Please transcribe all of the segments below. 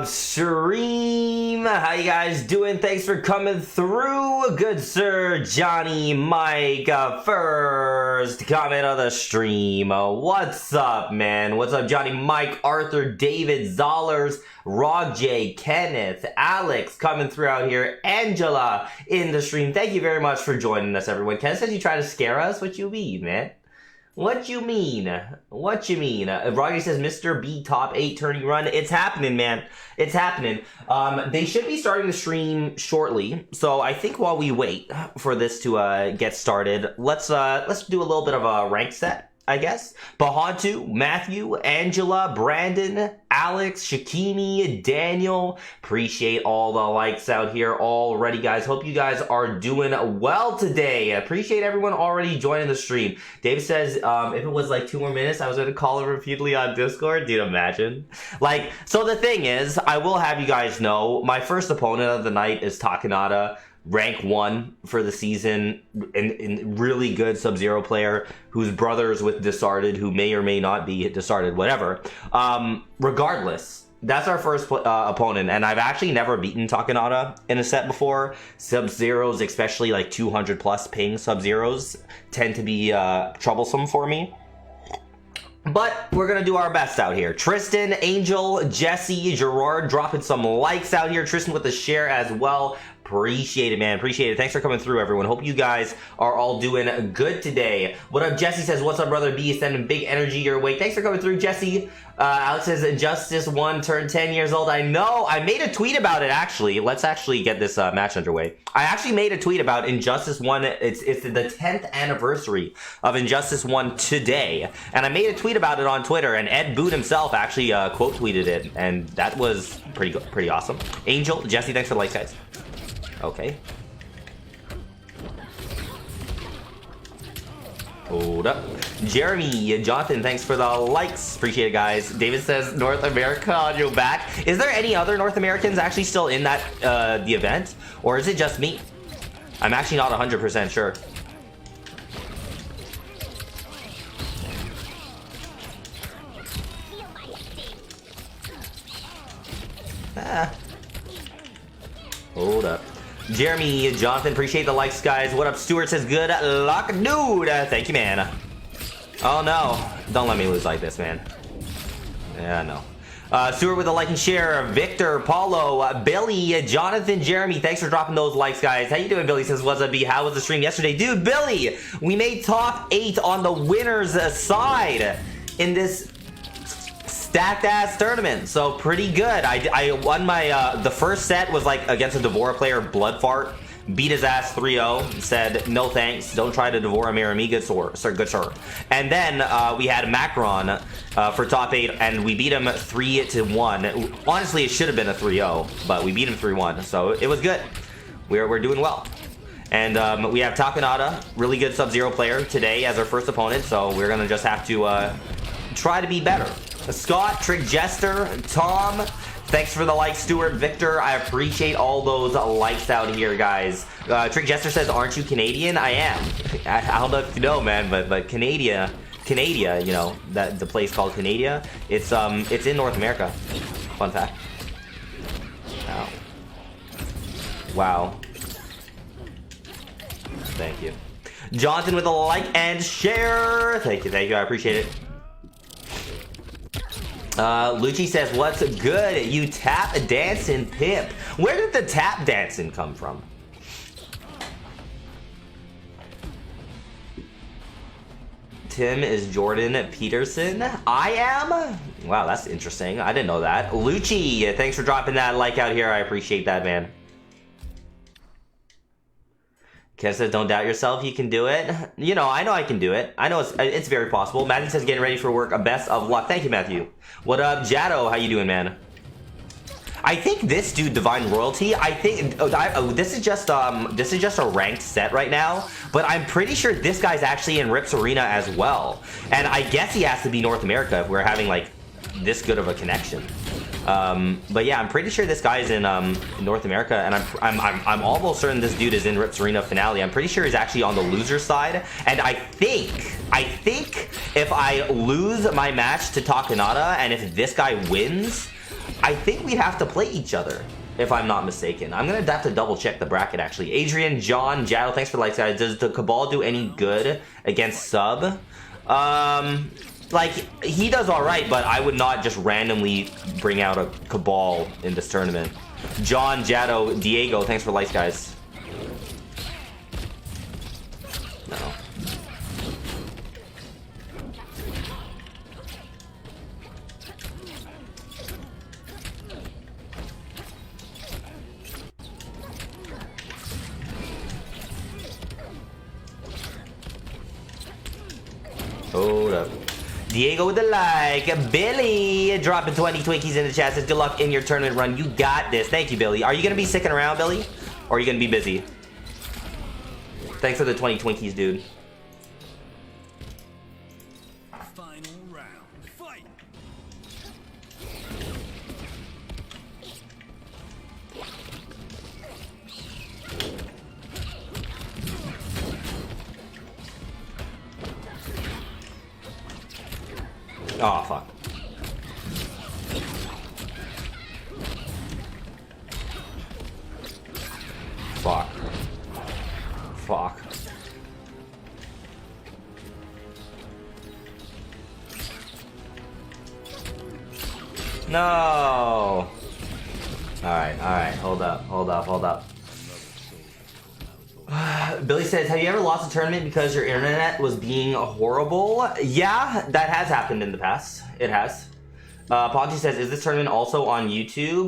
Stream, how you guys doing? Thanks for coming through, good sir Johnny Mike. First comment of the stream. What's up, man? What's up, Johnny Mike, Arthur, David, Zollers, Rog J, Kenneth, Alex coming through out here, Angela in the stream. Thank you very much for joining us, everyone. Kenneth says you try to scare us. What you mean, man? What you mean? What you mean? Roger says Mr. B top 8 turning run. It's happening, man. It's happening. They should be starting the stream shortly. So I think while we wait for this to get started, let's do a little bit of a rank set, I guess. Bahantu, Matthew, Angela, Brandon, Alex, Shakini, Daniel. Appreciate all the likes out here already, guys. Hope you guys are doing well today. Appreciate everyone already joining the stream. Dave says, if it was like 2 more minutes, I was going to call him repeatedly on Discord. Dude, imagine. Like, so the thing is, I will have you guys know, my first opponent of the night is Takanada. Rank 1 for the season, and really good Sub-Zero player whose brothers with Disarded, who may or may not be Disarded, whatever. Regardless, that's our first opponent, and I've actually never beaten Takanada in a set before. Sub-Zeros, especially like 200 plus ping Sub-Zeros, tend to be troublesome for me. But we're going to do our best out here. Tristan, Angel, Jesse, Gerard dropping some likes out here. Tristan with the share as well. Appreciate it, man. Appreciate it. Thanks for coming through, everyone. Hope you guys are all doing good today. What up, Jesse says, what's up, brother B? Sending big energy your way. Thanks for coming through, Jesse. Alex says, Justice 1 turned 10 years old. I know. I made a tweet about it, actually. Let's actually get this match underway. I actually made a tweet about Injustice 1. It's the 10th anniversary of Injustice 1 today. And I made a tweet about it on Twitter, and Ed Boon himself actually quote tweeted it. And that was pretty awesome. Angel, Jesse, thanks for the likes, guys. Okay. Hold up. Jeremy, Jonathan, thanks for the likes. Appreciate it, guys. David says, North America on your back. Is there any other North Americans actually still in that, the event? Or is it just me? I'm actually not 100% sure. Hold up. Jeremy, Jonathan, appreciate the likes, guys. What up? Stuart says, good luck, dude. Thank you, man. Oh, no. Don't let me lose like this, man. Yeah, no. Stuart with a like and share. Victor, Paulo, Billy, Jonathan, Jeremy, thanks for dropping those likes, guys. How you doing? Billy says, what's up, B? How was the stream yesterday? Dude, Billy, we made top 8 on the winner's side in this stacked ass tournament, so pretty good. I won my the first set was like against a Devora player, Bloodfart, beat his ass 3-0, said no thanks, don't try to Devora mirror me, good sir. And then we had Macron for top 8, and we beat him 3-1. Honestly, it should have been a 3-0, but we beat him 3-1, so it was good. We're doing well. And we have Takanada, really good Sub-Zero player today as our first opponent, so we're gonna just have to try to be better. Scott, Trick Jester, Tom, thanks for the like, Stuart, Victor. I appreciate all those likes out here, guys. Trick Jester says, aren't you Canadian? I am. I don't know if you know, man, but Canada, you know, that the place called Canada, it's in North America. Fun fact. Wow. Wow. Thank you. Jonathan with a like and share. Thank you, I appreciate it. Lucci says, what's good? You tap dancing pimp. Where did the tap dancing come from? Tim is Jordan Peterson. I am? Wow, that's interesting. I didn't know that. Lucci, thanks for dropping that like out here. I appreciate that, man. Kev says, don't doubt yourself, you can do it. You know I can do it. I know it's very possible. Matthew says, getting ready for work, best of luck. Thank you, Matthew. What up, Jado? How you doing, man? I think this dude, Divine Royalty, I think this is just a ranked set right now, but I'm pretty sure this guy's actually in R1ps Arena as well. And I guess he has to be North America if we're having like this good of a connection. But yeah, I'm pretty sure this guy's in North America, and I'm almost certain this dude is in R1ps Arena finale. I'm pretty sure he's actually on the loser side, and I think if I lose my match to Takanada, and if this guy wins, I think we'd have to play each other, if I'm not mistaken. I'm gonna have to double check the bracket actually. Adrian, John, Jado, thanks for the likes, guys. Does the Cabal do any good against sub? Like, he does alright, but I would not just randomly bring out a Cabal in this tournament. John, Jado, Diego, thanks for likes, guys. No. Hold up. Diego with the like. Billy dropping 20 Twinkies in the chat. Says good luck in your tournament run. You got this. Thank you, Billy. Are you going to be sticking around, Billy? Or are you going to be busy? Thanks for the 20 Twinkies, dude. Final round. Fight. Oh, fuck. Fuck. Fuck. No. Alright, hold up. Billy says, have you ever lost a tournament because your internet was being horrible? Yeah, that has happened in the past. It has. Ponty says, is this tournament also on YouTube?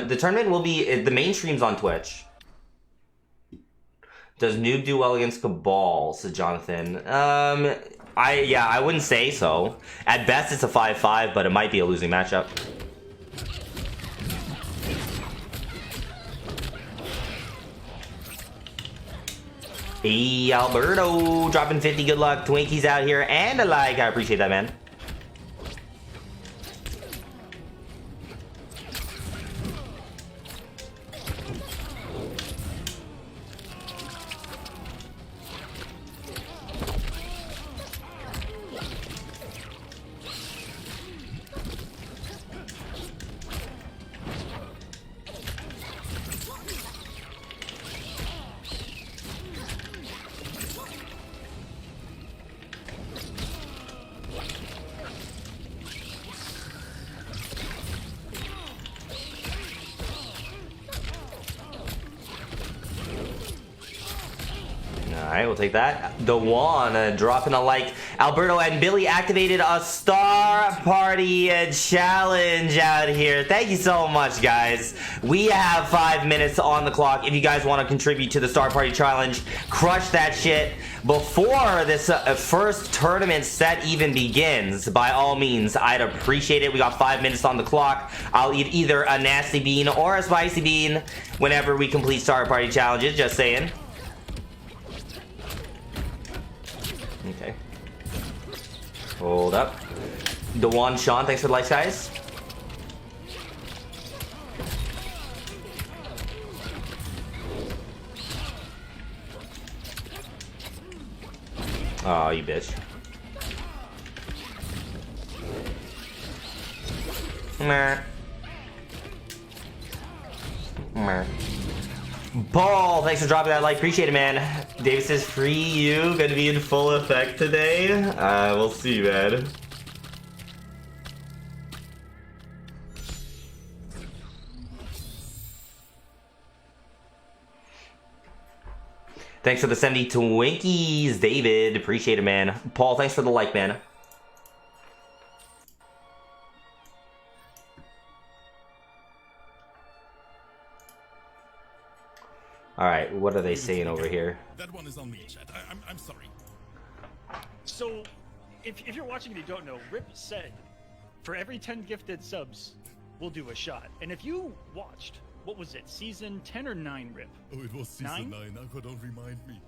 The tournament will be, the main stream's on Twitch. Does Noob do well against Cabal? Said Jonathan. I wouldn't say so. At best, it's a 5-5, but it might be a losing matchup. Hey, Alberto, dropping 50. Good luck. Twinkies out here and a like. I appreciate that, man. Alright, we'll take that. The one dropping a like. Alberto and Billy activated a Star Party challenge out here. Thank you so much, guys. We have 5 minutes on the clock. If you guys want to contribute to the Star Party challenge, crush that shit before this first tournament set even begins. By all means, I'd appreciate it. We got 5 minutes on the clock. I'll eat either a nasty bean or a spicy bean whenever we complete Star Party challenges. Just saying. Okay. Hold up. Dewan Sean, thanks for the likes, guys. Oh, you bitch. Meh. Meh. Paul, thanks for dropping that like. Appreciate it, man. David says, free you. Gonna be in full effect today. We'll see, man. Thanks for the 70 Twinkies, David. Appreciate it, man. Paul, thanks for the like, man. All right, what are they saying over here? That one is on me, chat. I'm sorry. So, if you're watching and you don't know, Rip said, for every 10 gifted subs, we'll do a shot. And if you watched, what was it, season 10 or 9, Rip? Oh, it was season 9. Don't remind me.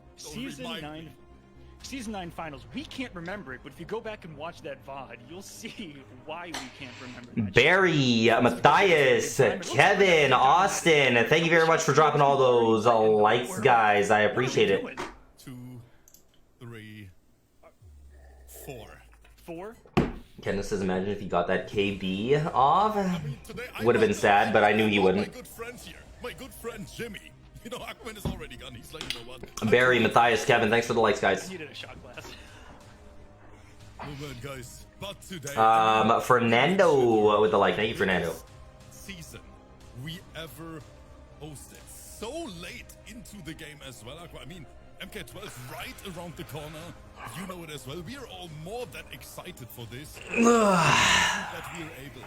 Season 9 finals. We can't remember it, but if you go back and watch that VOD, you'll see why we can't remember that. Barry, Matthias, Kevin, Austin, thank you very much for dropping all those likes, guys. I appreciate it. 2, 3, 4. 4? Kenneth says, imagine if he got that KB off. Today I Would have been got sad, but I knew he all wouldn't. My good friends here. My good friend Jimmy. You know, Aquaman is already gone. He's like, you know what? Barry, Matthias, Kevin, thanks for the likes, guys. I needed a shot glass. No bad, guys. But today, Fernando with the like. Thank you, Fernando. season we ever hosted. So late into the game as well, Aqua. I mean, MK12 right around the corner. You know it as well. We are all more than excited for this. that we are able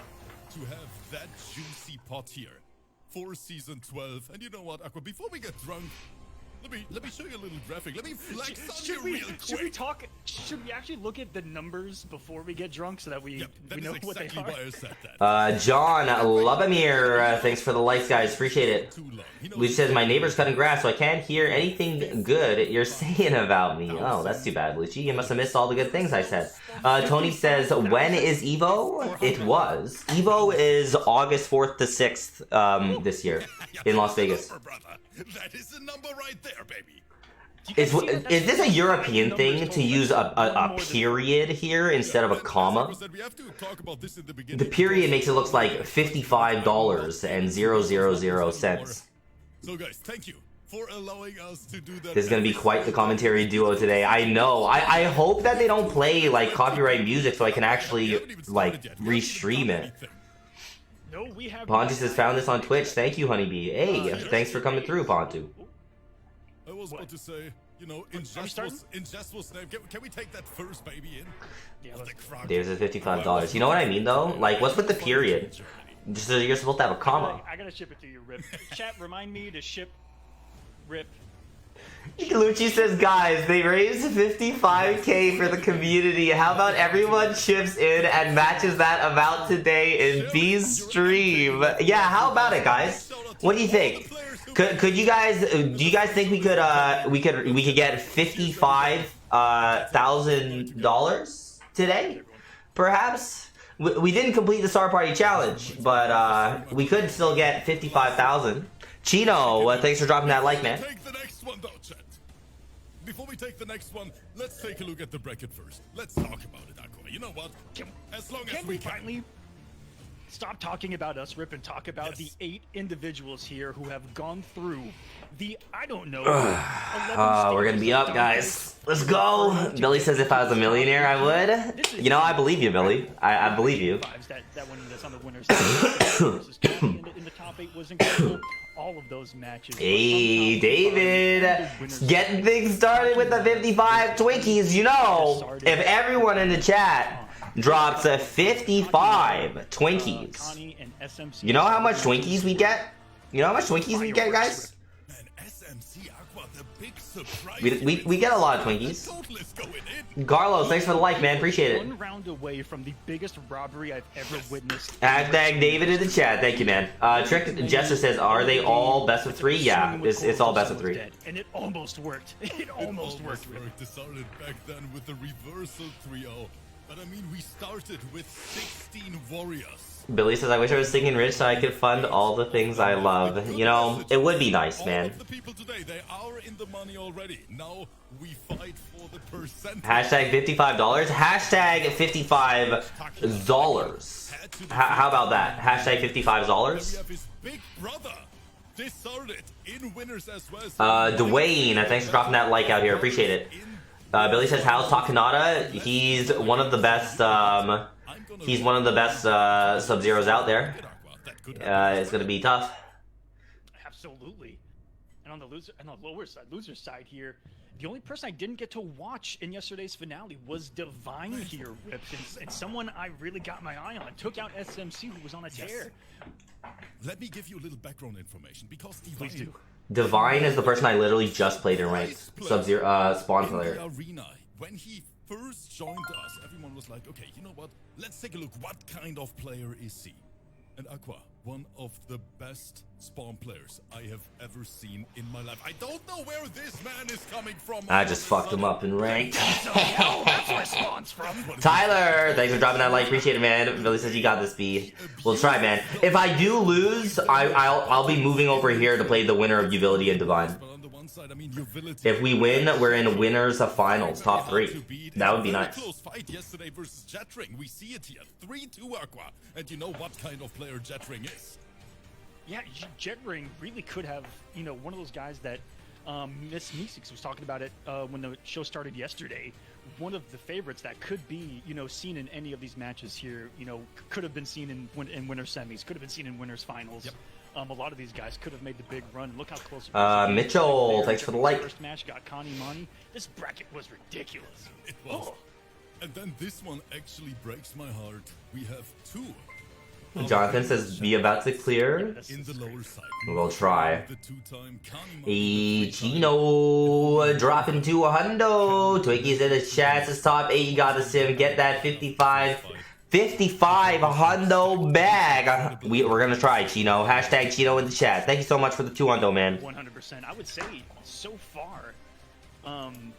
to have that juicy pot here for season 12. And you know what, Aqua? Before we get drunk, let me show you a little graphic. Let me flex on you real quick. Should we talk? Should we actually look at the numbers before we get drunk so that we know what they are? Why I said that. John Lubamir, thanks for the likes, guys. Appreciate it. Luigi says, my neighbor's cutting grass, so I can't hear anything good you're saying about me. Oh, that's too bad, Luigi. You must have missed all the good things I said. Tony says, when is Evo? It was. Evo is August 4th to 6th this year in Las Vegas. That is the number right there, baby. Is this a European thing to use a period here instead of a comma? The period makes it look like $55.000. So guys, thank you for allowing us to do that. This is gonna be quite the commentary duo today. I know. I hope that they don't play like copyright music so I can actually like restream it. No, we have. Pontus has found this on Twitch. Thank you, Honeybee. Hey, thanks for coming through, Pontu. I was about to say, you know, in Jessel's name, can we take that first baby in? Yeah, There's a $55. You know what I mean, though? Like, what's with the period? Just so you're supposed to have a comma. I gotta ship it to you, Rip. Chat, remind me to ship Rip. Lucci says, guys, they raised 55k for the community. How about everyone chips in and matches that amount today in B's stream? Yeah, how about it, guys? What do you think? Could you guys? Do you guys think we could get $55,000 today? Perhaps. We didn't complete the Star Party challenge, but we could still get 55,000. Chino, thanks for dropping that like, man. Before we take the next one, let's take a look at the bracket first. Let's talk about it, Aqua. You know what? As long as we finally stop talking about us, Rip, and talk about the 8 individuals here who have gone through the, I don't know, 11 we're gonna be up, guys. Let's go. Billy says if I was a millionaire, I would. You know, I believe you, Billy. I believe you. That one that's on the winner's versus Tony in the top 8 was incredible. All of those matches. Hey, David, getting things started with the 55 Twinkies. You know, if everyone in the chat drops a 55 Twinkies, you know how much Twinkies we get? You know how much Twinkies we get, guys? We get a lot of Twinkies. Carlos, thanks for the like, man. Appreciate it. One round away from the biggest robbery I've ever witnessed. Hashtag David in the chat. Thank you, man. Trick Jester says, are they all best of 3? Yeah, it's all best of 3. And it almost worked. It almost worked. It started back then with the reversal trio. But I mean, we started with 16 warriors. Billy says, I wish I was singing rich so I could fund all the things I love. You know, it would be nice, man. All of the people today, they are in the money already. Now we fight for the percentage. Hashtag $55. Hashtag $55. How about that? Hashtag $55. Big brother. They started in winners as well. Dwayne, thanks for dropping that like out here. Appreciate it. Billy says, how's Takanada? He's one of the best, Sub-Zeros out there. It's gonna be tough. Absolutely. And on the loser side here, the only person I didn't get to watch in yesterday's finale was Divine here, Rip, and someone I really got my eye on. Took out SMC, who was on a tear. Let me give you a little background information, because Please do. Divine is the person I literally just played in ranked Sub-Zero spawn player. Arena. When he first joined us, everyone was like, okay, you know what? Let's take a look. What kind of player is he? And Aqua, one of the best spawn players I have ever seen in my life. I don't know where this man is coming from. I just fucked him up in ranked. That's where spawn's from. Tyler, thanks for dropping that like. Appreciate it, man. Billy says you got this, B. We'll try, man. If I do lose, I'll be moving over here to play the winner of Utility and Divine. downside, I mean, utility. If we win, we're in winners of finals, top 3. That would be nice. Close fight yesterday versus Jetring. We see it here, 3-2 Aqua, and you know what kind of player Jetring is. Yeah, Jetring really could have, you know, one of those guys that Miss Meeseeks was talking about it when the show started yesterday. One of the favorites that could be, you know, seen in any of these matches here, you know, could have been seen in winner semis, could have been seen in winners finals. Yep. A lot of these guys could have made the big run. Look how close. Mitchell, thanks for the like. First match got Connie Money. This bracket was ridiculous. It was. Oh. And then this one actually breaks my heart. We have 2. Jonathan says, be about to clear. In the lower side. We'll try. Gino dropping to a hundo. Twiggy's in the chat. Says top 8. You got the sim. Get that 55 hundo bag. We're gonna try, Chino. Hashtag Chino in the chat. Thank you so much for the 2 hundo, man. 100%. I would say so far.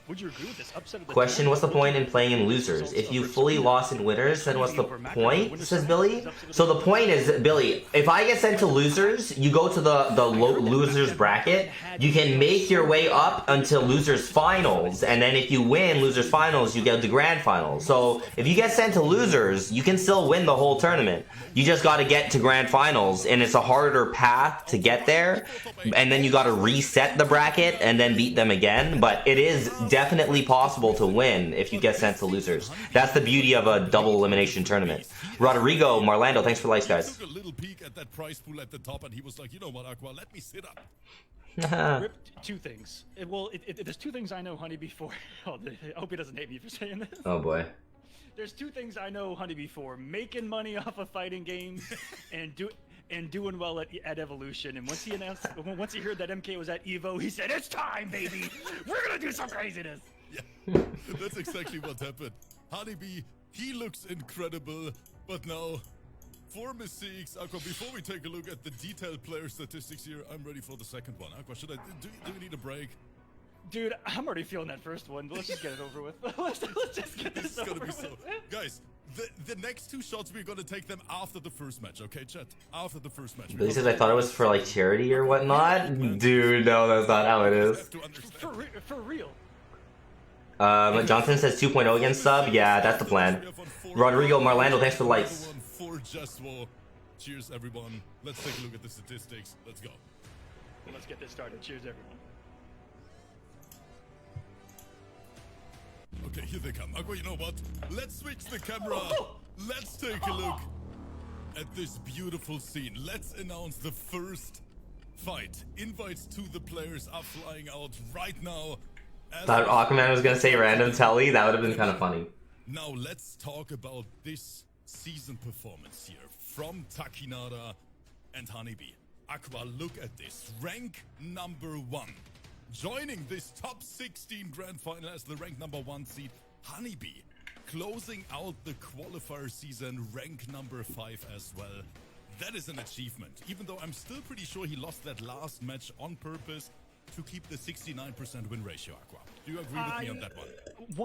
Would you agree with this upset of the Question, what's the point in playing in losers? If you fully lost in winners, then what's the point? Says Billy. So the point is, Billy, if I get sent to losers, you go to the losers bracket, you can make your way up until losers finals, and then if you win losers finals, you get the grand finals. So if you get sent to losers, you can still win the whole tournament. You just got to get to grand finals, and it's a harder path to get there, and then you got to reset the bracket and then beat them again, but it is definitely possible to win if you get sent to losers. That's the beauty of a double elimination tournament. Rodrigo, Marlando, thanks for the likes, guys. He took a little peek at that prize pool at the top, and he was like, you know what, Aqua, let me sit up. Ripped 2 things. There's 2 things I know Honeybee for. Oh, I hope he doesn't hate me for saying this. Oh boy. There's 2 things I know Honeybee for: making money off of fighting games, and doing well at Evolution. And once he heard that MK was at Evo, he said, "It's time, baby. We're gonna do some craziness." Yeah, that's exactly what happened. Honeybee, he looks incredible, but now, for Mystiques, Aqua, before we take a look at the detailed player statistics here, I'm ready for the second one. Aqua, do we need a break? Dude, I'm already feeling that first one. Let's just get it over with. let's just get this over with. So, guys, the next 2 shots, we're gonna take them after the first match, okay, chat? After the first match. Billy says, I thought it was for like charity or whatnot. Dude, no, that's not how it is. For real. Johnson says 2.0 against sub. Yeah, that's the plan. Rodrigo, Marlando, thanks for the likes. Cheers, everyone. Let's take a look at the statistics. Let's go. Let's get this started. Cheers, everyone. Okay, here they come. Aqua, you know what? Let's switch the camera. Let's take a look at this beautiful scene. Let's announce the first fight. Invites to the players are flying out right now. Thought Aquaman was gonna say random telly. That would have been kind of funny. Now let's talk about this season performance here from Takinada and Honeybee. Aqua, look at this. Rank number 1. Joining this top 16 grand final as the rank number 1 seed, Honeybee closing out the qualifier season rank number 5 as well. That is an achievement, even though I'm still pretty sure he lost that last match on purpose to keep the 69% win ratio, Aqua. Do you agree with me on that one?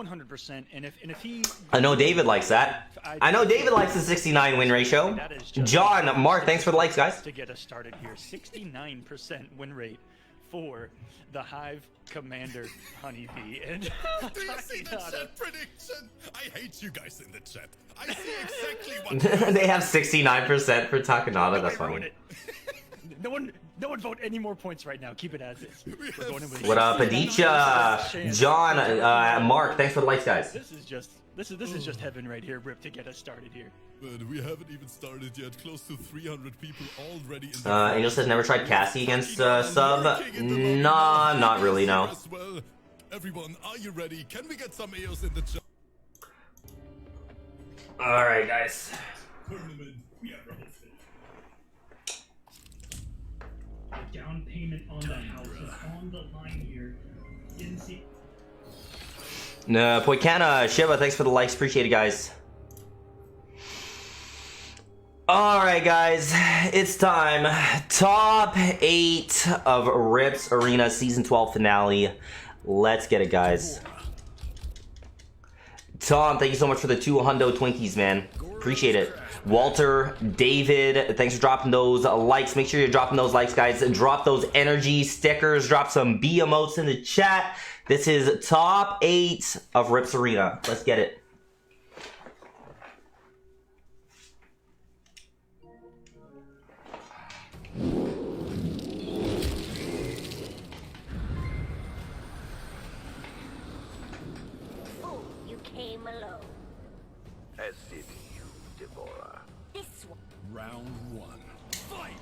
100%. And if he, I know David likes that. I know David likes the 69 win ratio. John, Mark, thanks for the likes, guys. To get us started here, 69% win rate for the Hive Commander Honeybee. And do you see the chat prediction? I hate you guys in the chat. I see exactly what they have 69% for Takanada. That's funny. No one vote any more points right now. Keep it as is. We're going in with what up, Aditya? John, Mark, thanks for the likes, guys. This is just heaven right here, Rip, to get us started here. But we haven't even started yet. Close to 300 people already in the Angel says never tried Cassie against sub. Nah, not really, no. Well, everyone, are you ready? Can we get some AOs in the chat? Alright, guys. Tournament we have the down payment on the house is on the line here. Poikana, Shiva, thanks for the likes. Appreciate it, guys. Alright, guys. It's time. Top 8 of R1ps Arena Season 12 finale. Let's get it, guys. Tom, thank you so much for the 2 hundo Twinkies, man. Appreciate it. Walter, David, thanks for dropping those likes. Make sure you're dropping those likes, guys. Drop those energy stickers. Drop some B emotes in the chat. This is top 8 of R1ps Arena. Let's get it. Oh, you came alone. As did you, Deborah. This one. Round 1. Fight!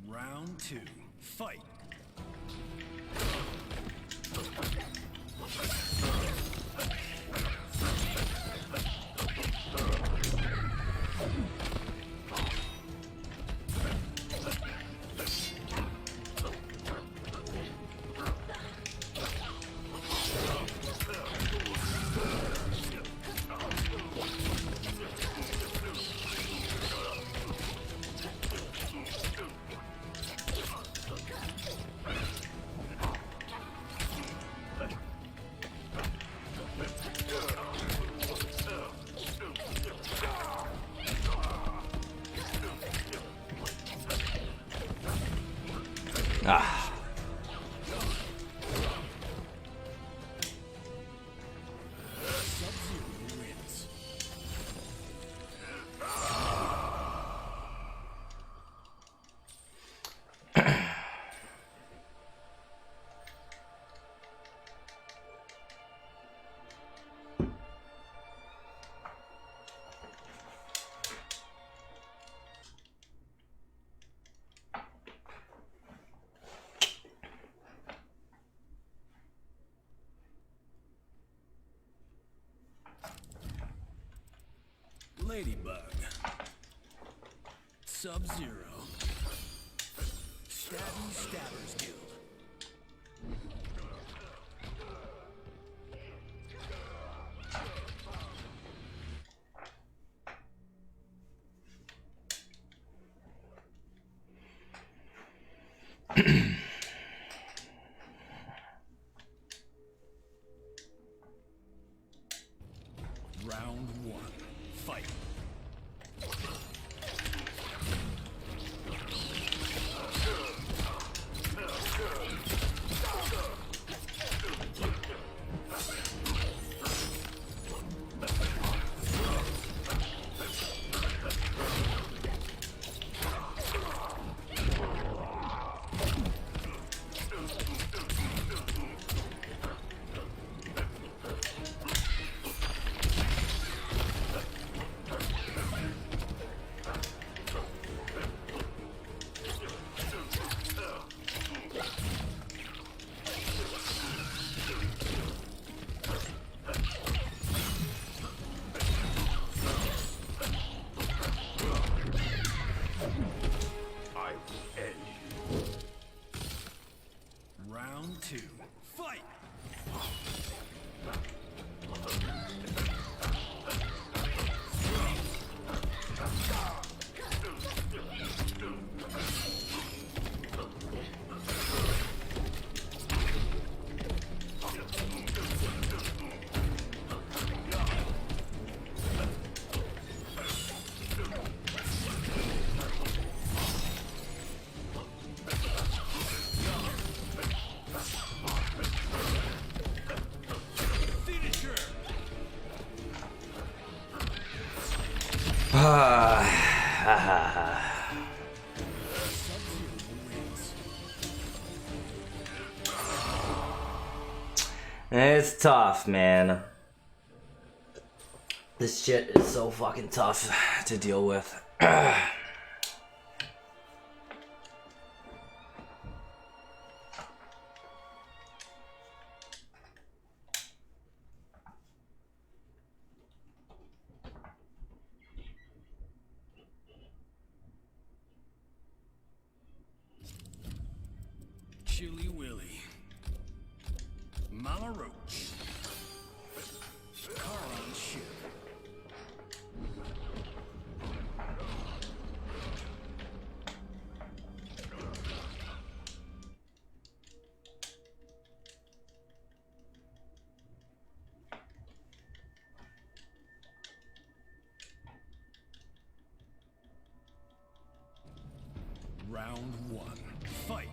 Round 2. Fight! Ah. Sub-Zero wins. Ladybug. Sub-Zero. Stabby Stabbers Guild. Round 1. Fight. I will end you. Round 2. Fight! It's tough, man. This shit is so fucking tough to deal with. Chili Willy, Mama Roach, car on ship. Round one, fight.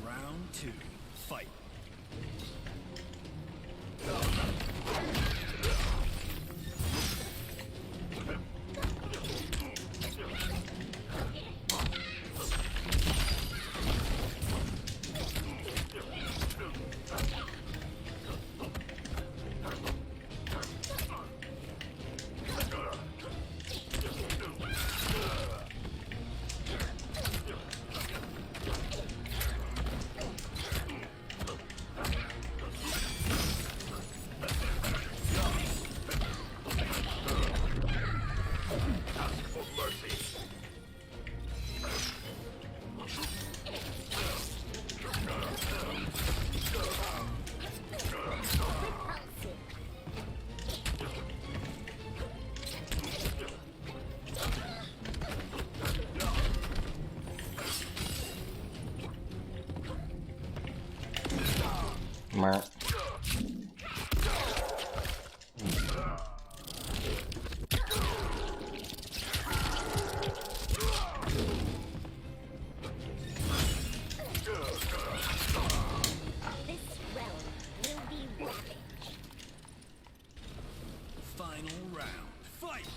Round two, fight. Mer. This realm will be ravaged. Final round, fight.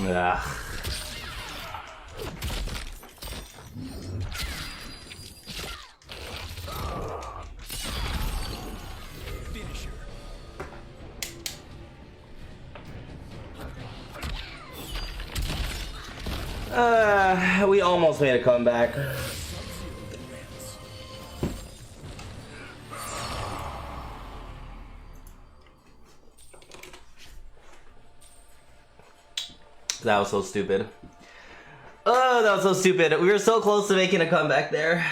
Ugh. Finisher. We almost made a comeback. That was so stupid. Oh, that was so stupid. We were so close to making a comeback there.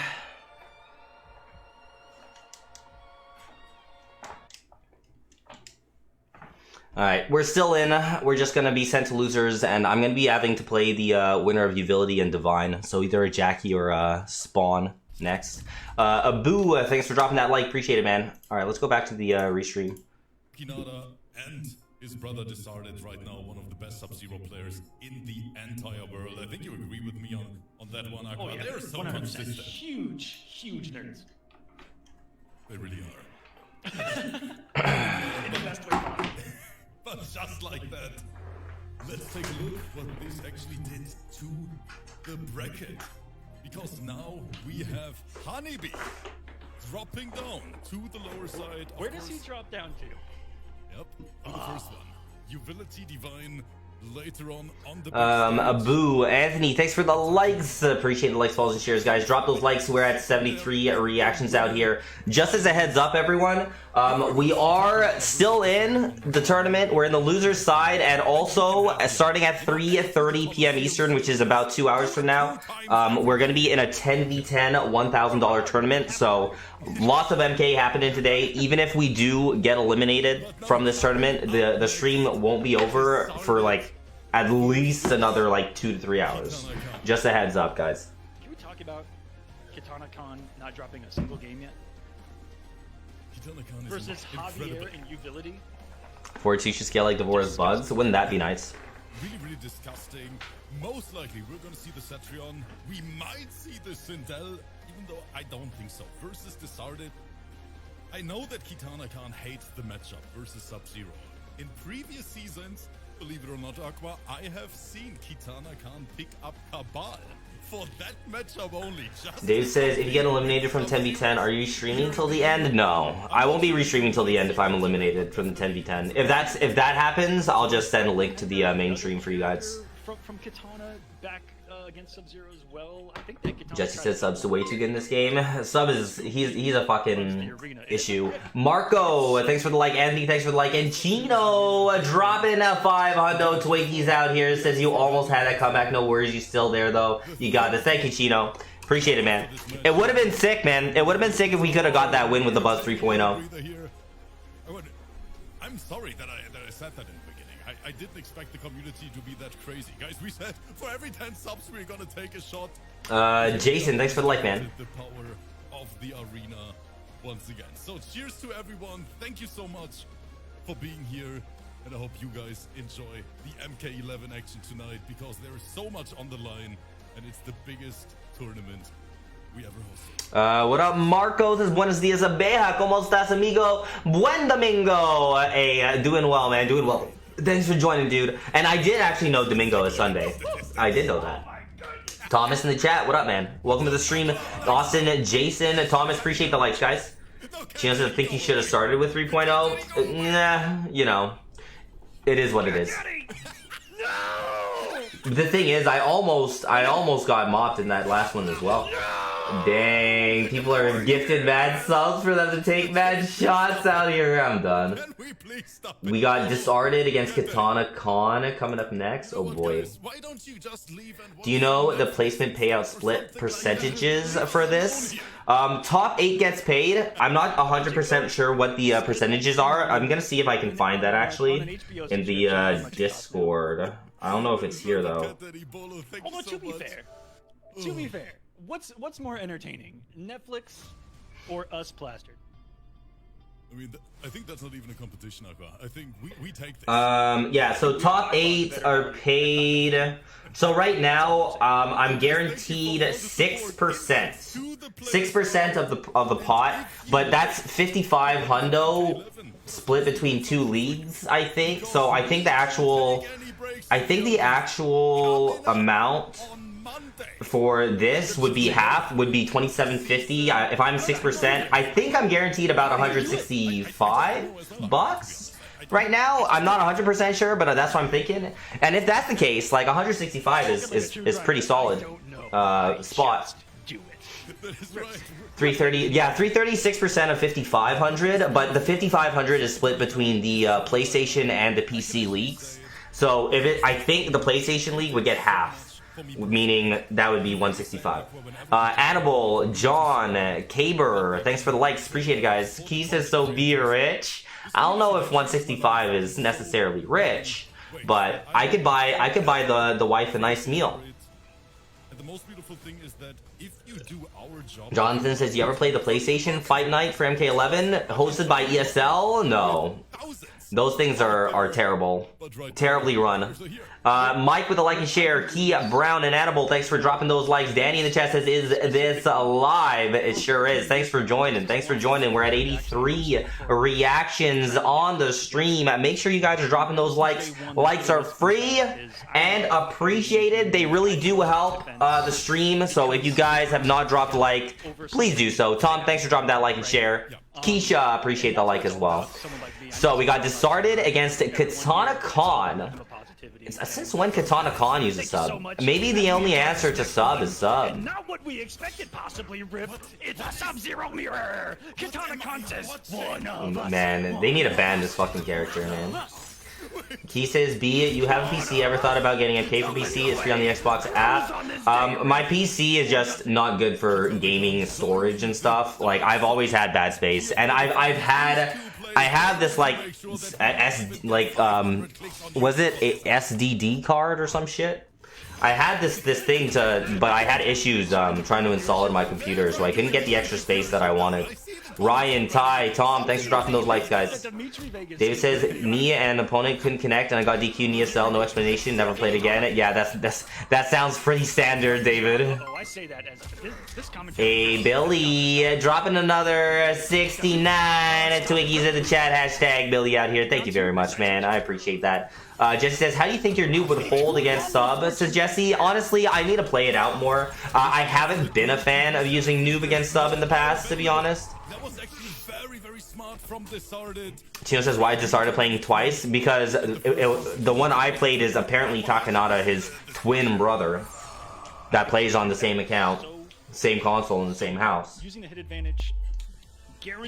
Alright, we're still in. We're just gonna be sent to losers, and I'm gonna be having to play the winner of Utility and Divine. So either a Jackie or a Spawn next. Abu, thanks for dropping that like. Appreciate it, man. Alright, let's go back to the restream. Kinada and his brother decided right now one of the best Sub-Zero players in the entire world. I think you agree with me on that one, Aqua. Oh yeah, They're so 100%. consistent. Huge nerds. They really are. In the best way possible. But just like that, let's take a look what this actually did to the bracket. Because now we have Honeybee dropping down to the lower side. Where does he drop down to? Yep, on the first one. Utility Divine later on the Abu, Anthony, thanks for the likes. Appreciate the likes, follows, and shares, guys. Drop those likes. We're at 73 reactions out here. Just as a heads up, everyone, we are still in the tournament. We're in the loser's side, and also starting at 3:30 p.m. Eastern, which is about 2 hours from now, we're going to be in a 10v10 $1,000 tournament. So lots of MK happening today. Even if we do get eliminated from this tournament, the stream won't be over for like at least another like 2 to 3 hours. Just a heads up, guys. Can we talk about Kitana Khan not dropping a single game yet? Kitana Khan is Versus incredible. Javier and Utility? For it to scale like Devora's bugs, wouldn't that be nice? Really disgusting. Most likely we're gonna see the Cetrion. We might see the Sindel, even though I don't think so. Versus Disarded. I know that Kitana Khan hates the matchup versus Sub-Zero. In previous seasons, believe it or not, Aqua, I have seen Kitana Khan pick up Cabal for that matchup only. Dave says, if you get eliminated from 10v10, are you streaming till the end? No, I won't be restreaming till the end if I'm eliminated from the 10v10. If that happens, I'll just send a link to the main stream for you guys. From Kitana back against Sub-Zero as well. I think that Kitana Jesse says subs to way too good in this game. Sub is he's a fucking issue. Marco, thanks for the like. Anthony, thanks for the like. And Chino dropping a 500 Twinkies out here. Says you almost had that comeback. No worries, you still there though. You got this. Thank you, Chino. Appreciate it, man. It would have been sick, man. It would have been sick if we could have got that win with the Buzz 3.0. I'm sorry that I said that in the beginning. I didn't expect the community to be that crazy. Guys, we said for every 10 subs we're gonna take a shot. Jason, thanks for the like, man. The power of the arena once again. So cheers to everyone. Thank you so much for being here. And I hope you guys enjoy the MK11 action tonight because there is so much on the line and it's the biggest tournament we ever hosted. What up, Marco? Says, buenos dias, abeja. ¿Cómo estás, amigo? Buen domingo. Hey, doing well, man. Doing well. Thanks for joining, dude. And I did actually know Domingo is Sunday. I did know that. Thomas in the chat, what up, man? Welcome to the stream. Austin, Jason, Thomas, appreciate the likes, guys. Chino says, I think he should have started with 3.0. Nah, you know, it is what it is. The thing is, I almost got mopped in that last one as well. Dang, people are gifted mad subs for them to take mad shots out here. I'm done. We got Disarded against Kitana Khan coming up next. Oh boy. Do you know the placement payout split percentages for this? Top 8 gets paid. I'm not 100% sure what the percentages are. I'm gonna see if I can find that actually in the Discord. I don't know if it's here though. Although to be fair, what's more entertaining, Netflix or us plastered? I mean, I think that's not even a competition, Aqua. I think we take this. Yeah, so top 8 are paid. So right now, I'm guaranteed 6%. 6% of the pot, but that's 55 hundo split between 2 leagues, I think. So I think the actual amount for this would be half, would be 2750. If I'm 6%, I think I'm guaranteed about 165 bucks right now. I'm not 100% sure, but that's what I'm thinking. And if that's the case, like 165 is pretty solid spot. 330, yeah, 336% of 5500, but the 5500 is split between the PlayStation and the PC leagues. So I think the PlayStation league would get half, meaning that would be 165. Annabelle, John, Kaber, thanks for the likes, appreciate it, guys. Key says, so be rich. I don't know if 165 is necessarily rich, but I could buy the wife a nice meal. The most beautiful thing is that if you do our job. Jonathan says, you ever play the PlayStation Fight Night for MK11 hosted by ESL? No. Those things are terrible. Terribly run. Mike with a like and share. Key, Brown, and Annabelle, thanks for dropping those likes. Danny in the chat says, is this live? It sure is. Thanks for joining. Thanks for joining. We're at 83 reactions on the stream. Make sure you guys are dropping those likes. Likes are free and appreciated. They really do help the stream. So if you guys have not dropped a like, please do so. Tom, thanks for dropping that like and share. Keisha, appreciate the like as well. So we got Discarded against Katana Khan. Since when Katana Khan uses sub? Maybe the only answer to sub is sub. Not what we expected, possibly, Rip. It's a Sub-Zero mirror. Katana Khan says, one of us. Man, they need to ban this fucking character, man. Key says, B, you have a PC, ever thought about getting a K for PC? It's free on the Xbox app. My PC is just not good for gaming storage and stuff. Like, I've always had bad space, and I have this like was it a SDD card or some shit? I had this thing but I had issues trying to install it in my computer, so I couldn't get the extra space that I wanted. Ryan, Ty, Tom, thanks for dropping those likes, guys. David says, Nia and opponent couldn't connect and I got DQ Nia Cell, no explanation, never played again. Yeah, that sounds pretty standard, David. Hey, Billy, dropping another 69 Twinkies in the chat. Hashtag Billy out here. Thank you very much, man. I appreciate that. Jesse says, how do you think your noob would hold against sub? Says Jesse, honestly, I need to play it out more. I haven't been a fan of using noob against sub in the past, to be honest. That was actually very, very smart from Discarded. Tino says, why is Discarded playing twice? Because the one I played is apparently Takanada, his twin brother, that plays on the same account, same console in the same house. Using the hit advantage,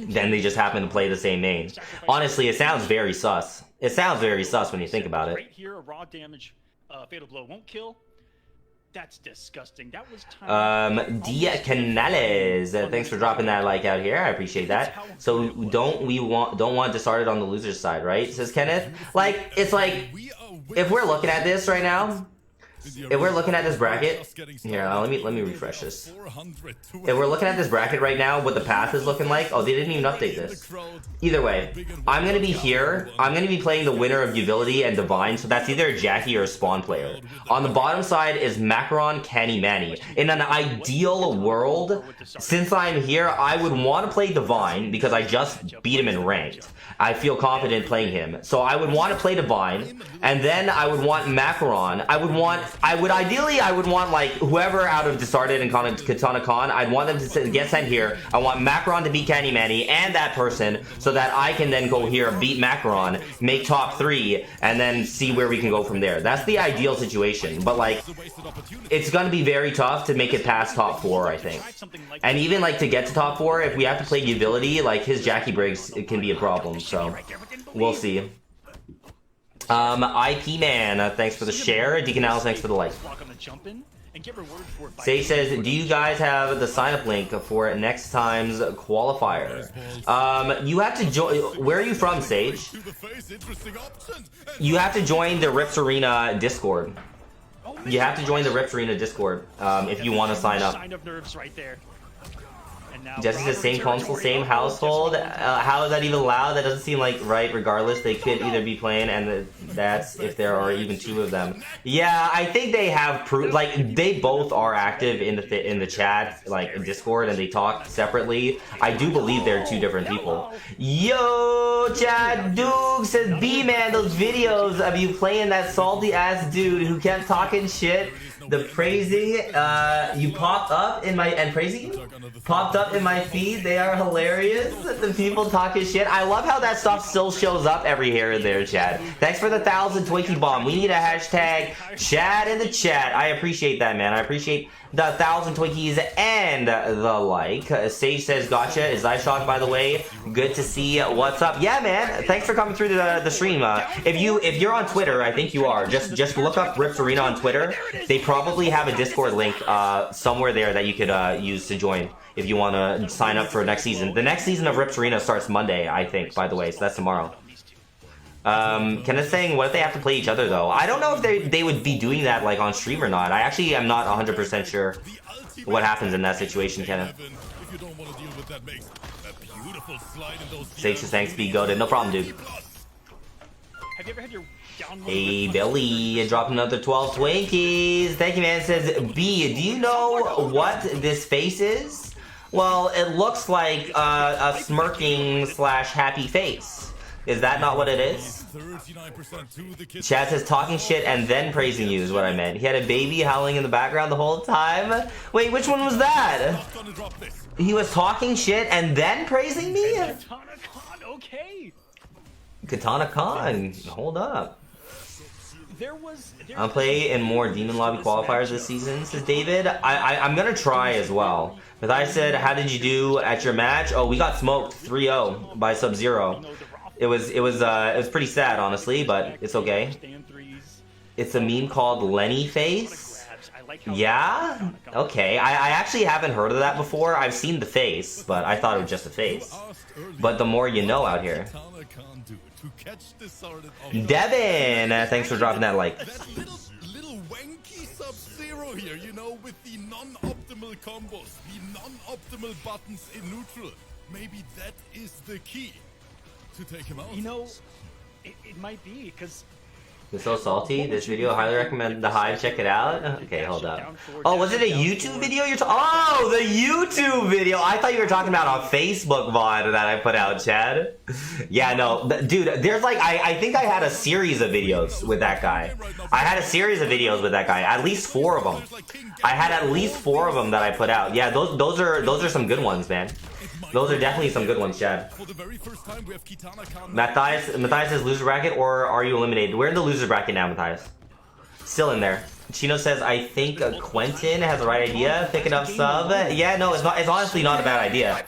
then they just happen to play the same name. Honestly, it sounds very sus. It sounds very sus when you think about it. Right here, a raw damage, fatal blow won't kill. That's disgusting. That was Dia Canales, thanks for dropping that like out here. I appreciate that. So don't want to start it on the loser's side, right? Says Kenneth. Like, it's like, if we're looking at this right now, if we're looking at this bracket, here, let me refresh this. If we're looking at this bracket right now, what the path is looking like, oh, they didn't even update this. Either way, I'm going to be here. I'm going to be playing the winner of Utility and Divine, so that's either a Jackie or a Spawn player. On the bottom side is Macaron, Canny Manny. In an ideal world, since I'm here, I would want to play Divine because I just beat him in ranked. I feel confident playing him. So I would want to play Divine, and then I would want Macaron. I would ideally want like whoever out of Discarded and Katana Khan, I'd want them to get sent here. I want Macaron to beat Canny Manny and that person so that I can then go here, beat Macaron, make top 3, and then see where we can go from there. That's the ideal situation. But like, it's going to be very tough to make it past top 4, I think. And even like to get to top 4, if we have to play Utility, like his Jackie Briggs, it can be a problem. So we'll see. IP Man, thanks for the share. Deacon Alice, thanks for the like. Sage says, do you guys have the sign up link for next time's qualifier? You have to join. Where are you from, Sage? You have to join the R1ps Arena Discord. You have to join the R1ps Arena Discord if you want to sign up. Jesse says, same console, same household. How is that even allowed? That doesn't seem like right. Regardless, they could either be playing, and that's if there are even 2 of them. Yeah, I think they have proof. Like, they both are active in the chat, like in Discord, and they talk separately. I do believe they're 2 different people. Yo, Chad Duke says, B-Man, those videos of you playing that salty ass dude who kept talking shit. The praising, you popped up in my, and praising you? Popped up in my feed. They are hilarious. The people talking shit. I love how that stuff still shows up every here and there, Chad. Thanks for the 1,000 Twinkie bomb. We need a hashtag Chad in the chat. I appreciate that, man. I appreciate the 1,000 Twinkies and the like. Sage says, gotcha. Is I shocked, by the way? Good to see. What's up? Yeah, man. Thanks for coming through the stream. If you're on Twitter, I think you are. Just look up R1ps Arena on Twitter. They probably have a Discord link somewhere there that you could use to join if you want to sign up for next season. The next season of R1ps Arena starts Monday, I think, by the way, so that's tomorrow. Kenneth's saying, what if they have to play each other, though? I don't know if they would be doing that, like, on stream or not. I actually am not 100% sure what happens in that situation, Kenneth. Sage says, thanks, be goated. No problem, dude. Have you ever had your download? Hey, Billy, dropped another 12 Twinkies. Thank you, man. It says, B, do you know what this face is? Well, it looks like a smirking / happy face. Is that not what it is? 39% to the kid. Chad says talking shit and then praising you is what I meant. He had a baby howling in the background the whole time. Wait, which one was that? Not gonna drop this. He was talking shit and then praising me? Katana Khan, okay. Katana Khan, hold up. I'll play in more Demon Lobby qualifiers this season, says David. I'm gonna try as well. But I said, how did you do at your match? Oh, we got smoked 3-0 by Sub-Zero. It was pretty sad, honestly, but it's okay. It's a meme called Lenny Face. Yeah? Okay. I actually haven't heard of that before. I've seen the face, but I thought it was just a face. But the more you know out here. Devin, thanks for dropping that like. That little wanky Sub-Zero here, you know, with the non-optimal combos, the non-optimal buttons in neutral. Maybe that is the key to take him out. You know, it might be because. It's so salty. This video, highly recommend the Hive. Check it out. Okay, hold up. Oh, was it a YouTube video? Oh, the YouTube video. I thought you were talking about a Facebook VOD that I put out, Chad. Yeah, no, dude. There's like I think I had a series of videos with that guy. I had a series of videos with that guy. At least 4 of them. I had at least 4 of them that I put out. Yeah, those are some good ones, man. Those are definitely some good ones, Chad. Matthias says loser bracket, or are you eliminated? We're in the loser bracket now, Matthias. Still in there. Chino says, I think Quentin has the right idea. Picking up sub. Yeah, no, it's honestly not a bad idea.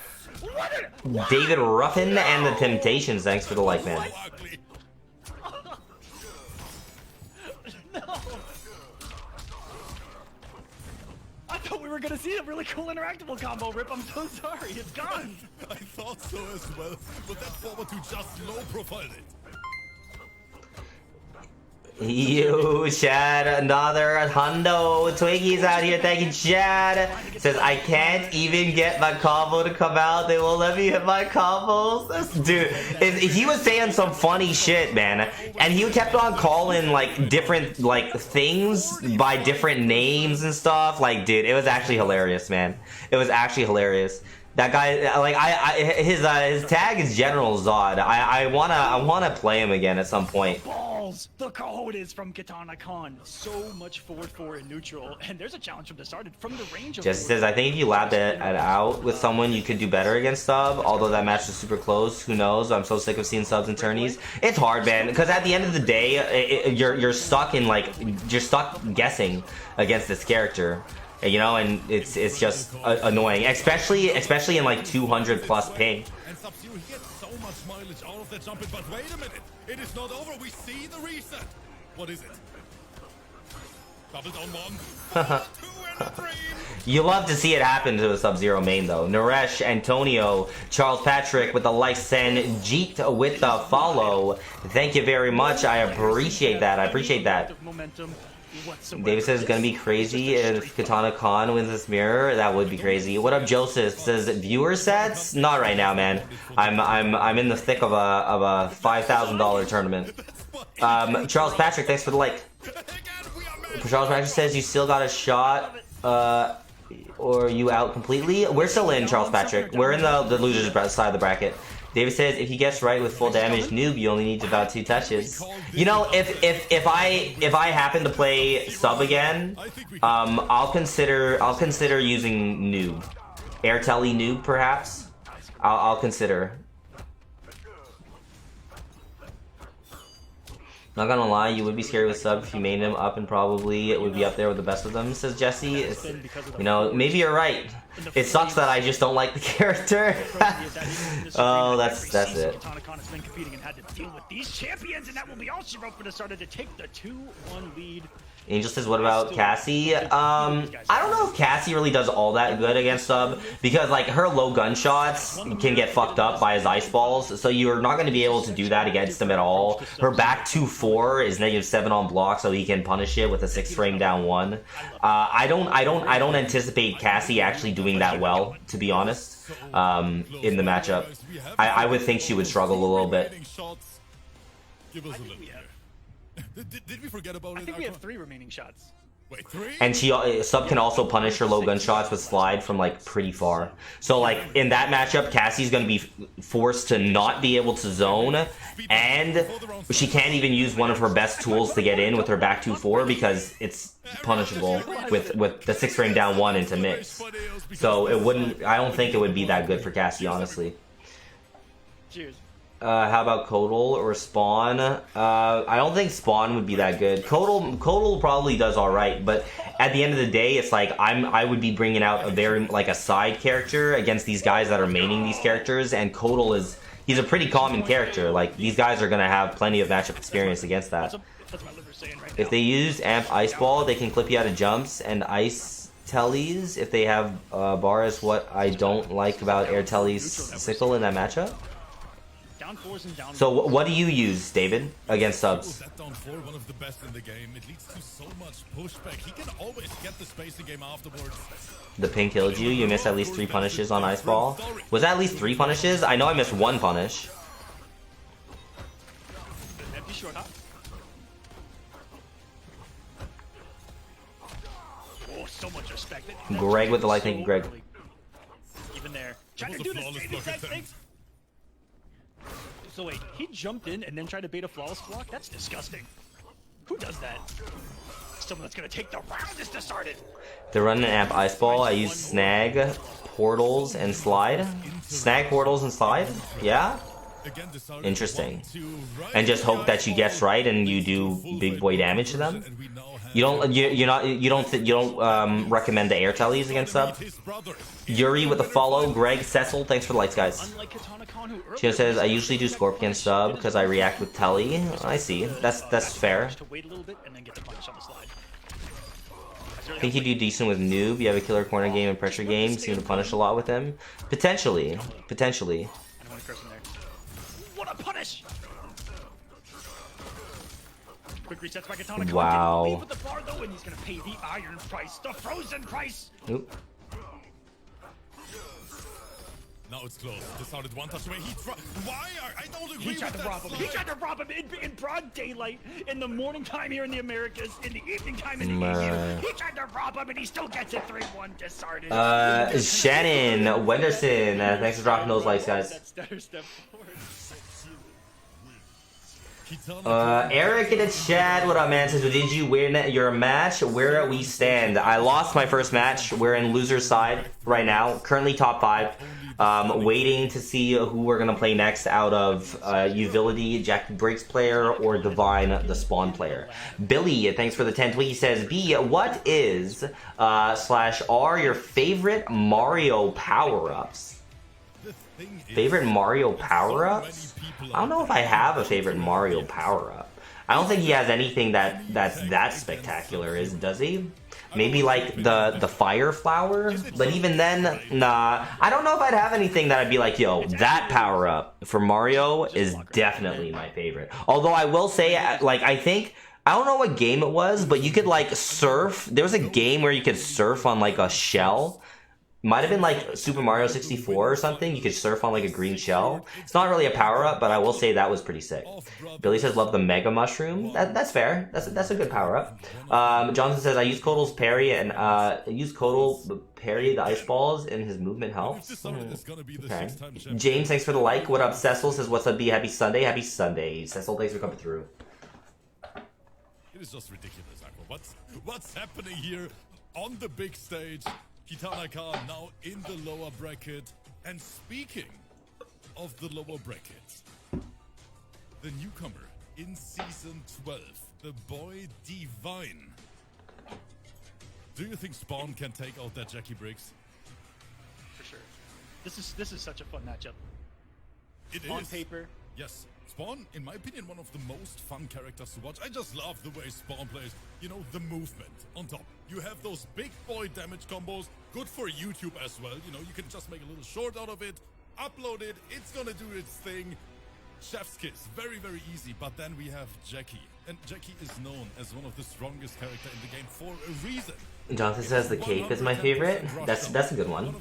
David Ruffin and the Temptations, thanks for the like, man. I thought we were gonna see a really cool interactable combo, Rip. I'm so sorry, it's gone. I thought so as well, but that forward to just low profiled it. You, Chad, another hundo Twinkies out here. Thank you, Chad. Says, I can't even get my combo to come out. They won't let me hit my combos. Dude, he was saying some funny shit, man. And he kept on calling, like, different, like, things by different names and stuff. Like, dude, it was actually hilarious, man. It was actually hilarious. That guy, like, his tag is General Zod. I wanna play him again at some point. Balls! Look how it is from Katana Khan. So much forward 4 in neutral, and there's a challenge from the start. From the range of. Jesse says, I think if you labbed it out with someone, you could do better against Sub. Although that match was super close, who knows? I'm so sick of seeing subs and tourneys. It's hard, man, because at the end of the day, you're stuck in you're stuck guessing against this character. You know, and it's just annoying, especially in like 200 plus ping. And Sub-Zero, he gets so much mileage out of that jumping, but wait a minute, it is not over. We see the reset. What is it? Double down 1, 4, 2, and a dream. You love to see it happen to a Sub-Zero main, though. Naresh, Antonio, Charles Patrick with the like send, Jeet with the follow. Thank you very much. I appreciate that. I appreciate that. David says it's gonna be crazy if Katana Khan wins this mirror. That would be crazy. What up, Joseph? Says viewer sets? Not right now, man. I'm in the thick of a $5,000 tournament. Charles Patrick, thanks for the like. Charles Patrick says you still got a shot. Or you out completely? We're still in, Charles Patrick. We're in the losers side of the bracket. David says, if you guess right with full damage noob, you only need about 2 touches. You know, if I happen to play sub again, I'll consider using noob, Airtelly noob perhaps. I'll consider. Not gonna lie, you would be scary with sub if you made him up, and probably it would be up there with the best of them, says Jesse. You know, maybe you're right. It sucks that I just don't like the character. Oh, that's it. Katana Khan has been competing and had to deal with these champions, and that will be all she wrote for the starter to take the 2-1 lead. Angel says, what about Cassie? I don't know if Cassie really does all that good against sub, because like her low gunshots can get fucked up by his ice balls, so you're not going to be able to do that against him at all. Her back 2-4 is -7 on block, so he can punish it with a 6 frame down 1. I don't anticipate Cassie actually doing that well, to be honest. In the matchup, I would think she would struggle a little bit. Give us I a think little we here. have. Did we forget about I it? think we have Aqua? 3 remaining shots. Wait, 3? And she sub can also punish her low gunshots with slide from like pretty far. So like in that matchup, Cassie's gonna be forced to not be able to zone, and she can't even use one of her best tools to get in with her back 2-4 because it's punishable with the 6 frame down 1 into mix. So it wouldn't. I don't think it would be that good for Cassie, honestly. Cheers. How about Kodal or Spawn? I don't think Spawn would be that good. Kodal probably does all right, but at the end of the day, it's like I would be bringing out a very like a side character against these guys that are maining these characters, and Kodal he's a pretty common character. Like these guys are gonna have plenty of matchup experience against that. That's my liver saying right If they use Amp Ice Ball, they can clip you out of jumps and ice tellies if they have bars. What I don't like about Air Telly's sickle in that matchup. Down 4s and down. So what do you use, David, against subs? That down 4, one of the best in the game. It leads to so much pushback. He can always get the spacing game afterwards. The ping killed you. You missed at least 3 punishes on Ice Ball. Was that at least 3 punishes? I know I missed 1 punish. Empty short hop. Oh, so much respect. Greg with the light. Thank you, Greg. Even there. Trying was to a do flawless this block exact attempt. thing. So wait, he jumped in and then tried to bait a flawless block? That's disgusting. Who does that? Someone that's gonna take the round is discarded. They're running an Amp Ice Ball. I use Snag, Portals, and Slide. Snag, Portals, and Slide? Yeah? Again, decided Interesting. to right And just hope that she ball. gets right and you do big boy damage to them? And we now have You don't recommend the air tellies against sub? his brother. Yuri with the follow. Greg, Cecil, thanks for the lights, guys. Unlike Katana Khan, who She says, I usually do Scorpion sub because I react with telly. I see. That's fair. to wait a little bit and then get the punish on the slide. I think you do decent with Noob. You have a killer corner game and pressure game. Seem to punish a lot with him. Potentially. Potentially. I don't want to curse in there. What a punish! Quick resets by Katana Khan. Wow. Can he leave with the bar though, and he's gonna pay the iron price, the frozen price. Oop. Now it's close. Decided one touch away. Why I don't agree He tried with to rob that him. He slide. tried to rob him in broad daylight, in the morning time here in the Americas, in the evening time in the Bruh. EU. He tried to rob him and he still gets it 3-1 discarded. Shannon Wenderson. Thanks for dropping those likes, guys. That's stutter step forward. Eric in the chat, what up, man? Says, did you win your match? Where we stand? I lost my first match. We're in loser's side right now. Currently top 5. Waiting to see who we're gonna play next out of Uvility, Jackie Breaks player, or Divine, the Spawn player. Billy, thanks for the 10 tweet. He says, B, what is /R your favorite Mario power-ups? Favorite Mario power-ups? I don't know if I have a favorite Mario power-up. I don't think he has anything that's that spectacular, does he? Maybe like the fire flower, but even then, nah. I don't know if I'd have anything that I'd be like, yo, that power-up for Mario is definitely my favorite. Although I will say, like, I don't know what game it was, but you could like surf. There was a game where you could surf on like a shell. Might have been like Super Mario 64 or something. You could surf on like a green shell. It's not really a power-up, but I will say that was pretty sick. Billy says, love the Mega Mushroom. That's fair. That's a good power-up. Johnson says, I use Kodal's parry and use Kodal parry the ice balls and his movement helps. Okay. James, thanks for the like. What up? Cecil says, what's up, B? Happy Sunday. Happy Sunday. Cecil, thanks for coming through. It is just ridiculous, Aqua. What's happening here on the big stage? Kitana Khan now in the lower bracket. And speaking of the lower bracket, the newcomer in Season 12, the boy Divine. Do you think Spawn can take out that Jackie Briggs? For sure. This is such a fun matchup. It is. On paper. Yes. Spawn, in my opinion, one of the most fun characters to watch. I just love the way Spawn plays. You know, the movement on top. You have those big boy damage combos. Good for YouTube as well. You know, you can just make a little short out of it, upload it. It's gonna do its thing. Chef's kiss, very, very easy. But then we have Jackie. And Jackie is known as one of the strongest characters in the game for a reason. Jonathan says the cape is my favorite. That's a good one.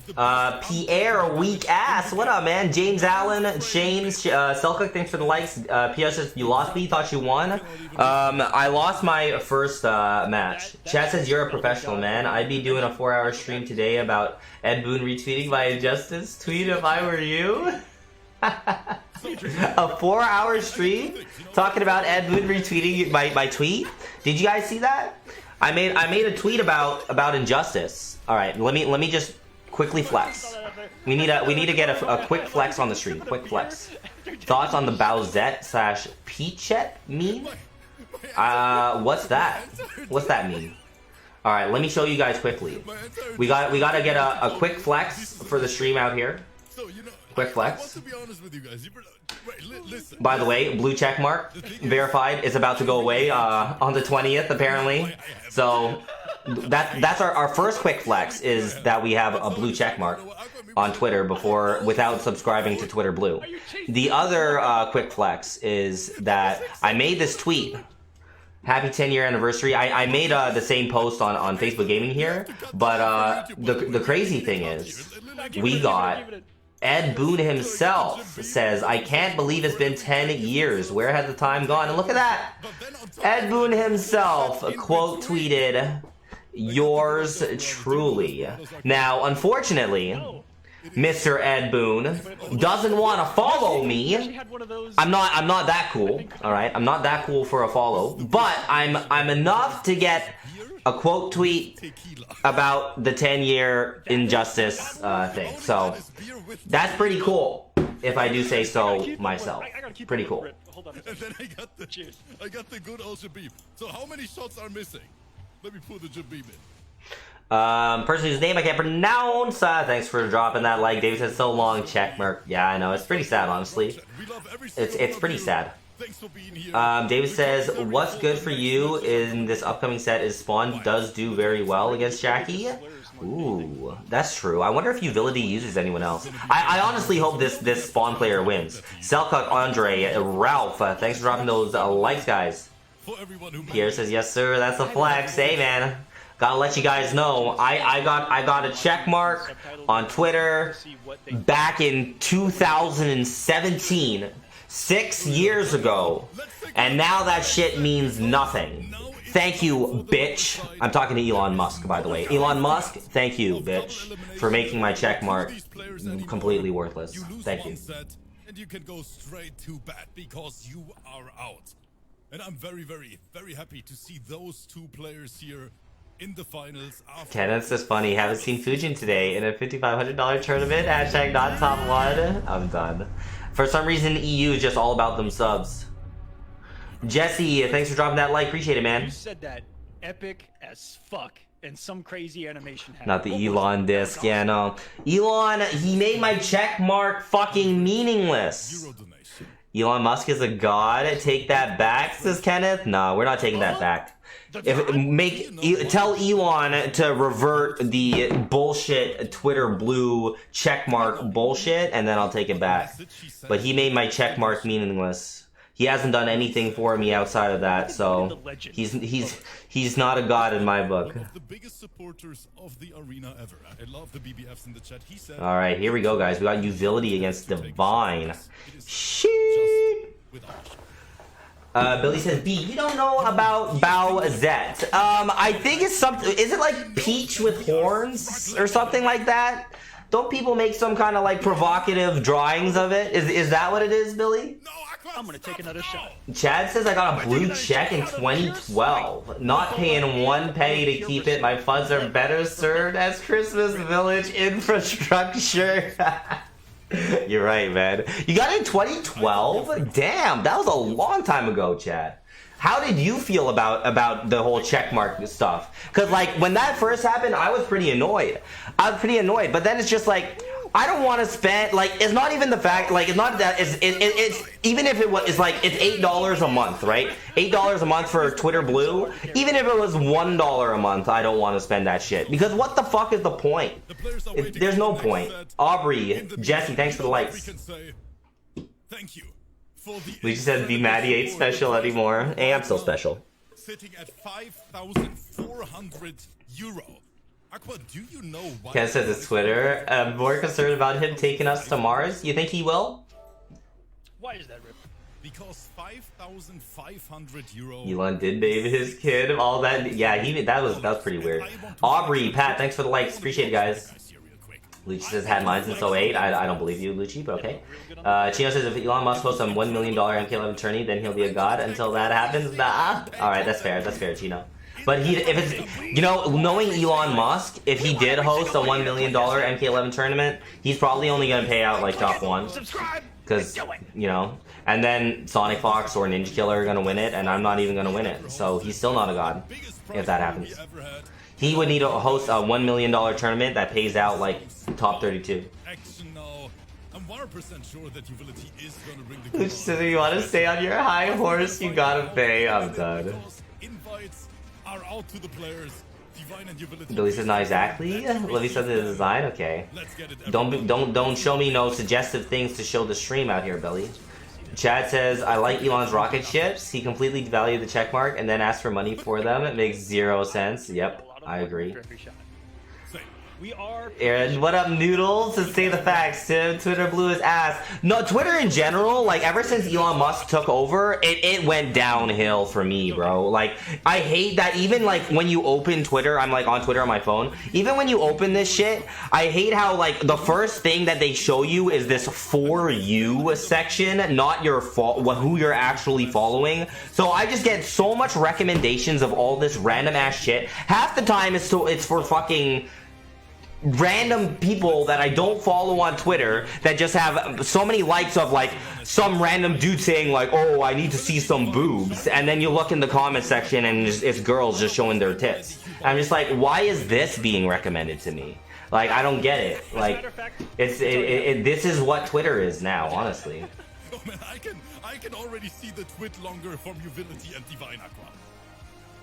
Pierre, weak ass. What up, man? James Allen, Shane, Selcook, thanks for the likes. Pierre says you lost me, thought you won. I lost my first match. Chad says you're a professional, man. I'd be doing a 4-hour stream today about Ed Boon retweeting my injustice tweet if I were you. A 4-hour stream talking about Ed Boon retweeting my tweet. Did you guys see that? I made a tweet about injustice. All right, let me just quickly flex. We need to get a quick flex on the stream. Quick flex. Thoughts on the Bowsette / Peachet meme? What's that? What's that mean? All right, let me show you guys quickly. We gotta get a quick flex for the stream out here. Quick flex. By the way, blue check mark verified is about to go away on the 20th apparently. So that's our first quick flex is that we have a blue check mark on Twitter without subscribing to Twitter Blue. The other quick flex is that I made this tweet. Happy 10-year anniversary. I made the same post on Facebook Gaming here, but the crazy thing is we got Ed Boon himself says, I can't believe it's been 10 years. Where has the time gone? And look at that. Ed Boon himself quote tweeted, yours truly. Now, unfortunately, Mr. Ed Boon doesn't want to follow me. I'm not that cool. All right. I'm not that cool for a follow, but I'm enough to get a quote tweet about the 10-year injustice thing. So that's pretty cool, if I do say so myself. Pretty cool. And then I got the good old Jabib. So how many shots are missing? Let me pull the Jabib in. Person whose name I can't pronounce. Thanks for dropping that like. David says so long. Check mark. Yeah, I know. It's pretty sad, honestly. It's pretty sad. David says, what's good for you in this upcoming set is Spawn does do very well against Jackie. Ooh, that's true. I wonder if Utility uses anyone else. I honestly hope this Spawn player wins. Selcock, Andre, Ralph, thanks for dropping those likes, guys. Pierre says, yes, sir, that's a flex. Hey, man. Gotta let you guys know, I got a check mark on Twitter back in 2017. 6 years ago, and now that shit means nothing. Thank you, bitch. I'm talking to Elon Musk, by the way. Elon Musk, thank you, bitch, for making my check mark completely worthless. Thank you. And you can go straight to bat because you are out. And I'm very, very, very happy to see those two players here in the finals. Tennis is funny. Haven't seen Fujin today in a $5,500 tournament. Hashtag not top one. I'm done. For some reason, EU is just all about them subs. Jesse, thanks for dropping that like. Appreciate it, man. You said that epic as fuck and some crazy animation happened. Not the Elon disc. Yeah, no. Elon, he made my check mark fucking meaningless. Elon Musk is a god. Take that back, says Kenneth. No, we're not taking that back. Tell Elon to revert the bullshit Twitter Blue checkmark bullshit, and then I'll take it back. But he made my checkmark meaningless. He hasn't done anything for me outside of that, so he's not a god in my book. One of the biggest supporters of the arena ever. I love the BBFs in the chat. He said, all right, here we go, guys. We got Utility against Divine. Shit. Billy says, B, you don't know about Bowsette. I think it's something, is it like Peach with horns or something like that? Don't people make some kind of like provocative drawings of it? Is that what it is, Billy? I'm gonna take another shot. Chad says I got a blue check in 2012. Not paying 1 penny to keep it. My funds are better served as Christmas Village infrastructure. You're right, man. You got it in 2012? Damn, that was a long time ago, Chad. How did you feel about the whole checkmark stuff? Because, like, when that first happened, I was pretty annoyed. But then it's just like, I don't want to spend, like, it's not even the fact, like, it's not that, it's even if it was, it's like, it's $8 a month, right? $8 a month for Twitter Blue. Even if it was $1 a month, I don't want to spend that shit. Because what the fuck is the point? There's no point. Aubrey, Jesse, thanks for the likes. Thank you for the Luigi said, "Be mad he ain't special anymore." Hey, I'm still special. Sitting at 5,400 euro. Aqua, do you know why? Ken says it's Twitter. I'm more concerned about him taking us to Mars. You think he will? Why is that, Rip? Because 5,500 euro. Elon did baby his kid. All that. Yeah, that was pretty weird. Aubrey, Pat, thanks for the likes. Appreciate it, guys. Lucci says had mine since 08. I don't believe you, Lucci, but okay. Chino says if Elon Musk posts a $1 million MK11 tourney, then he'll be a god. Until that happens, nah. All right, that's fair. That's fair, Chino. But if it's, you know, knowing Elon Musk, if he did host a $1 million MK11 tournament, he's probably only gonna pay out like top one, because you know. And then Sonic Fox or Ninja Killer are gonna win it, and I'm not even gonna win it. So he's still not a god if that happens. He would need to host a $1 million tournament that pays out like top 32. I'm 100% sure that Utility is going to bring the Which says if you want to stay on your high horse, you gotta pay. I'm done. Invites are out to the players. Divine and Utility. Billy says not exactly. Livy says the design. Okay. Don't show me no suggestive things to show the stream out here, Billy. Chad says, I like Elon's rocket ships. He completely devalued the checkmark and then asked for money for them. It makes 0 sense. Yep, I agree. We are. Aaron, what up, Noodles? To say the facts, Tim. Twitter blew his ass. No, Twitter in general, like, ever since Elon Musk took over, it went downhill for me, bro. Like, I hate that even, like, when you open Twitter, I'm, like, on Twitter on my phone. Even when you open this shit, I hate how, like, the first thing that they show you is this For You section, not your who you're actually following. So I just get so much recommendations of all this random ass shit. Half the time it's for fucking random people that I don't follow on Twitter that just have so many likes of like some random dude saying like, oh, I need to see some boobs, and then you look in the comment section and it's girls just showing their tits. I'm just like, why is this being recommended to me? Like, I don't get it. Like, this is what Twitter is now, honestly. Oh man, I can already see the twit longer from Utility and Divine Aqua.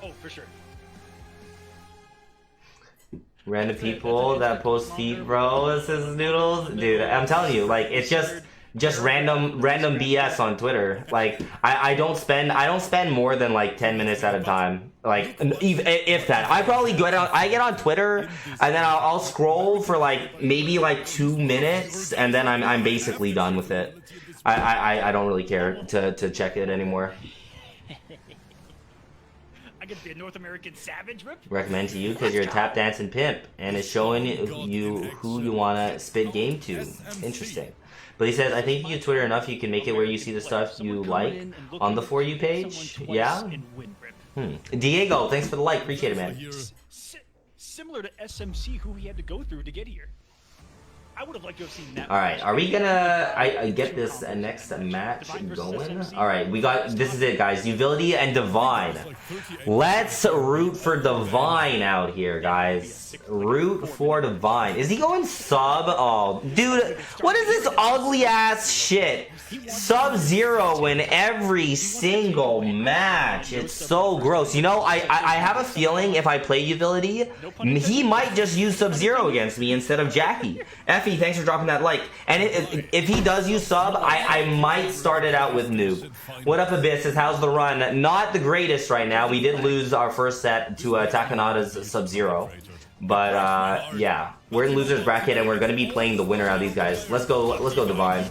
Oh, for sure. Random people that post feet, bro. This is Noodles, dude. I'm telling you, like, it's just random BS on Twitter. Like, I don't spend more than like 10 minutes at a time. Like, if that, I probably get on Twitter and then I'll scroll for like maybe like 2 minutes and then I'm basically done with it. I don't really care to check it anymore. I get to be a North American savage, Rip. Recommend to you because you're a tap dancing pimp and it's showing you who you want to spit game to. Interesting. But he says, I think if you Twitter enough, you can make it where you see the stuff you like on the For You page. Yeah? Diego, thanks for the like. Appreciate it, man. Similar to SMC, who he had to go through to get here. I would have liked to have seen that. All right, are we gonna I get this next match going? All right, this is it, guys. Utility and Divine. Let's root for Divine out here, guys. Root for Divine. Is he going sub? Oh, dude, what is this ugly ass shit? Sub-Zero in every single match. It's so gross. You know, I have a feeling if I play Utility, he might just use Sub-Zero against me instead of Jackie. Effie, thanks for dropping that like. And if he does use sub, I might start it out with noob. What up, Abyss? Says, how's the run? Not the greatest right now. We did lose our first set to Takanada's Sub-Zero. But yeah, we're in losers bracket and we're gonna be playing the winner out of these guys. Let's go Divine.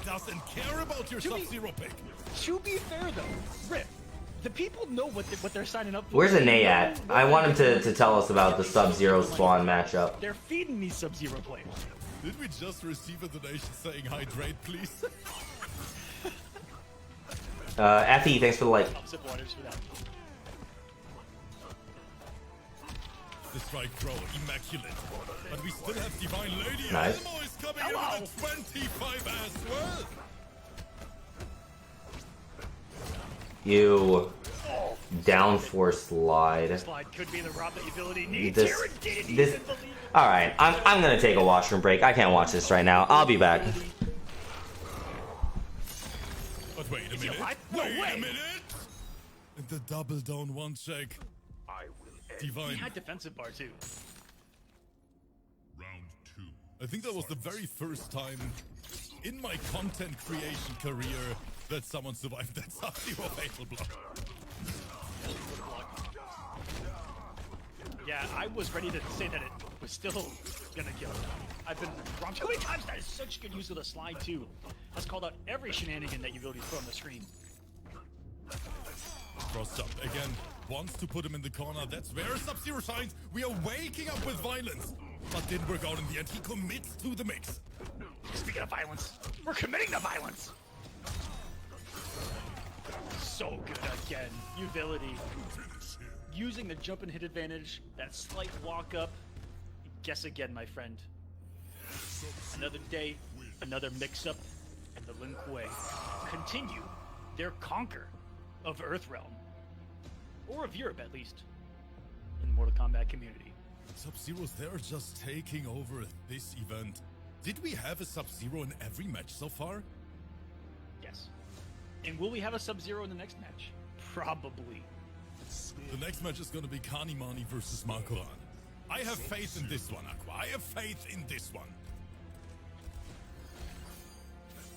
To be fair though, Rip, the people know what they're signing up for. Where's Ane at? I want him to tell us about the Sub-Zero spawn matchup. They're feeding these Sub-Zero players. Did we just receive a donation saying hydrate, please? Effie, thanks for the like. The strike throw, immaculate. But we still have Divine Lady. Nice. Elmo is coming in with a 25 as well. You downforce slide. Slide could be the route that Utility needs. This. All right, I'm gonna take a washroom break. I can't watch this right now. I'll be back. But wait a minute. Wait a minute. And the double down one check. I will end. Divine. He had defensive bar too. Round 2. I think that was the very first time in my content creation career that someone survived that Sub-Zero fatal block. Yeah, I was ready to say that it was still gonna kill. I've been wrong too many times. That is such good use of the slide too. Has called out every shenanigan that you've put on the screen. Cross jump again. Wants to put him in the corner. That's where Sub-Zero shines. We are waking up with violence. But didn't work out in the end. He commits to the mix. Speaking of violence, we're committing to violence. So good again. Utility. Using the jump and hit advantage. That slight walk up. Guess again, my friend. Another day, another mix-up, and the Lin Kuei continue their conquer of Earthrealm. Or of Europe, at least. In the Mortal Kombat community. Sub-Zero's there just taking over this event. Did we have a Sub-Zero in every match so far? Yes. And will we have a Sub-Zero in the next match? Probably. The next match is going to be Kanimani versus Makoran. I have faith in this one, Aqua. I have faith in this one.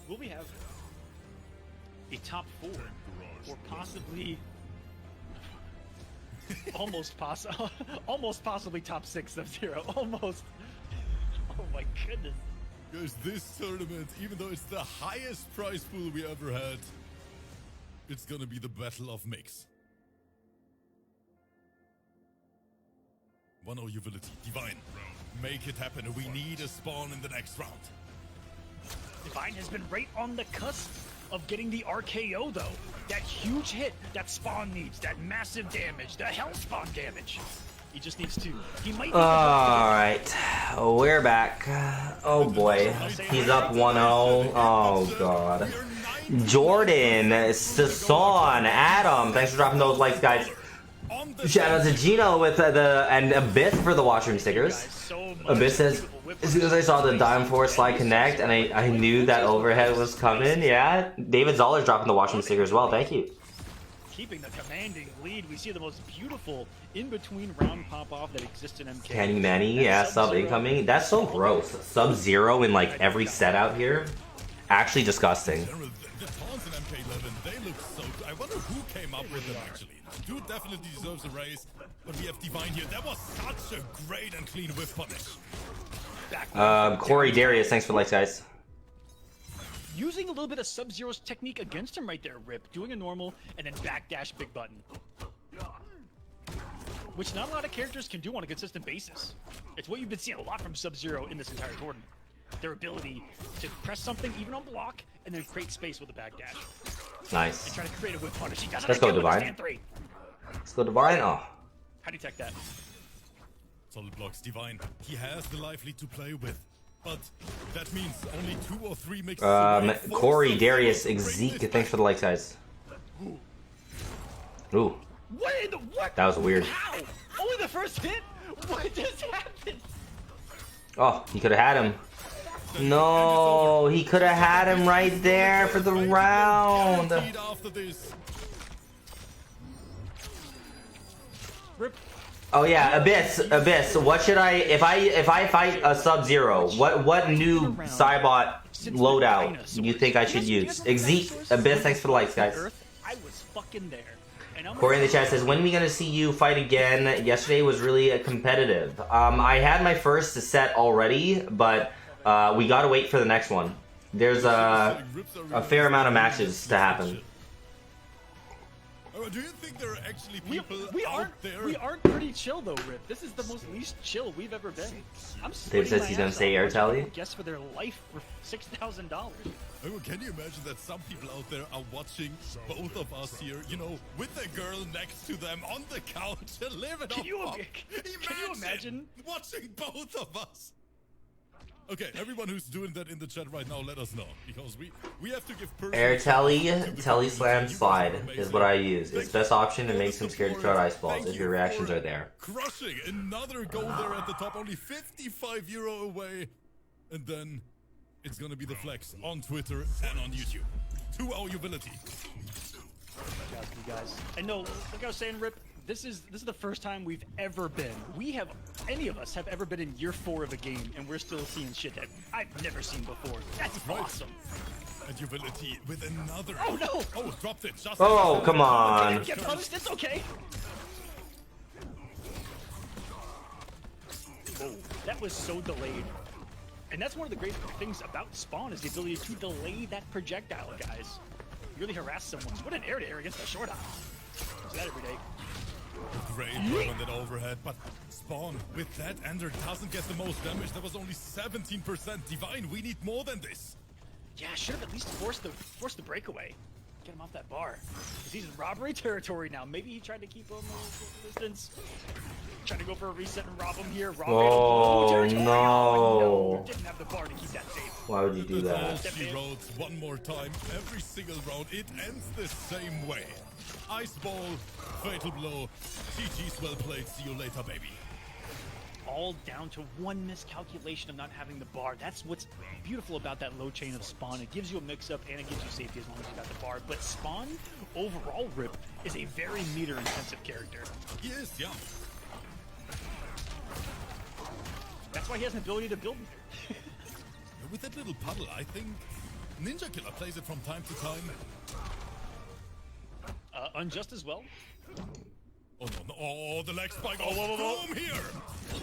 Will we have a top 4 or possibly almost possibly top 6 Sub-Zero? Almost. Oh my goodness. Guys, this tournament, even though it's the highest prize pool we ever had, it's gonna be the battle of mix. 1-0 Utility, Divine. Make it happen. We need a spawn in the next round. Divine has been right on the cusp of getting the RKO though. That huge hit that Spawn needs, that massive damage, the hell spawn damage. He just needs to. He might. Alright, we're back. Oh boy, he's up 1-0. Oh god. Jordan, Sasan, Adam, thanks for dropping those likes, guys. Shout out to Gino with and Abyss for the watchroom stickers. Abyss says, as soon as I saw the Dime Force slide connect and I knew that overhead was coming, yeah. David Zoller's dropping the watchroom sticker as well, thank you. Keeping the commanding lead, we see the most beautiful in-between round pop-off that exists in MK. Kenny Manny, yeah, sub incoming. That's so gross. Sub-Zero in like every set out here. Actually disgusting. The taunts in MK11, they look so good. I wonder who came up with them actually. Dude definitely deserves a raise, but we have Divine here. That was such a great and clean whiff punish. Corey Darius, thanks for the likes, guys. Using a little bit of Sub-Zero's technique against him right there, Rip. Doing a normal and then backdash big button. Which not a lot of characters can do on a consistent basis. It's what you've been seeing a lot from Sub-Zero in this entire tournament. Their ability to press something even on block and then create space with a backdash. Nice. And try to create a whip punish. He does it Let's go, again with the Divine. stand 3. Let's go Divine. Oh. How do you tech that? Solid blocks, Divine. He has the lively to play with. But that means only 2 or 3 mixes away. Corey Darius, Exeek, thanks for the likes, guys. Ooh. What in the what? That was weird. How? Only the first hit? What just happened? Oh, he could have had him. No, he could have had him right there for the round. After this. Rip. Oh yeah, Abyss. What should if I fight a Sub-Zero? What new Cybot loadout do you think I should use? Exeek, Abyss, thanks for the likes, guys. I was fucking there. Corey in the chat says, when are we gonna see you fight again? Yesterday was really competitive. I had my first set already, but we gotta wait for the next one. There's a fair amount of matches to happen. Do you think there are actually people out there? We aren't pretty chill though, Rip. This is the most least chill we've ever been. Dave says he's gonna say Airtelly. Guess for their life for $6,000. Oh, can you imagine that some people out there are watching both of us here, you know, with a girl next to them on the couch, living Can you imagine watching both of us? Okay, everyone who's doing that in the chat right now, let us know, because we have to give Airtelly, Telly Slam Slide is what I use. It's best option and makes him scared to throw out ice balls if your reactions are there. Crushing another goal there at the top, only €55 away, and then it's gonna be the flex on Twitter and on YouTube. 2-0 Utility. You guys. And no, like I was saying, Rip, this is the first time we've ever been. Any of us have ever been in year 4 of a game, and we're still seeing shit that I've never seen before. That's awesome. And Utility with another. Oh no! Oh, dropped it. Just Oh, come on. Get punished, it's okay. Whoa, that was so delayed. And that's one of the great things about Spawn is the ability to delay that projectile, guys. You really harass someone. What an air-to-air against a short hop. Do that every day. Great work on that overhead, but Spawn with that ender doesn't get the most damage. That was only 17%. Divine, we need more than this. Yeah, should have at least forced the breakaway. Get him off that bar. 'Cause he's in robbery territory now. Maybe he tried to keep him a distance. Trying to go for a reset and rob him here. Rob Oh, territory. no. Oh, no. Didn't have the bar to keep that safe. Why would you do That's all that? she wrote one more time. Every single round, it ends the same way. Ice ball, fatal blow. GG's well played. See you later, baby. All down to one miscalculation of not having the bar. That's what's beautiful about that low chain of Spawn. It gives you a mix-up and it gives you safety as long as you got the bar. But Spawn, overall, Rip, is a very meter-intensive character. He is, yeah. That's why he has an ability to build. With that little puddle, I think Ninja Killer plays it from time to time. Unjust as well. Oh no, no. Oh, the leg spike. Oh, whoa, whoa. boom here.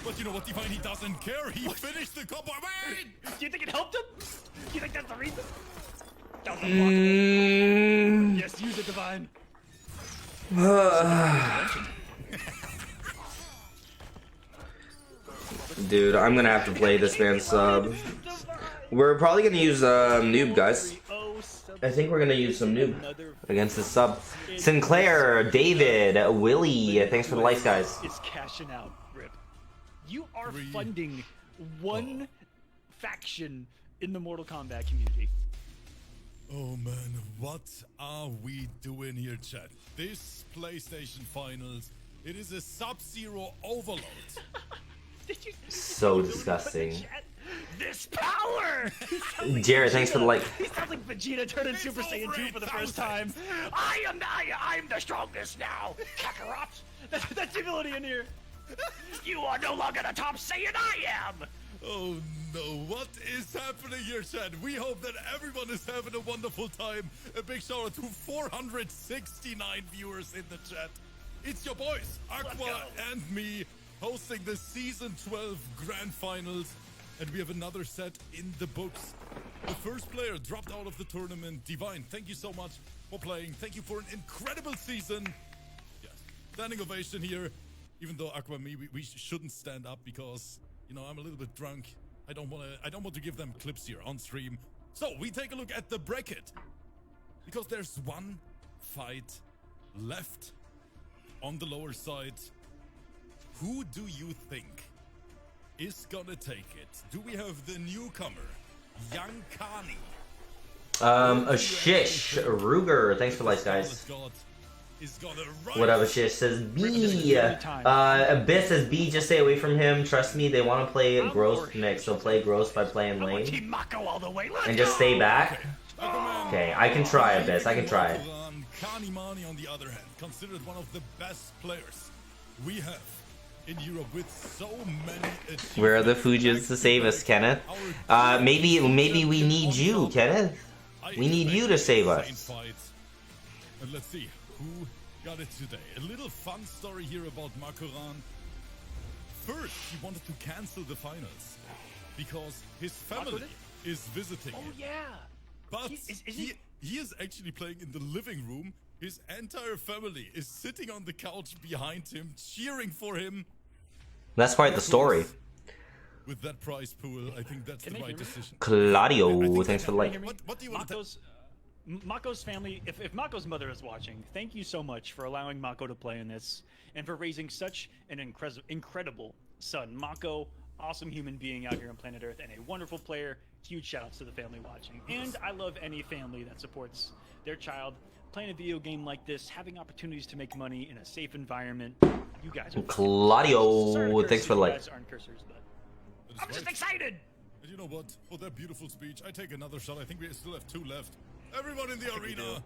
But you know what, Divine? He doesn't care. He finished the combo. Wait! Do you think it helped him? Do you think that's the reason? That was unblockable. Yes, use it, Divine. Dude, I'm gonna have to play this man's sub. We're probably gonna use noob, guys. I think we're gonna use some noob against this sub. Sinclair, David, Willie, thanks for the likes, guys. Is cashing out, Rip. You are funding one faction in the Mortal Kombat community. Oh man, what are we doing here, chat? This PlayStation Finals, it is a Sub-Zero overload. Did you So disgusting. This power! Jared, thanks for the like. He sounds like Vegeta turned in Super Saiyan 2 for the first time. I'm the strongest now! Kakarot! That's the ability in here! You are no longer the top Saiyan, I am! Oh no, what is happening here, chat? We hope that everyone is having a wonderful time. A big shout out to 469 viewers in the chat. It's your boys, Aqua and me, hosting the Season 12 Grand Finals. And we have another set in the books. The first player dropped out of the tournament. Divine, thank you so much for playing. Thank you for an incredible season. Yes, standing ovation here. Even though Aqua and me, we shouldn't stand up because, you know, I'm a little bit drunk. I don't want to give them clips here on stream. So we take a look at the bracket. Because there's one fight left on the lower side. Who do you think is gonna take it? Do we have the newcomer, Young Kani? Ashish, Ruger, thanks for the likes, guys. What up, Ashish says B. Abyss says B, just stay away from him. Trust me, they want to play Gross mix, so play Gross by playing lane. And just stay back. Okay, I can try, Abyss, I can try. Kani Mani, on the other hand, considered one of the best players we have in Europe with so many achievements. Where are the Fuji's to save us, Kenneth? Maybe we need you, Kenneth. We need you to save us. And let's see who got it today. A little fun story here about Makoran. First, he wanted to cancel the finals because his family is visiting. Oh yeah. But he is actually playing in the living room. His entire family is sitting on the couch behind him, cheering for him. That's quite the story. With that prize pool, I think that's the right decision. Claudio, thanks for the like. What do you want to Mako's family, if Mako's mother is watching, thank you so much for allowing Mako to play in this and for raising such an incredible son. Mako, awesome human being out here on planet Earth and a wonderful player. Huge shout outs to the family watching. And I love any family that supports their child playing a video game like this, having opportunities to make money in a safe environment. You guys are Claudio, thanks for the like. You guys aren't cursors, but I'm just excited. And you know what? For that beautiful speech, I take another shot. I think we still have 2 left. Everyone in the arena,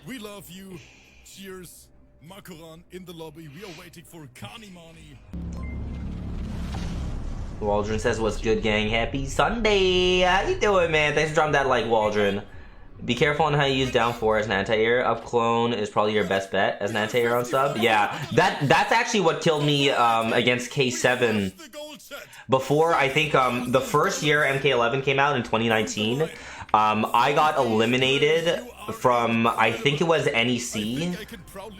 we love you. Cheers. Makoran in the lobby. We are waiting for Kanimani. Waldron says, what's good, gang? Happy Sunday. How you doing, man? Thanks for dropping that like, Waldron. Be careful on how you use down 4 as an anti-air. Up clone is probably your best bet as an anti-air on sub. Yeah, that's actually what killed me against K7. Before, I think the first year MK11 came out in 2019, I got eliminated from, I think it was NEC.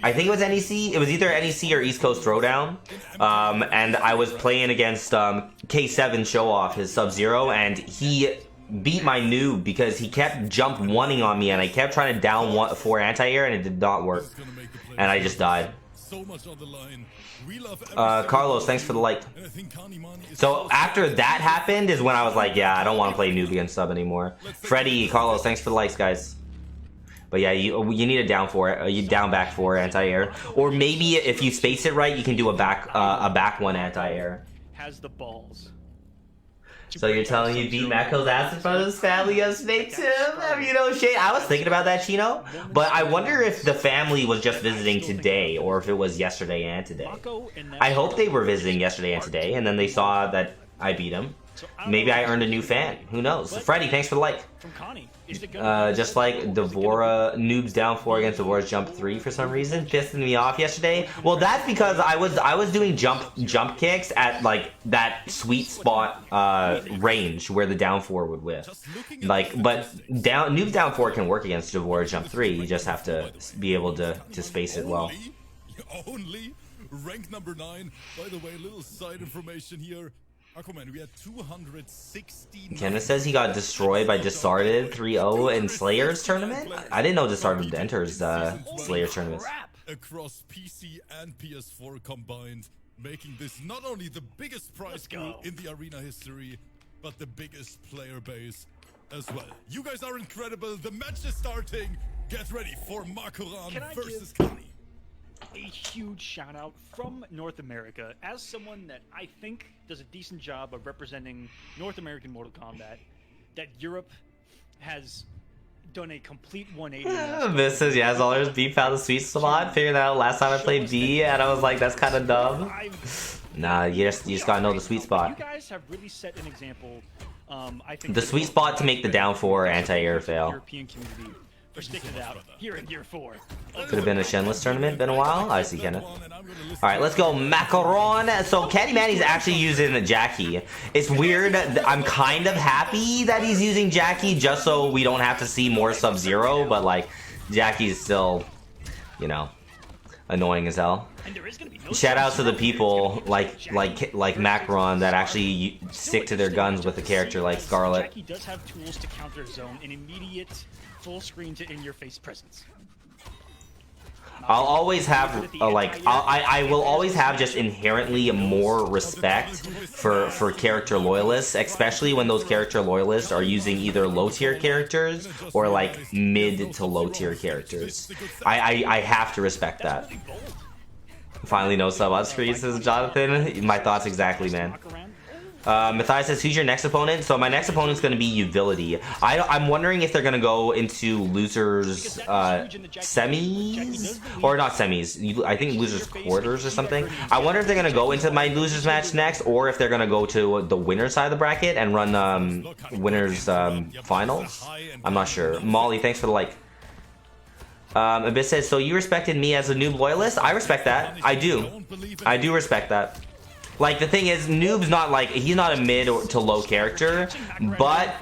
I think it was NEC. It was either NEC or East Coast Throwdown. And I was playing against K7 Show Off, his Sub-Zero, and he beat my noob because he kept jump one-ing on me, and I kept trying to down 4 anti-air, and it did not work. And I just died. Carlos, thanks for the like. So after that happened is when I was like, yeah, I don't want to play noob against sub anymore. Freddy, Carlos, thanks for the likes, guys. But yeah, you need a down 4, you down back 4 anti-air, or maybe if you space it right, you can do a back 1 anti-air. Has the balls. So you're telling me beat Mako's ass in front of his family yesterday, Tim? I mean, you know, shit. I was thinking about that, Chino. But I wonder if the family was just visiting today, or if it was yesterday and today. I hope they were visiting yesterday and today, and then they saw that I beat him. Maybe I earned a new fan. Who knows? Freddy, thanks for the like. Just like Devora, noobs down 4 against Devora's jump 3 for some reason, pissing me off yesterday. Well, that's because I was doing jump kicks at like that sweet spot range where the down 4 would whiff. Like, but noobs down 4 can work against Devora's jump 3. You just have to be able to space it well. Only rank number 9. By the way, little side information here. Aquaman, we had 260. Kenneth says he got destroyed by Disarded 3-0 in Slayer's tournament? I didn't know Disarded enters Slayer's tournaments. Across PC and PS4 combined, making this not only the biggest prize pool in the arena history, but the biggest player base as well. You guys are incredible. The match is starting. Get ready for Makoran versus Kani. A huge shout out from North America as someone that I think does a decent job of representing North American Mortal Kombat, that Europe has done a complete 180. This says Yazallers B found the sweet spot. Figured that out last time I played B, and I was like, that's kind of dumb. Nah, you just gotta know the sweet spot. You guys have really set an example. I think the sweet spot to make the down 4 anti-air fail. European community for sticking it out here in year 4. Could have been a Shenless tournament. Been a while. I see Kenneth. All right, let's go Macaron. So Caddy Manny's actually using the Jackie. It's weird. I'm kind of happy that he's using Jackie just so we don't have to see more Sub-Zero. But like, Jackie's still, you know, annoying as hell. Shout out to the people like Macaron that actually stick to their guns with a character like Scarlet. Jackie does have tools to counter zone an immediate full screen to in-your-face presence. I'll always have I will always have just inherently more respect for character loyalists, especially when those character loyalists are using either low tier characters or like mid to low tier characters. I have to respect that. Finally, no sub on screen, says Jonathan. My thoughts exactly, man. Matthias says, who's your next opponent? So my next opponent's going to be Uvility. I'm wondering if they're going to go into losers semis? Or not semis. I think losers quarters or something. I wonder if they're going to go into my losers match next, or if they're going to go to the winner's side of the bracket and run winners finals. I'm not sure. Molly, thanks for the like. Abyss says, so you respected me as a noob loyalist? I respect that. I do. I do respect that. Like, the thing is, Noob's not like, he's not a mid to low character, but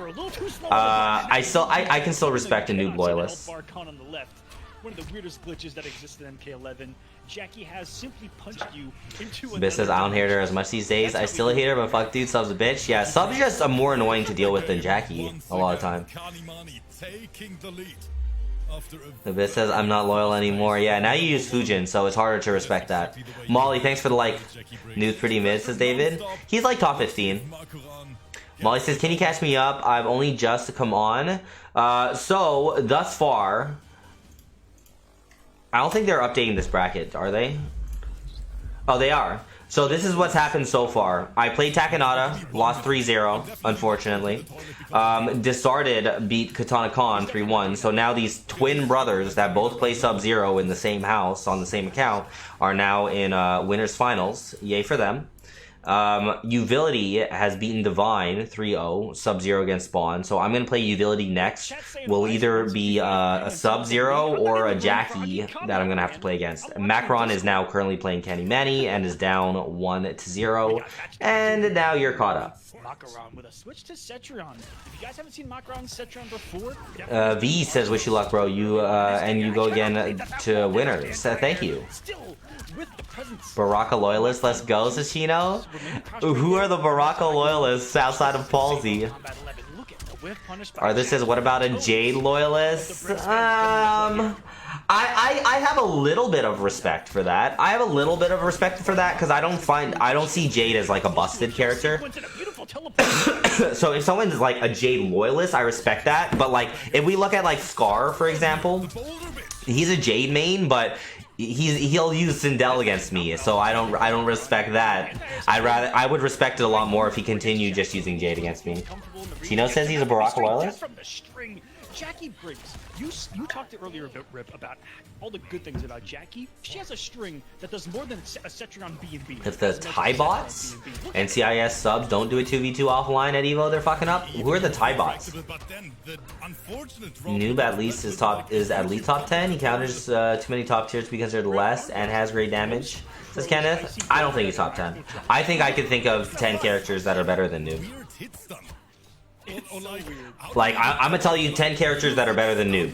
I can still respect a Noob loyalist. One of the weirdest glitches that exists in MK11. Jackie has simply punched you into This says, I don't hate her as much these days. I still hate her, but fuck dude, Sub's a bitch. Yeah, Sub's just more annoying to deal with than Jackie a lot of time. The bit says, I'm not loyal anymore. Yeah, now you use Fujin, so it's harder to respect that. Molly, thanks for the like. Noob's pretty mid, says David. He's like top 15. Molly says, can you catch me up? I've only just come on. So, thus far, I don't think they're updating this bracket, are they? Oh, they are. So this is what's happened so far. I played Takanada, lost 3-0, unfortunately. Disarded beat Katana Khan 3-1. So now these twin brothers that both play Sub-Zero in the same house on the same account are now in winners finals. Yay for them. Uvility has beaten Divine 3-0, Sub-Zero against Spawn. So I'm going to play Uvility next. Will either be a Sub-Zero or a Jackie that I'm going to have to play against. Macron is now currently playing Kenny Manny and is down 1-0. And now you're caught up. Macaron with a switch to Cetrion. If you guys haven't seen Macaron Cetrion before, V says, wish you luck, bro. And you go again to winners. Thank you. still with the presence. Baraka loyalists, let's go, Sashino. Who are the Baraka loyalists outside of Palsy? Arthur says, what about a Jade loyalist? I have a little bit of respect for that. I have a little bit of respect for that because I don't see Jade as like a busted character. So if someone's like a Jade loyalist, I respect that. But like if we look at like Scar, for example, he's a Jade main, but he'll use Sindel against me, so I don't respect that. I would respect it a lot more if he continued just using Jade against me. Tino says he's a Baraka loyalist. From the string, Jackie Briggs. You talked earlier about Rip about all the good things about Jackie. She has a string that does more than a Cetrion B&B. If the Thai bots and CIS subs don't do a 2v2 offline at Evo, they're fucking up. Who are the Thai bots? Noob at least is at least top 10. He counters too many top tiers because they're less and has great damage. Says Kenneth. I don't think he's top 10. I think I could think of 10 characters that are better than Noob. Like, I'm gonna tell you 10 characters that are better than Noob.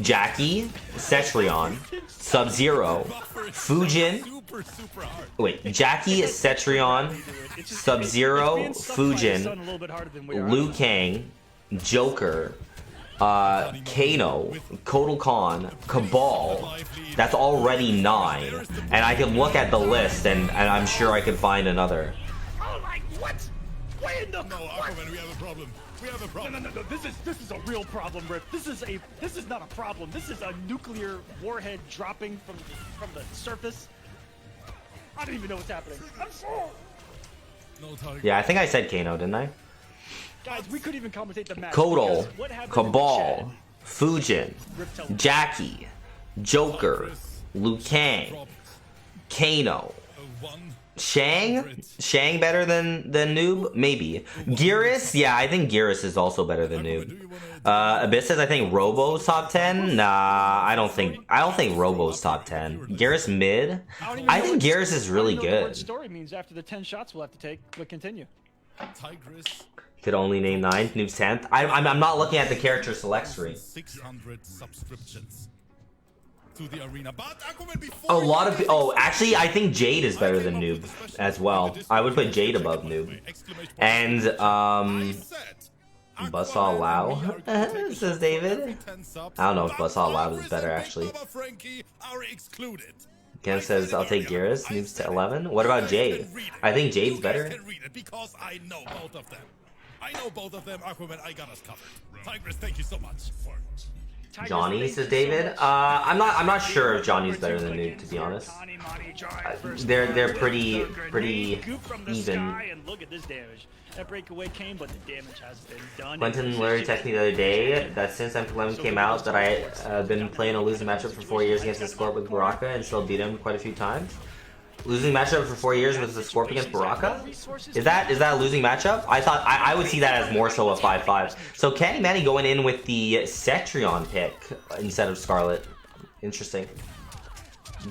Jackie, Cetrion, Sub-Zero, Fujin. Wait, Jackie, Cetrion, Sub-Zero, Fujin, Liu Kang, Joker, Kano, Kotal Khan, Cabal. That's already 9. And I can look at the list and I'm sure I could find another. Oh my, what? Wait in the No, Aquaman, we have a problem. We have a problem. No. This is a real problem, Rip. This is not a problem. This is a nuclear warhead dropping from the surface. I don't even know what's happening. I'm sorry. No target. Yeah, I think I said Kano, didn't I? Guys, we couldn't even commentate the match. Kotal, because what happened Cabal, in Fujin, Rip, tell me. Jackie, Joker, Liu Kang, Kano, Shang better than Noob? Maybe. Gearus? Yeah, I think Gearus is also better than Noob. Abyss says I think Robo's top 10? Nah, I don't think Robo's top 10. Gearus mid? I think Gearus is really I don't know what good. story means after the 10 shots we'll have to take, but continue. Tigress. Could only name 9. Noob's 10th. I'm not looking at the character select screen. 600 subscriptions to the arena. But Aquaman, before A lot of actually I think Jade is better than Noob as well. I would put Jade above Noob. And Buzzsaw Lao says David. I don't know if Buzzsaw Lao is better actually. Ken says I'll take Gearus. Noob's to 11. What about Jade? I think Jade's better. Because I know both of them. Aquaman, I got us covered. Tigress, thank you so much. Johnny says David. I'm not sure if Johnny's better than Noob, to be honest. They're pretty even. And look at this damage. That breakaway came, but the damage has been done. Quentin literally texted me the other day that since MK11 came out that I been playing a losing matchup for 4 years against the Scorp with Baraka and still beat him quite a few times. Losing matchup for 4 years with the Scorp against Baraka? Is that a losing matchup? I thought I would see that as more so a 5-5. So Kenny Manny going in with the Cetrion pick instead of Scarlet. Interesting.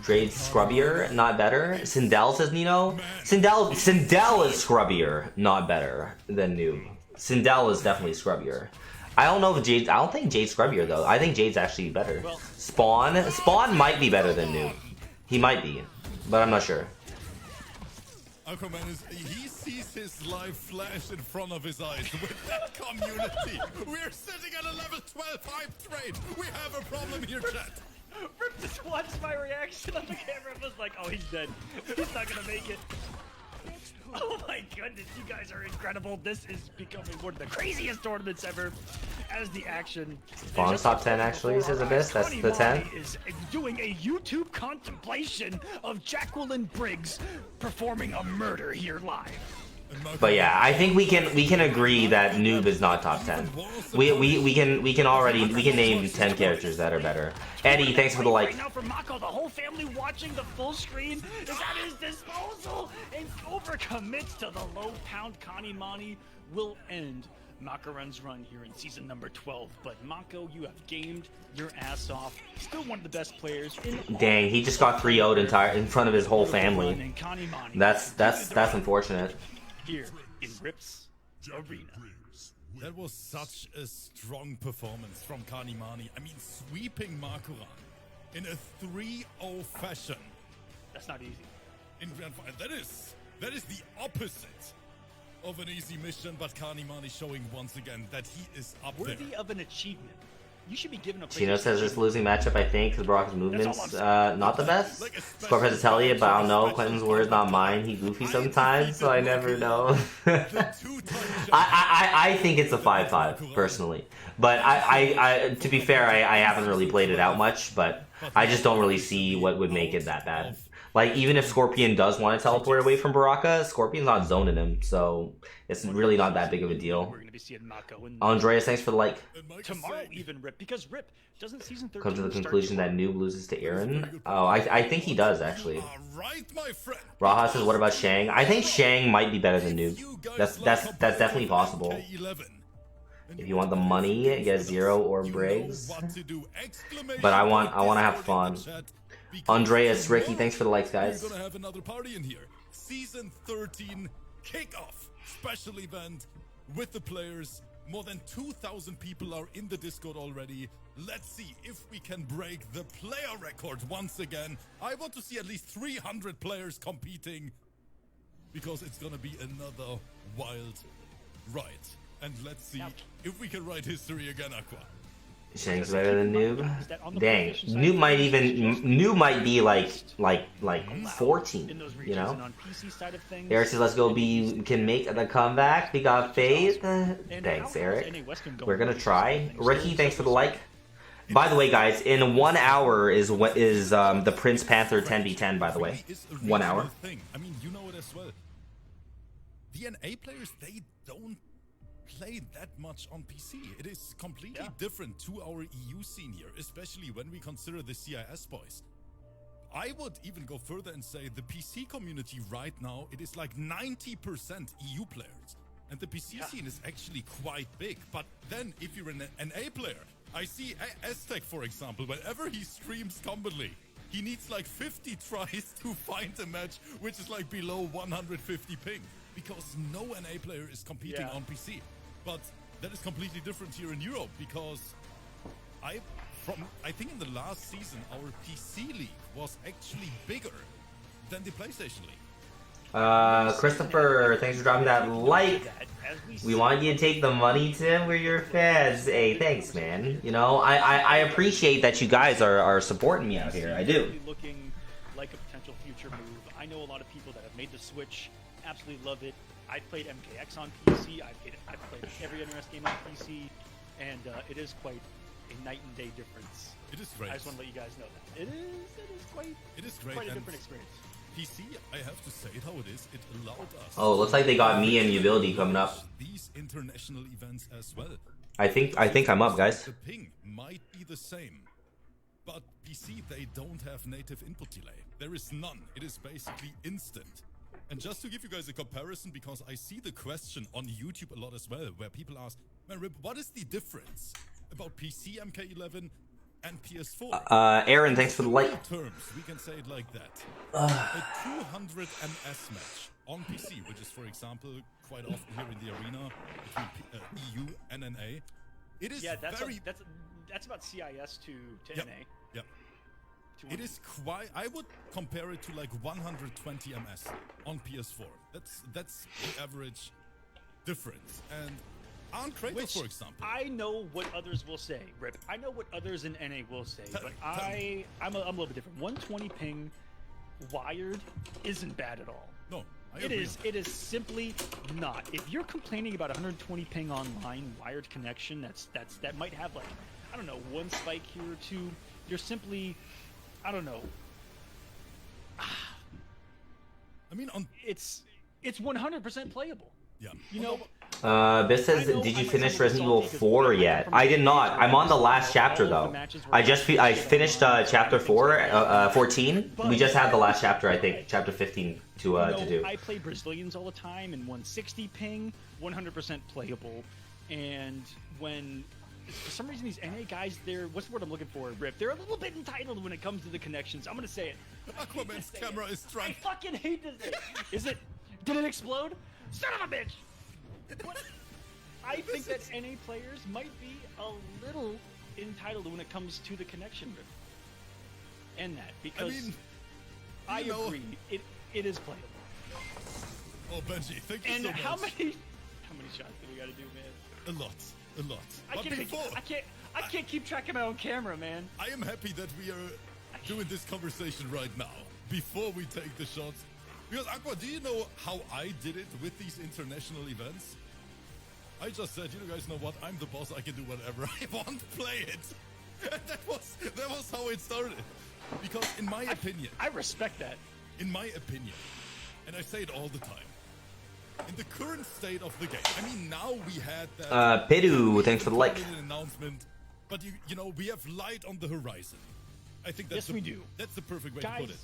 Drade scrubbier, not better. Sindel says Nino. Sindel is scrubbier, not better than Noob. Sindel is definitely scrubbier. I don't think Jade's scrubbier though. I think Jade's actually better. Spawn might be better than Noob. He might be, but I'm not sure. Aquaman he sees his life flash in front of his eyes with that community. We're sitting at a level 12 hype trade. We have a problem here, chat. Rip just watched my reaction on the camera and was like, oh, he's dead. He's not gonna make it. Oh my goodness, you guys are incredible. This is becoming one of the craziest tournaments ever. As the action. Spawn's top 10 actually, says Abyss. That's the 10. Is doing a YouTube contemplation of Jacqueline Briggs performing a murder here live. But yeah, I think we can agree that Noob is not top 10. We can name 10 characters that are better. Eddie, thanks for the like. Right now for Mako, the whole family watching the full screen is at his disposal and overcommits to the low pound. Kanimani will end Makaran's run here in season number 12. But Mako, you have gamed your ass off. Still one of the best players in. Dang, he just got 3-0'd in front of his whole family. That's unfortunate. Here in R1ps Arena. That was such a strong performance from Kanimani. I mean, sweeping Makuran in a 3-0 fashion. That's not easy. In Grand Final. That is the opposite of an easy mission, but Kanimani showing once again that he is up there. Worthy of an achievement. You should be given a Chino says this losing matchup, I think, because Brock's movements not the best. Score has to tell you, but I don't know. Quentin's words, not mine. He goofy sometimes, so I never know. I think it's a 5-5 personally, but I to be fair, I haven't really played it out much, but I just don't really see what would make it that bad. Like, even if Scorpion does want to teleport away from Baraka, Scorpion's not zoning him, so it's really not that big of a deal. We're going to be seeing Mako in Andreas, thanks for the like. tomorrow even R1ps, because R1ps doesn't season 13 Come to the start conclusion that tomorrow? Noob loses to Aaron. Oh, I think he does actually. Right, my friend. Raha says, what about Shang? I think Shang might be better than Noob. That's definitely possible. If you want the money, get Zero or Briggs. But I want to have fun. Andreas, Ricky, thanks for the likes, guys. We're gonna have another party in here. Season 13 kickoff special event with the players. More than 2,000 people are in the Discord already. Let's see if we can break the player record once again. I want to see at least 300 players competing, because it's gonna be another wild ride. And let's see if we can write history again, Aqua. Shang's better than Noob. Dang, Noob might be like 14. You know. Eric says, "Let's go. B can make the comeback. We got faith." Thanks, Eric. We're gonna try. Ricky, thanks for the like. By the way, guys, in 1 hour is the Prince Panther 10v10. By the way, 1 hour. I mean, you know it as well. The NA players, they don't play that much on PC. It is completely different to our EU scene here, especially when we consider the CIS boys. I would even go further and say the PC community right now, it is like 90% EU players. And the PC scene is actually quite big. But then if you're an NA player, I see Aztec, for example, whenever he streams Combat League, he needs like 50 tries to find a match which is like below 150 ping, because no NA player is competing on PC. But that is completely different here in Europe, because I think in the last season our PC league was actually bigger than the PlayStation league. Christopher, thanks for dropping that like. We want you to take the money, Tim. We're your fans. Hey, thanks, man. You know, I appreciate that you guys are supporting me out here. I do. Looking like a potential future move. I know a lot of people that have made the switch, absolutely love it. I played MKX on PC. I've played every NRS game on PC, and it is quite a night and day difference. It is great. I just want to let you guys know that it is great. quite a different experience. PC, I have to say it how it is. It allowed us. Oh, looks like they got me and Ubility coming up. These international events as well. I think I'm up, guys. The ping might be the same, but PC, they don't have native input delay. There is none. It is basically instant. And just to give you guys a comparison, because I see the question on YouTube a lot as well, where people ask, man, R1ps, what is the difference about PC MK11 and PS4? Aaron, thanks for the like. In terms, we can say it like that. A 200 MS match on PC, which is, for example, quite often here in the arena between EU and NA. It is that's about CIS to NA. Yep. It is quite. I would compare it to like 120 MS on PS4. That's the average difference. And on Kratos, for example, I know what others will say, R1ps. I know what others in NA will say, but I'm a little bit different. 120 ping wired isn't bad at all. No, it is simply not. If you're complaining about 120 ping online wired connection, that might have like, I don't know, one spike here or two. You're simply, I don't know. I mean, it's it's 100% playable. Yeah. You know, Biss says, did you finish Resident Evil 4 yet? I did not. I'm on the last chapter though. I finished chapter 14. We just had the last chapter, I think, chapter 15 to do. I play Brazilians all the time in 160 ping, 100% playable, and when for some reason these NA guys, what's the word I'm looking for? Rip. They're a little bit entitled when it comes to the connections. I'm gonna say it. Aquaman's camera is I drunk. fucking hate to say it. Is it? Did it explode? Son of a bitch! What? I think that NA players might be a little entitled when it comes to the connection rip. And that, because I agree, it is playable. Oh, Benji, thank you And so much. how many shots do we gotta do, man? A lot. I can't keep track of my own camera, man. I am happy that we are doing this conversation right now, before we take the shots. Because, Aqua, do you know how I did it with these international events? I just said, you guys know what? I'm the boss. I can do whatever I want. Play it. And that was how it started. Because in my opinion... I respect that. In my opinion, and I say it all the time, in the current state of the game, I mean, now we had that... Pidu, thanks for the like. ...announcement, but you know, we have light on the horizon. I think that's we do. That's the perfect way Guys, to put it.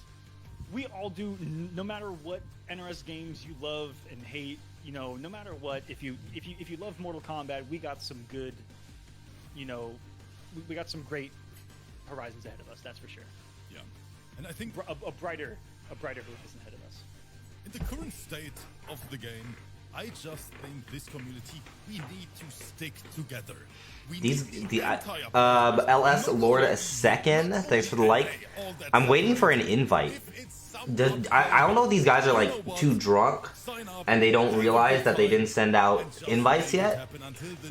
we all do, no matter what NRS games you love and hate, you know, no matter what, if you love Mortal Kombat, we got some good, you know, we got some great horizons ahead of us, that's for sure. Yeah. And I think A brighter horizon ahead of us. in the current state of the game, I just think this community, we need to stick together. We need the entire LS Lord second, thanks for the like. I'm waiting for an invite. I don't know if these guys are like too drunk and they don't realize that they didn't send out invites yet,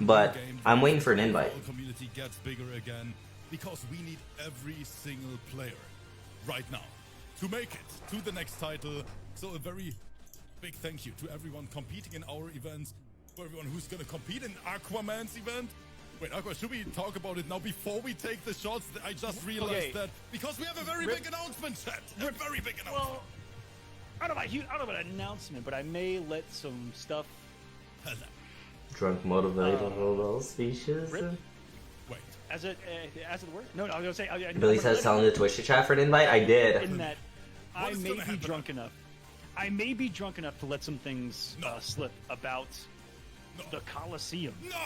but I'm waiting for an invite. The community gets bigger again because we need every single player right now to make it to the next title. So a very big thank you to everyone competing in our events, for everyone who's going to compete in Aquaman's event. Wait, Aqua, should we talk about it now before we take the shots? I just realized that because we have a very big announcement, chat. A very big announcement. Well, I don't know about an announcement, but I may let some stuff. Drunk motivated speeches. Wait. As it were? No, I was gonna say. Billy says telling the Twitch to chat for an invite. I did. In that, I is may gonna be happen? drunk enough. I may be drunk enough to let some things slip about the Coliseum. No!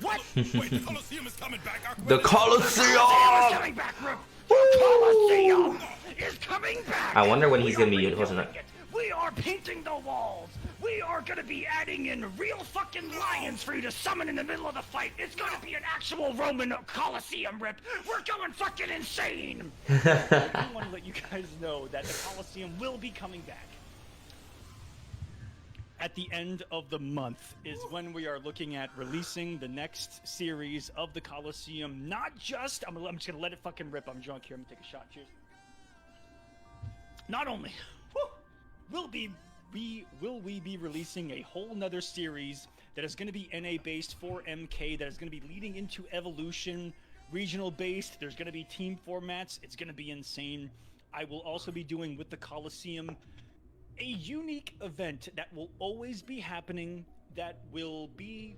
What? Wait, the Colosseum is coming back. Aquaman The is Colosseum! Coming back, Rip! The Coliseum is coming back! I wonder when he's gonna be We are hosting redoing it. it. We are painting the walls! We are gonna be adding in real fucking lions for you to summon in the middle of the fight! It's gonna be an actual Roman Coliseum, Rip! We're going fucking insane! I want to let you guys know that the Coliseum will be coming back. At the end of the month is when we are looking at releasing the next series of the Coliseum. Not just, I'm just gonna let it fucking rip. I'm drunk here. I'm gonna take a shot. Cheers. Not only will we be releasing a whole nother series that is going to be NA based for MK, that is going to be leading into Evolution, regional based. There's going to be team formats. It's going to be insane. I will also be doing with the Coliseum a unique event that will always be happening, that will be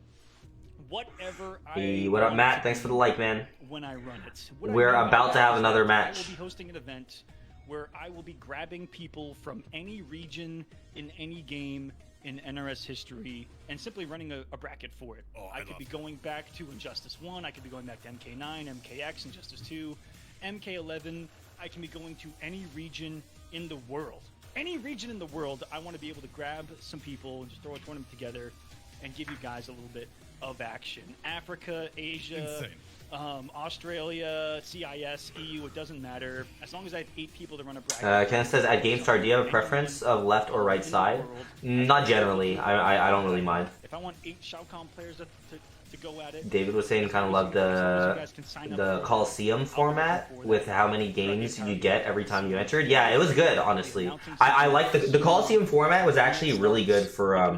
whatever Hey, what up, Matt? Thanks for the like, man. when I run it. We're about to have another match. I will be hosting an event where I will be grabbing people from any region in any game in NRS history and simply running a bracket for it. Oh, I could be going back to Injustice 1, I could be going back to MK9, MKX, Injustice 2, MK11. I can be going to any region in the world. Any region in the world, I want to be able to grab some people and just throw a tournament together and give you guys a little bit of action. Africa, Asia, Australia, CIS, EU, it doesn't matter. As long as I have 8 people to run a bracket. Kenneth says, at GameStar, do you have a preference of left or right side? Not generally. I don't really mind. If I want 8 Shao Kahn players to go at it. David was saying kind of loved the Coliseum format with how many games you get every time you entered. Yeah, it was good, honestly. I like the Coliseum format was actually really good for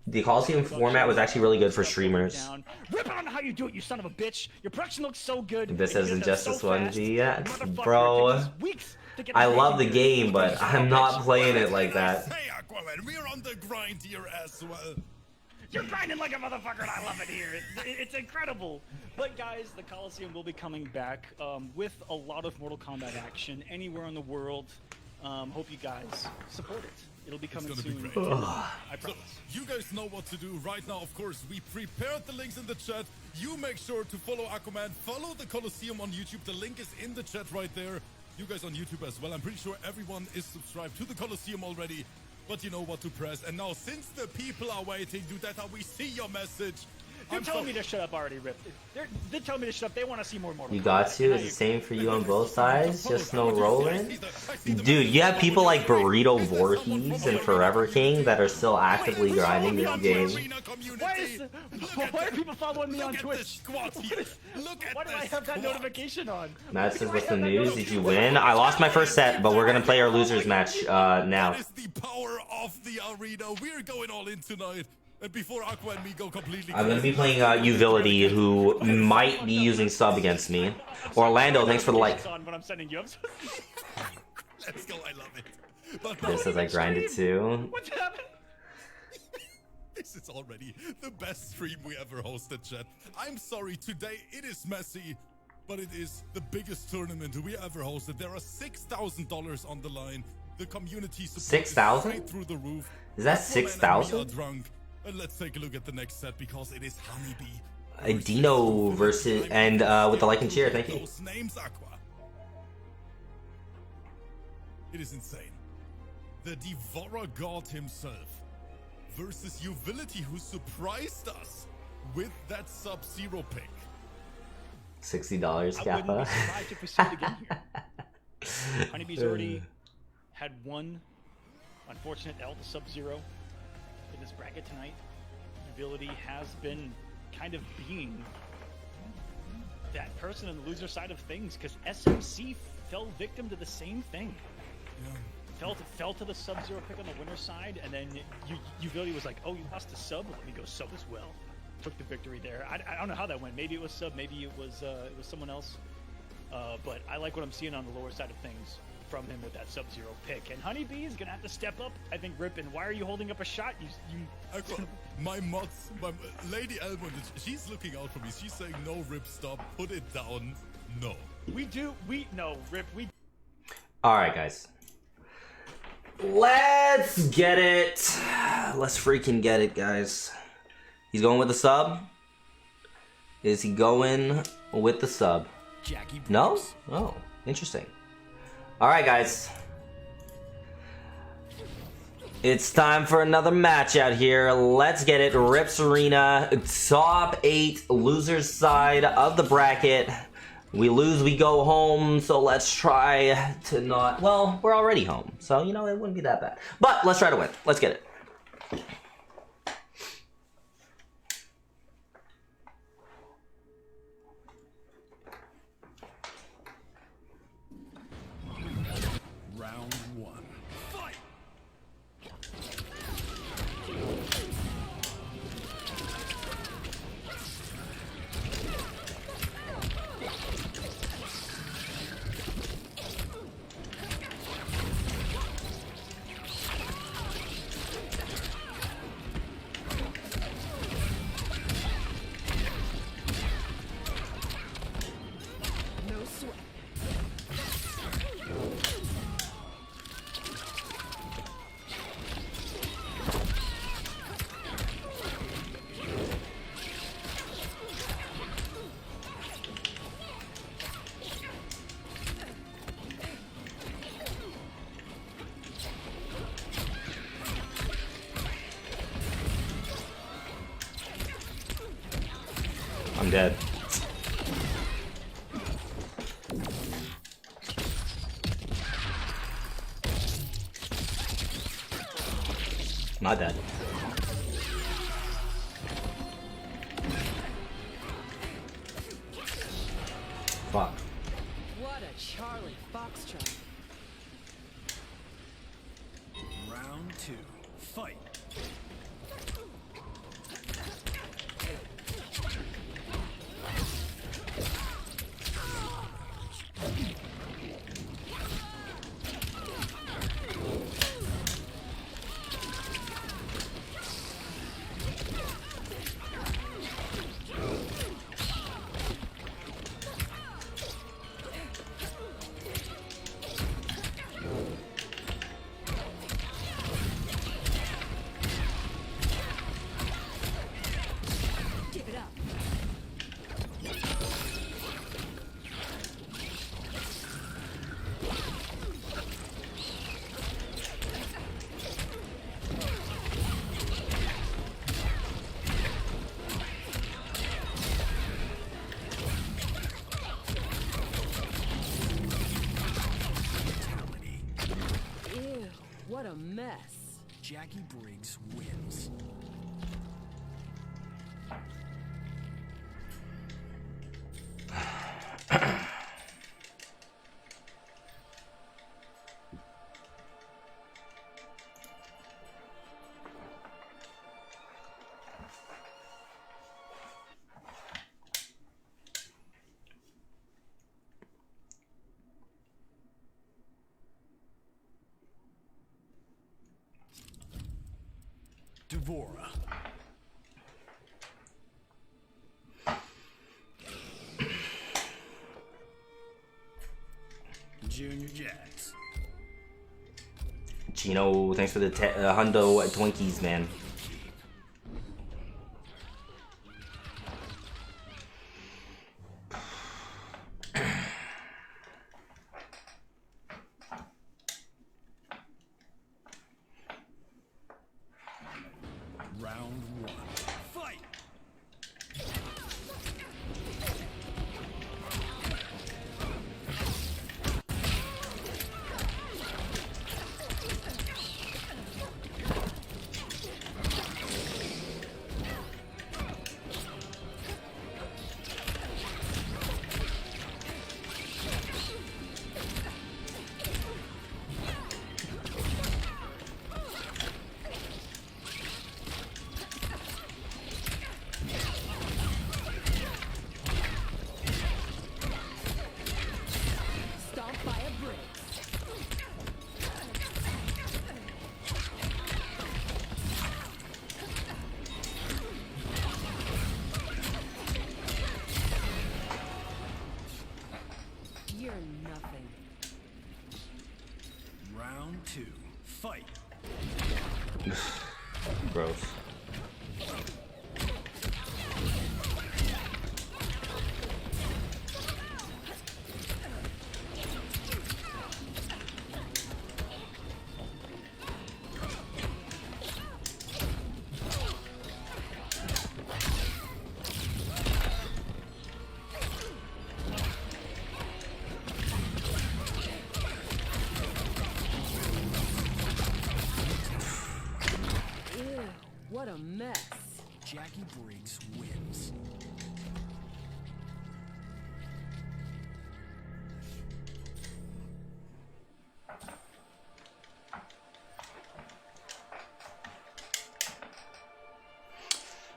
the Coliseum format was actually really good for streamers. Rip on how you do it, you son of a bitch. Your production looks so good. This is Injustice 1G, yeah, bro. I love the game, but I'm not playing it like that. Hey, Aquaman! and we're on the grind here as well. You're grinding like a motherfucker, and I love it here. It's incredible. But guys, the Coliseum will be coming back with a lot of Mortal Kombat action anywhere in the world. Hope you guys support it. It'll be coming It's gonna be soon. great. I So, promise. you guys know what to do right now. Of course, we prepared the links in the chat. You make sure to follow Aquaman, follow the Coliseum on YouTube. The link is in the chat right there. You guys on YouTube as well. I'm pretty sure everyone is subscribed to the Coliseum already, but you know what to press. And now, since the people are waiting, do that how we see your message. They're telling me to shut up already, Rip. They're telling me to shut up. They want to see more Mortal You Kombat. got to. It's the same for you on both sides. Just no rolling. Dude, you have people like Burrito Voorhees and Forever King that are still actively grinding this game. Why are people following me on Twitch? Why do I have that notification on? Matt says, what's the news? Did you win? I lost my first set, but we're going to play our losers match now. That is the power of the arena. We're going all in tonight. And before Aqua and me go completely I'm going to be playing Uvility, who might be using sub against me. Orlando, thanks for the like. On when I'm sending you. Let's go, I love it. But This as I grinded too. What's happening? this is already the best stream we ever hosted, chat. I'm sorry, today it is messy, but it is the biggest tournament we ever hosted. There are $6,000 on the line. The community support is 6,000? straight through the roof. Is that Aquaman and me are 6,000? drunk. And let's take a look at the next set because it is Honeybee. Dino versus, and with the like and cheer, thank you. Those names, Aqua. It is insane. The Devourer God himself versus Uvility, who surprised us with that Sub-Zero pick. $60, I wouldn't be Kappa. surprised if we see it again here. Honeybee's already had one unfortunate L to Sub-Zero in this bracket tonight. Uvility has been kind of being that person on the loser side of things because SMC fell victim to the same thing. Fell to the Sub-Zero pick on the winner's side, and then Uvility was like, oh, you lost to Sub? Let me go Sub as well. Took the victory there. I don't know how that went. Maybe it was Sub, maybe it was someone else. But I like what I'm seeing on the lower side of things from him with that Sub-Zero pick. And Honeybee is gonna have to step up. I think Rip, and why are you holding up a shot? You My mods, my Lady Elmond, she's looking out for me. She's saying, no, Rip, stop, put it down. No. no, Rip, we. Alright, guys. Let's get it. Let's freaking get it, guys. He's going with the sub? Is he going with the sub? Jackie No? Brooks. Oh, interesting. Alright, guys. It's time for another match out here. Let's get it. R1ps Arena, top 8, losers side of the bracket. We lose, we go home, so let's try to not... Well, we're already home, so, you know, it wouldn't be that bad. But let's try to win. Let's get it. Round 1. Fight! No sweat. I'm dead. Not dead. Fuck. What a Charlie Foxtrot. Round 2. Fight! Ew, what a mess. Jackie Briggs wins. Devora. Junior Jacks. Gino, thanks for the hundo Twinkies, man. Round one. Fight! Stomp by a Briggs. You're nothing. Round two. Fight! Gross. Ew, what a mess. Jackie Briggs wins.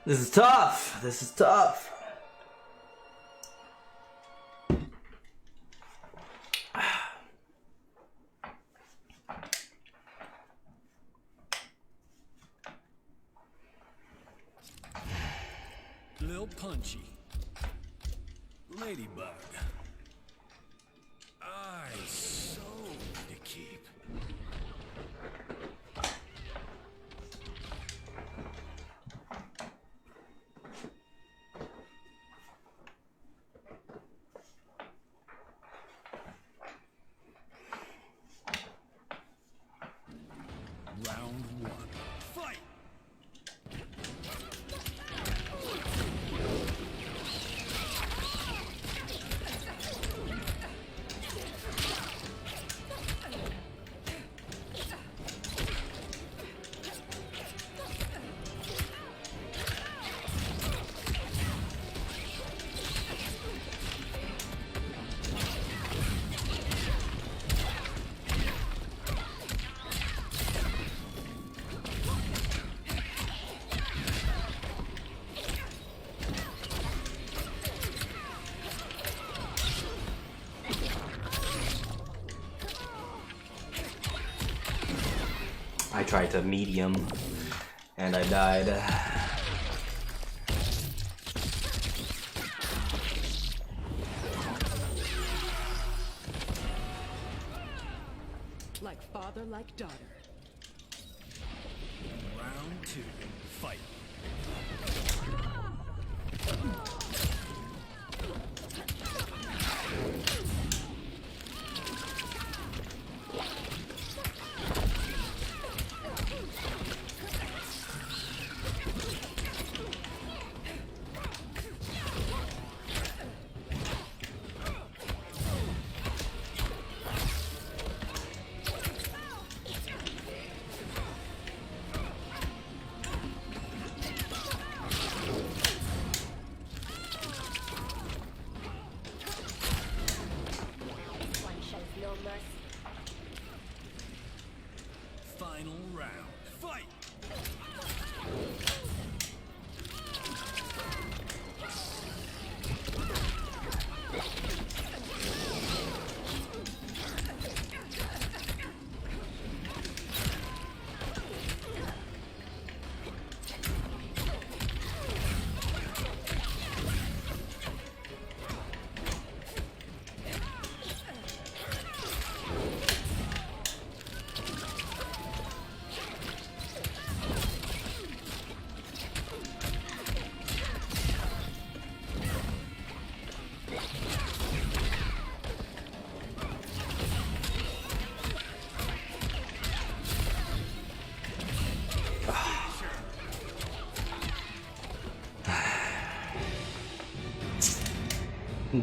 This is tough. This is tough. Lil Punchy. Ladybug. I so to keep. Round one. Fight! I tried to medium and I died. Like father, like daughter. Round two. Fight! Final round. Fight!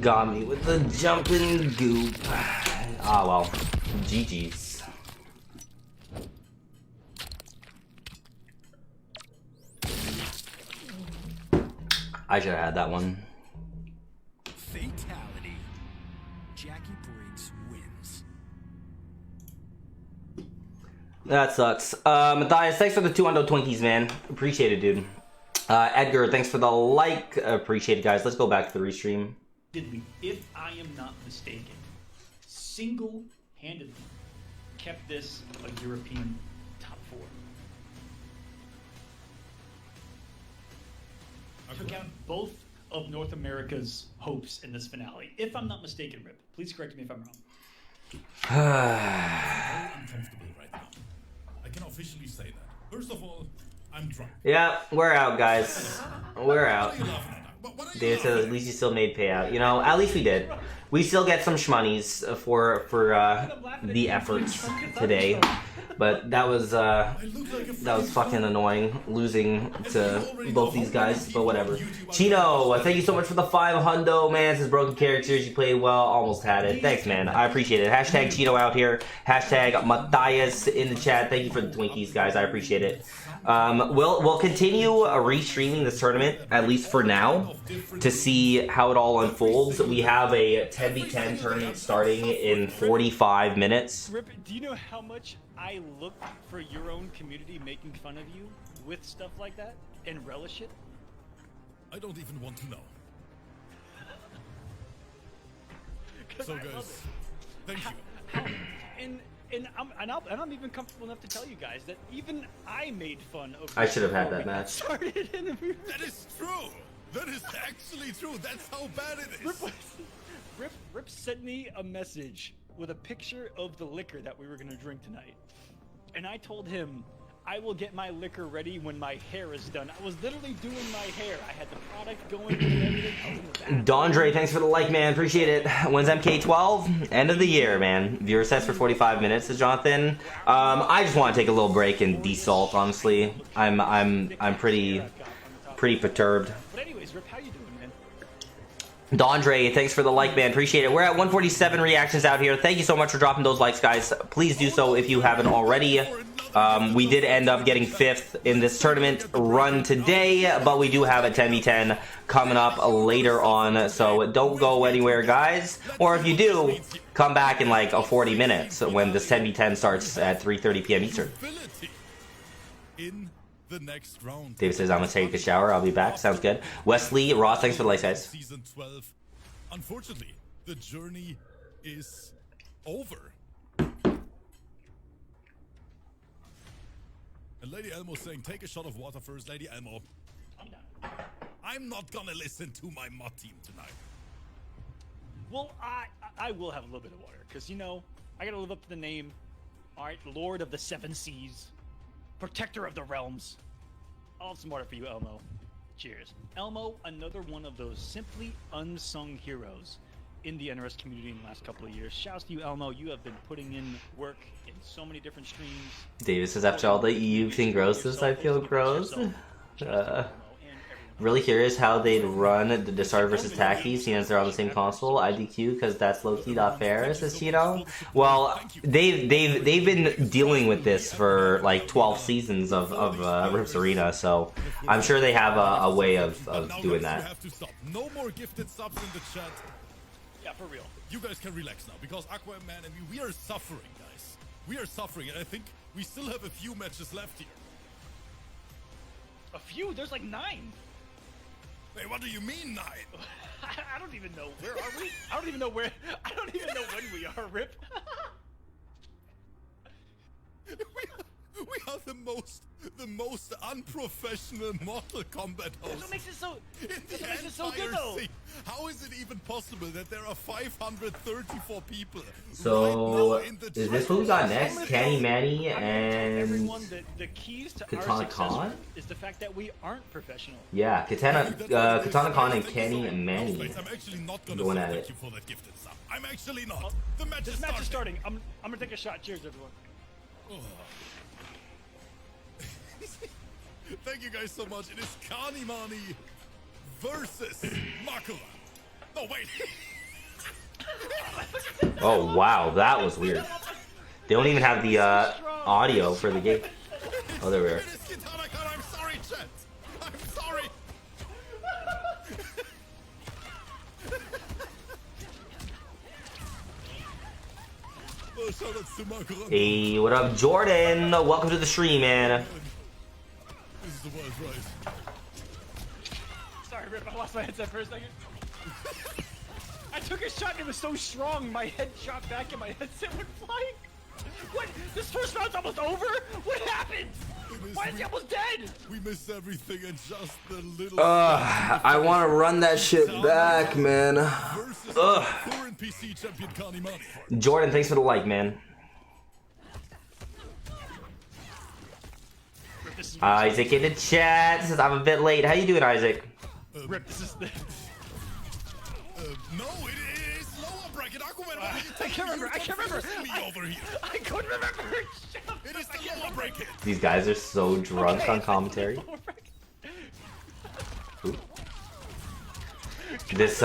Got me with the jumping goop. Ah, well. GG's. I should have had that one. Fatality. Jackie Briggs wins. That sucks. Matthias, thanks for the 200 Twinkies, man. Appreciate it, dude. Edgar, thanks for the like. Appreciate it, guys. Let's go back to the restream. If I am not mistaken, single-handedly kept this a European top 4. Took out both of North America's hopes in this finale. If I'm not mistaken, Rip, please correct me if I'm wrong. Very uncomfortable right now. I can officially say that. First of all, I'm drunk. Yeah, we're out, guys. We're out. What are you laughing at? What are you David says laughing at least you still made payout. You know, at least we did. We still get some shmoneys for the efforts today. But that was fucking annoying, losing to both these guys, but whatever. Chino, thank you so much for the 500, man. Says broken characters, you played well, almost had it. Thanks, man. I appreciate it. Hashtag Chino out here. Hashtag Matthias in the chat. Thank you for the Twinkies, guys. I appreciate it. We'll continue restreaming this tournament, at least for now, to see how it all unfolds. We have a 10v10 tournament starting in 45 minutes. Rip, do you know how much I look for your own community making fun of you with stuff like that and relish it? I don't even want to know. 'Cause So I love guys, it. thank you. And I'm even comfortable enough to tell you guys that even I made fun of. I should have had before that we match. Started and we were That is true. That is actually true. That's how bad it is. Rip sent me a message with a picture of the liquor that we were gonna drink tonight, and I told him I will get my liquor ready when my hair is done. I was literally doing my hair. I had the product going and everything. I was in the bathroom. Dondre, thanks for the like, man. Appreciate it. When's MK12? End of the year, man. Viewer sets for 45 minutes, says Jonathan. I just want to take a little break and desalt, honestly. I'm pretty perturbed. But anyways, Rip, how you doing, man? Dondre, thanks for the like, man. Appreciate it. We're at 147 reactions out here. Thank you so much for dropping those likes, guys. Please do so if you haven't already. We did end up getting 5th in this tournament run today, but we do have a 10v10 coming up later on, so don't go anywhere, guys. Or if you do, come back in like 40 minutes when this 10v10 starts at 3:30 p.m. Eastern. In the next round. David says, I'm gonna take a shower. I'll be back. Sounds good. Wesley, Ross, thanks for the likes, guys. Season 12. Unfortunately, the journey is over. And Lady Elmo's saying, take a shot of water first. Lady Elmo, I'm down. I'm not gonna listen to my mod team tonight. Well, I will have a little bit of water, because, you know, I gotta live up to the name. Alright, Lord of the Seven Seas. Protector of the Realms. I'll have some water for you, Elmo. Cheers. Elmo, another one of those simply unsung heroes in the NRS community in the last couple of years. Shouts to you, Elmo. You have been putting in work in so many different streams. David says, after all the EU thing grosses, I feel gross. Really curious how they'd run the starter versus Tacky, seeing as they're on the same console. IDQ, because that's low-key not fair, says Chino. Well, they've been dealing with this for like 12 seasons of R1ps Arena, so I'm sure they have a way of doing that. Have to stop. No more gifted subs in the chat. Yeah, for real. You guys can relax now, because Aquaman and we are suffering, guys. we are suffering, and I think we still have a few matches left here. A few? There's like 9. Hey, what do you mean 9? I don't even know. Where are we? I don't even know where. I don't even know when we are, Rip. We are the most unprofessional Mortal Kombat That's hosts what makes it so. in That's the what makes it so entire good, though. scene. How is it even possible that there are 534 people So, right now in the is this chat? what we got next? Kenny, Manny, I'm gonna tell everyone and... that the keys to Katana our success Khan? is the fact that we aren't professional. Yeah, Katana Khan and Thank you Kenny so and much. Manny. No, Faith, I'm actually not gonna Going say at thank it. you for that gifted sub. I'm actually not. The match This is match is starting. starting. I'm gonna take a shot. Cheers, everyone. Thank you guys so much. It is Kanimani versus Makura. No, wait. Oh wow, that was weird. They don't even have the audio for the game. Oh, there we are. It is Kitana Khan. I'm sorry, chat. I'm sorry. Oh, shout out to Makura. Hey, what up, Jordan? Welcome to the stream, man. This is the world, right? Sorry, Rip. I lost my headset for a second. I took a shot and it was so strong, my head shot back and my headset went flying. What? This first round's almost over? What happened? Why is he almost dead? We missed everything and just the little. I want to run that shit back, man. Versus current PC champion Kanimani. Jordan, thanks for the like, man. Rip, this is Isaac in the chat says I'm a bit late. How you doing, Isaac? Rip, this is the... No, it is lower bracket. Aquaman, what are you I can't remember. I can't remember. me over here. I couldn't remember. Shut up. It is the lower bracket. These guys are so drunk Okay, on commentary. This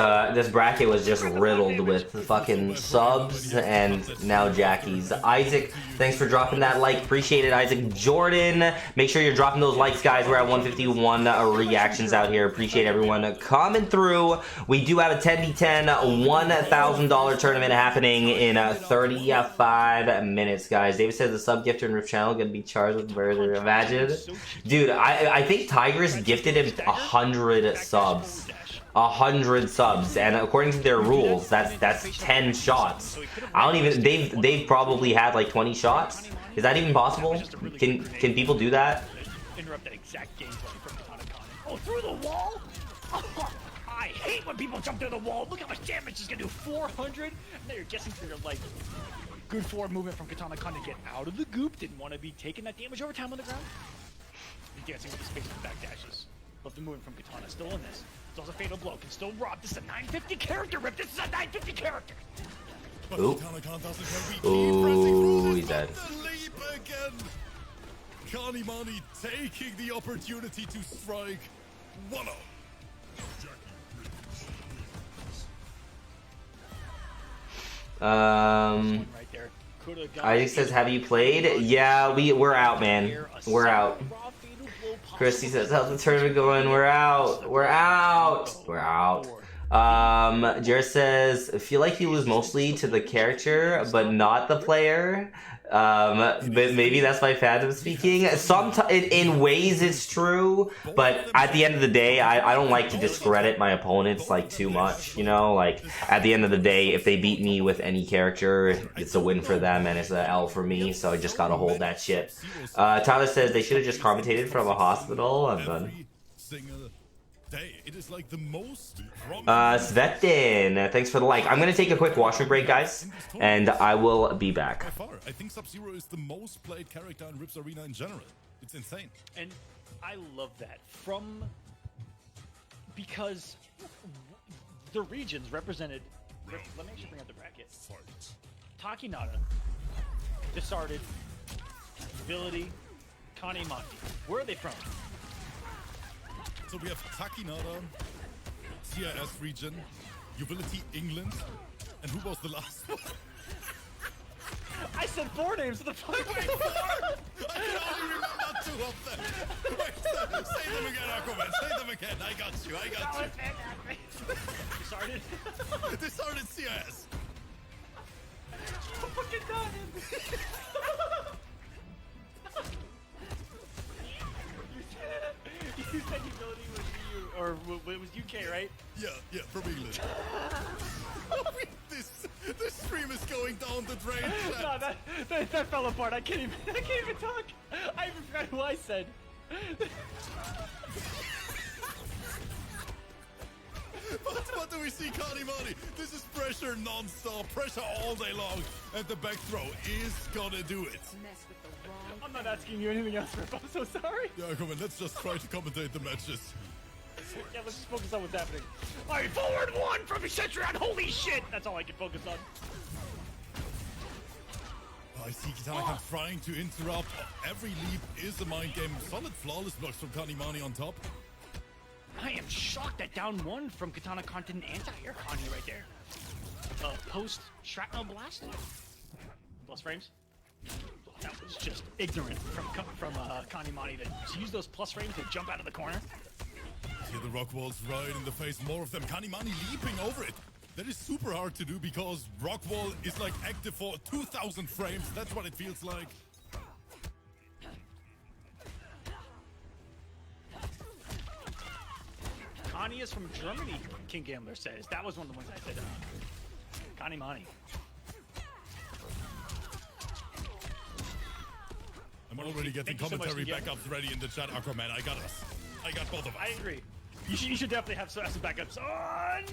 bracket was just riddled with fucking subs and now Jackies. Isaac, thanks for dropping that like. Appreciate it, Isaac. Jordan, make sure you're dropping those likes, guys. We're at 151 reactions out here. Appreciate everyone coming through. We do have a 10v10 $1,000 tournament happening in 35 minutes, guys. David says the sub gifter and Rip channel gonna be charged with murder. Imagine, dude. I think Tigress gifted him 100 subs. 100 subs, and according to their rules, that's 10 shots. I don't even. They've probably had like 20 shots. Is that even possible? Can people do that? Interrupt that exact gameplay from Katana Khan. Oh, through the wall? Oh, I hate when people jump through the wall. Look how much damage is gonna do. 400. Now you're guessing for your like good forward movement from Katana Khan to get out of the goop. Didn't want to be taking that damage over time on the ground. You're dancing with the space and back dashes. Love the movement from Katana. Still in this. Still a fatal blow. Can still rob. This is a 950 character, Rip. This is a 950 character. But Ooh. Kitana Khan doesn't care. We keep Ooh, pressing through he's this, dead. but the leap again. Kanimani taking the opportunity to strike 1-0. Right there. Coulda got Isaac says, have you played? Yeah, we're out, man. We're out. Christy says, how's the tournament going? We're out. We're out. We're out. Jared says, I feel like you lose mostly to the character, but not the player. But maybe that's my fandom speaking. Sometimes, in ways, it's true. But at the end of the day, I don't like to discredit my opponents like too much. You know, like at the end of the day, if they beat me with any character, it's a win for them and it's an L for me. So I just gotta hold that shit. Tyler says they should have just commentated from a hospital. I'm done. Every single day. It is like the most Svetin, thanks for the like. I'm gonna take a quick washroom break, guys, and I will be back. by far. I think Sub-Zero is the most played character in R1ps Arena in general. It's insane. And I love that because the regions represented. Let me actually bring up the bracket. Takinada, Disarded, Ability, Kanimani. Where are they from? So we have Takinada, CIS region, Utility England, and who was the last one? I said 4 names of the fuck. I can only remember 2 of them. Wait, say them again, Aquaman. Say them again. I got you. I got you. Disarded. Disarded CIS. I fucking got him. You said humility was you, or it was UK, right? Yeah, from England. this stream is going down the drain. No, that fell apart. I can't even talk. I even forgot who I said. What do we see, Kanimani? This is pressure non-stop, pressure all day long, and the back throw is gonna do it. Mess with the wrong. I'm not asking you anything else, Rip. I'm so sorry. Yeah, come on, let's just try to commentate the matches. Yeah, let's just focus on what's happening. All right, forward one from Cetrion. Holy shit! That's all I can focus on. I see Kitana trying to interrupt. Every leap is a mind game. Solid flawless blocks from Kanimani on top. I am shocked that down one from Katana Khan didn't anti-air Connie right there. Post shrapnel blast. Plus frames. That was just ignorant from Kanimani to use those plus frames to jump out of the corner. See the rock walls right in the face, more of them. Kanimani leaping over it. That is super hard to do because rock wall is like active for 2,000 frames. That's what it feels like. Connie is from Germany, King Gambler says. That was one of the ones I said. Kanimani. I'm already getting Thank you so much, commentary King Gambler. backups ready in the chat. Aquaman, I got us. I got both of us. I agree. You should definitely have some backups on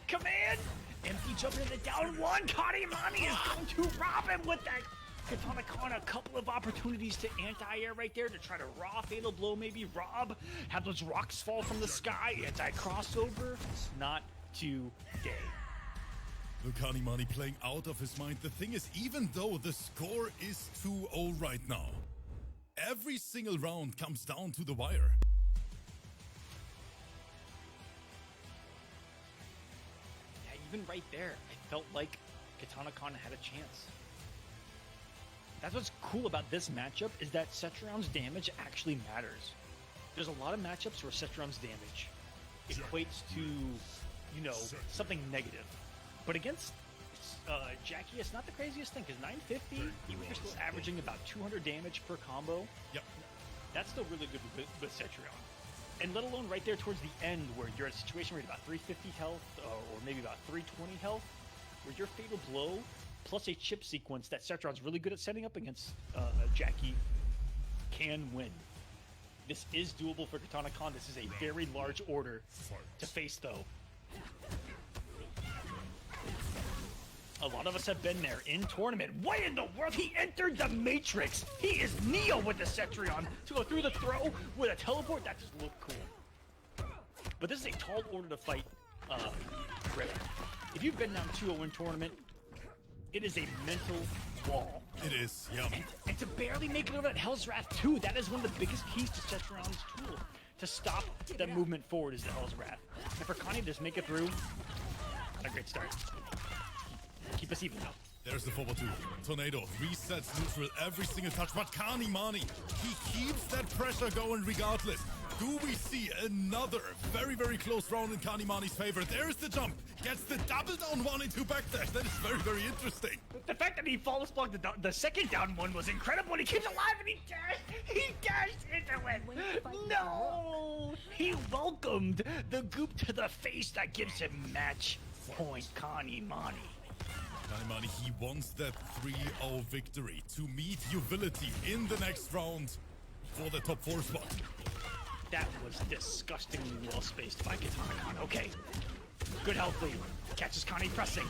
command. Empty jumping in the down one. Kanimani is going to rob him with that. Katana Khan a couple of opportunities to anti-air right there to try to raw fatal blow, maybe rob, have those rocks fall from the sky, anti-crossover. Not today. Look, Kanimani playing out of his mind. The thing is, even though the score is 2-0 right now, every single round comes down to the wire. Yeah, even right there, I felt like Katana Khan had a chance. That's what's cool about this matchup is that Cetrion's damage actually matters. There's a lot of matchups where Cetrion's damage equates to, you know, something negative. But against Jackie, it's not the craziest thing, because 950, even if you're still averaging about 200 damage per combo, Yep. that's still really good with Cetrion. And let alone right there towards the end where you're in a situation where you're about 350 health, or maybe about 320 health, where your fatal blow plus a chip sequence that Cetrion's really good at setting up against Jackie can win. This is doable for Katana Khan. This is a very large order to face, though. A lot of us have been there in tournament. What in the world? He entered the Matrix. He is Neo with the Cetrion to go through the throw with a teleport. That just looked cool. But this is a tall order to fight, Rip. If you've been down 2-0 in tournament, it is a mental wall. It is, yeah. And to barely make it over that Hell's Wrath too, that is one of the biggest keys to Cetrion's tool. To stop that movement forward is the Hell's Wrath. And for Connie to just make it through, not a great start. Keep us even though. There's the forward two. Tornado resets neutral every single touch, but Kanimani, he keeps that pressure going regardless. Do we see another very, very close round in Kanimani's favor? There's the jump. Gets the double down 1 and 2 backdash. That is very, very interesting. The fact that he flawless blocked the second down one was incredible, and he keeps alive and he dashed into it. No! He welcomed the goop to the face that gives him match point Kanimani. Kanimani, he wants that 3-0 victory to meet Uvility in the next round for the top 4 spot. That was disgustingly well spaced by Katana Khan. Okay. Good health lead. Catches Connie pressing.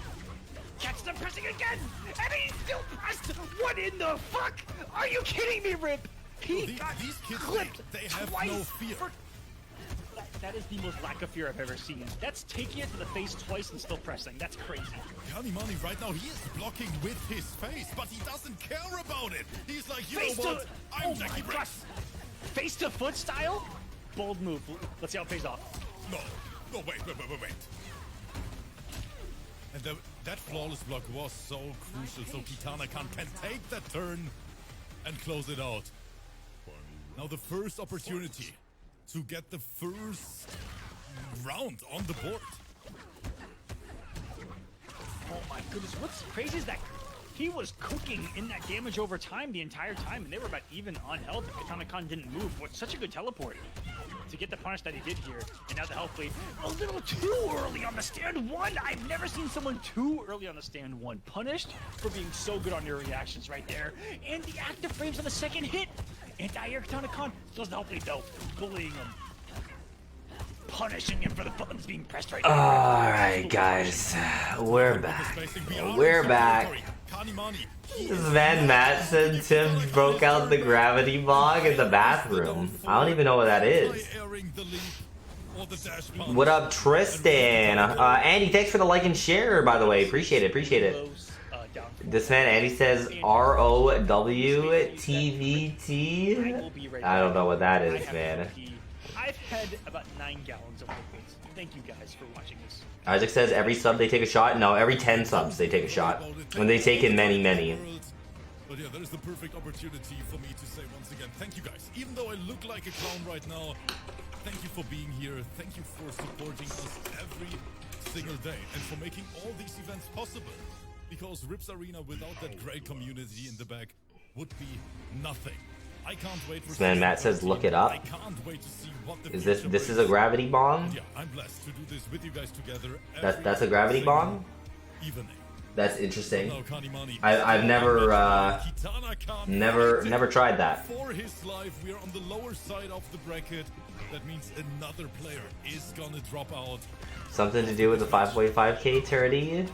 Catches them pressing again! And he's still pressed! What in the fuck? Are you kidding me, Rip? He got these kids, clipped they have twice no fear. That is the most lack of fear I've ever seen. That's taking it to the face twice and still pressing. That's crazy. Kanimani right now, he is blocking with his face, but he doesn't care about it. He's like, you Face know what? to... I'm oh Jackie my Briggs. gosh. Face to foot style? Bold move. Let's see how it pays off. No, wait. And that flawless block was so crucial, so Kitana can take that turn and close it out. Now the first opportunity to get the first round on the board. Oh my goodness, what's crazy is that He was cooking in that damage over time the entire time, and they were about even on health. Katana Khan didn't move. What such a good teleport to get the punish that he did here. And now the health lead a little too early on the stand one. I've never seen someone too early on the stand one punished for being so good on your reactions right there. And the active frames on the second hit. Anti-air Katana Khan does the health lead though, bullying him. Punishing him for the buttons being pressed right now. Alright, guys. We're back. We're back. This man Matt said Tim broke out the gravity bog in the bathroom. I don't even know what that is. What up, Tristan? Andy, thanks for the like and share, by the way. Appreciate it, appreciate it. This man, Andy, says ROWTVT. I don't know what that is, man. I've had about 9 gallons of liquids. Thank you guys for watching this. Isaac says every sub they take a shot. No, every 10 subs they take a shot. When they take in many, many. But yeah, that is the perfect opportunity for me to say once again, thank you guys. Even though I look like a clown right now, thank you for being here. Thank you for supporting us every single day and for making all these events possible. Because R1ps Arena without that great community in the back would be nothing. I can't wait for this man Matt says look it up. I can't wait to see what the is this is a gravity bomb? Yeah, I'm blessed to do this with you guys together. That's a gravity bomb? Evening. That's interesting. I've never never tried that. For his life, we are on the lower side of the bracket. That means another player is gonna drop out. Something to do with the 5.5k 30?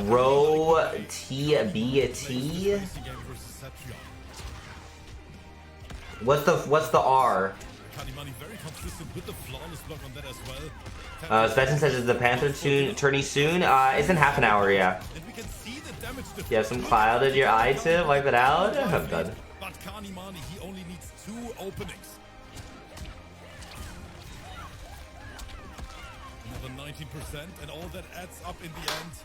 Row TBT? What's the R? Svensson says is the Panther tourney soon? It's in half an hour, yeah. You have some cloud in your eye to wipe it out? I'm done. But Kanimani, he only needs 2 openings. Another 19%, and all that adds up in the end.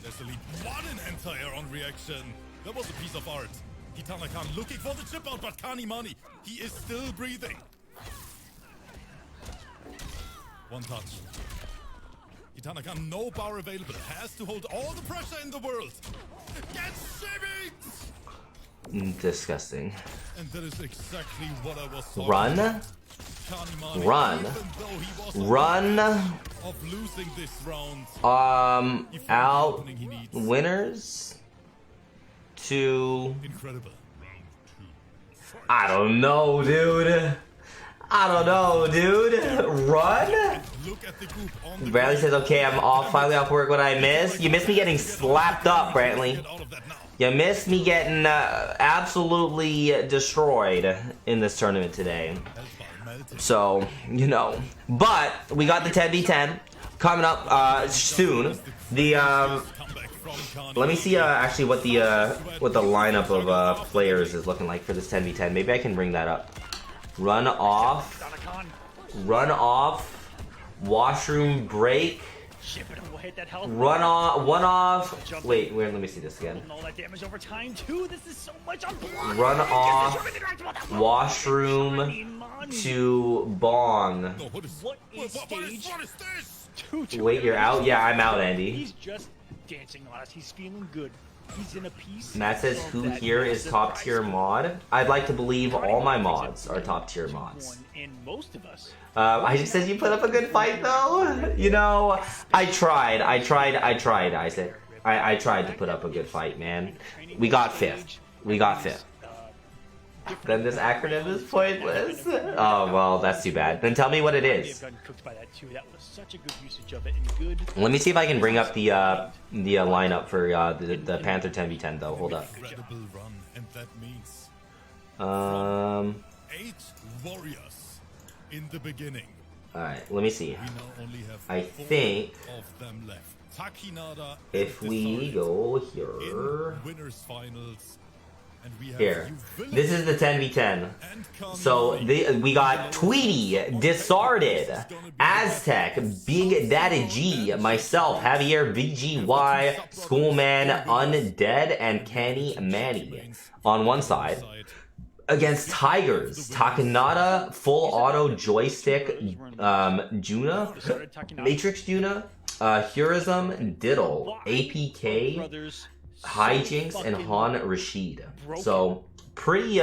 There's a lead 1 in anti-air on reaction. That was a piece of art. Kitana Khan looking for the chip out, but Kanimani, he is still breathing. 1 touch. Kitana Khan, no power available. Has to hold all the pressure in the world. Gets shimming! Disgusting. And that is exactly what I was talking Run? about. Kanimani, Run. Run. Of losing this round. Out winners to incredible. I don't know, dude. I don't know, dude. Run? Look at the group on the Bradley says, okay, I'm finally off work. What I miss? You missed me getting slapped up, Brantley. You missed me getting absolutely destroyed in this tournament today. So, you know. But we got the 10v10 coming up soon. The let me see actually what the lineup of players is looking like for this 10v10. Maybe I can bring that up. Run off. Washroom break. Run off. One off. Wait, let me see this again. Run off. Washroom to bong. What is stage? Wait, you're out? Yeah, I'm out, Andy. He's just dancing on us. He's feeling good. He's in a piece. Matt says, who here is top tier mod? I'd like to believe all my mods are top tier mods. And most of us. Isaac says you put up a good fight though. You know, I tried, Isaac. I tried to put up a good fight, man. We got 5th. Then this acronym is pointless. Oh well, that's too bad. Then tell me what it is. Let me see if I can bring up the lineup for the Panther 10v10 though. Hold up. 8 warriors in the beginning. All right, let me see. I think if we go here. Winners finals. Here, this is the 10v10. So we got Tweety, Disarded, Aztec, Big Daddy G, myself, Javier VGY, Schoolman, Undead, and Kenny Manny on one side. against Tigers. Takanada, full auto joystick, Juna, Matrix Juna, Hurism, Diddle, APK, Hijinks, and Han Rashid. So pretty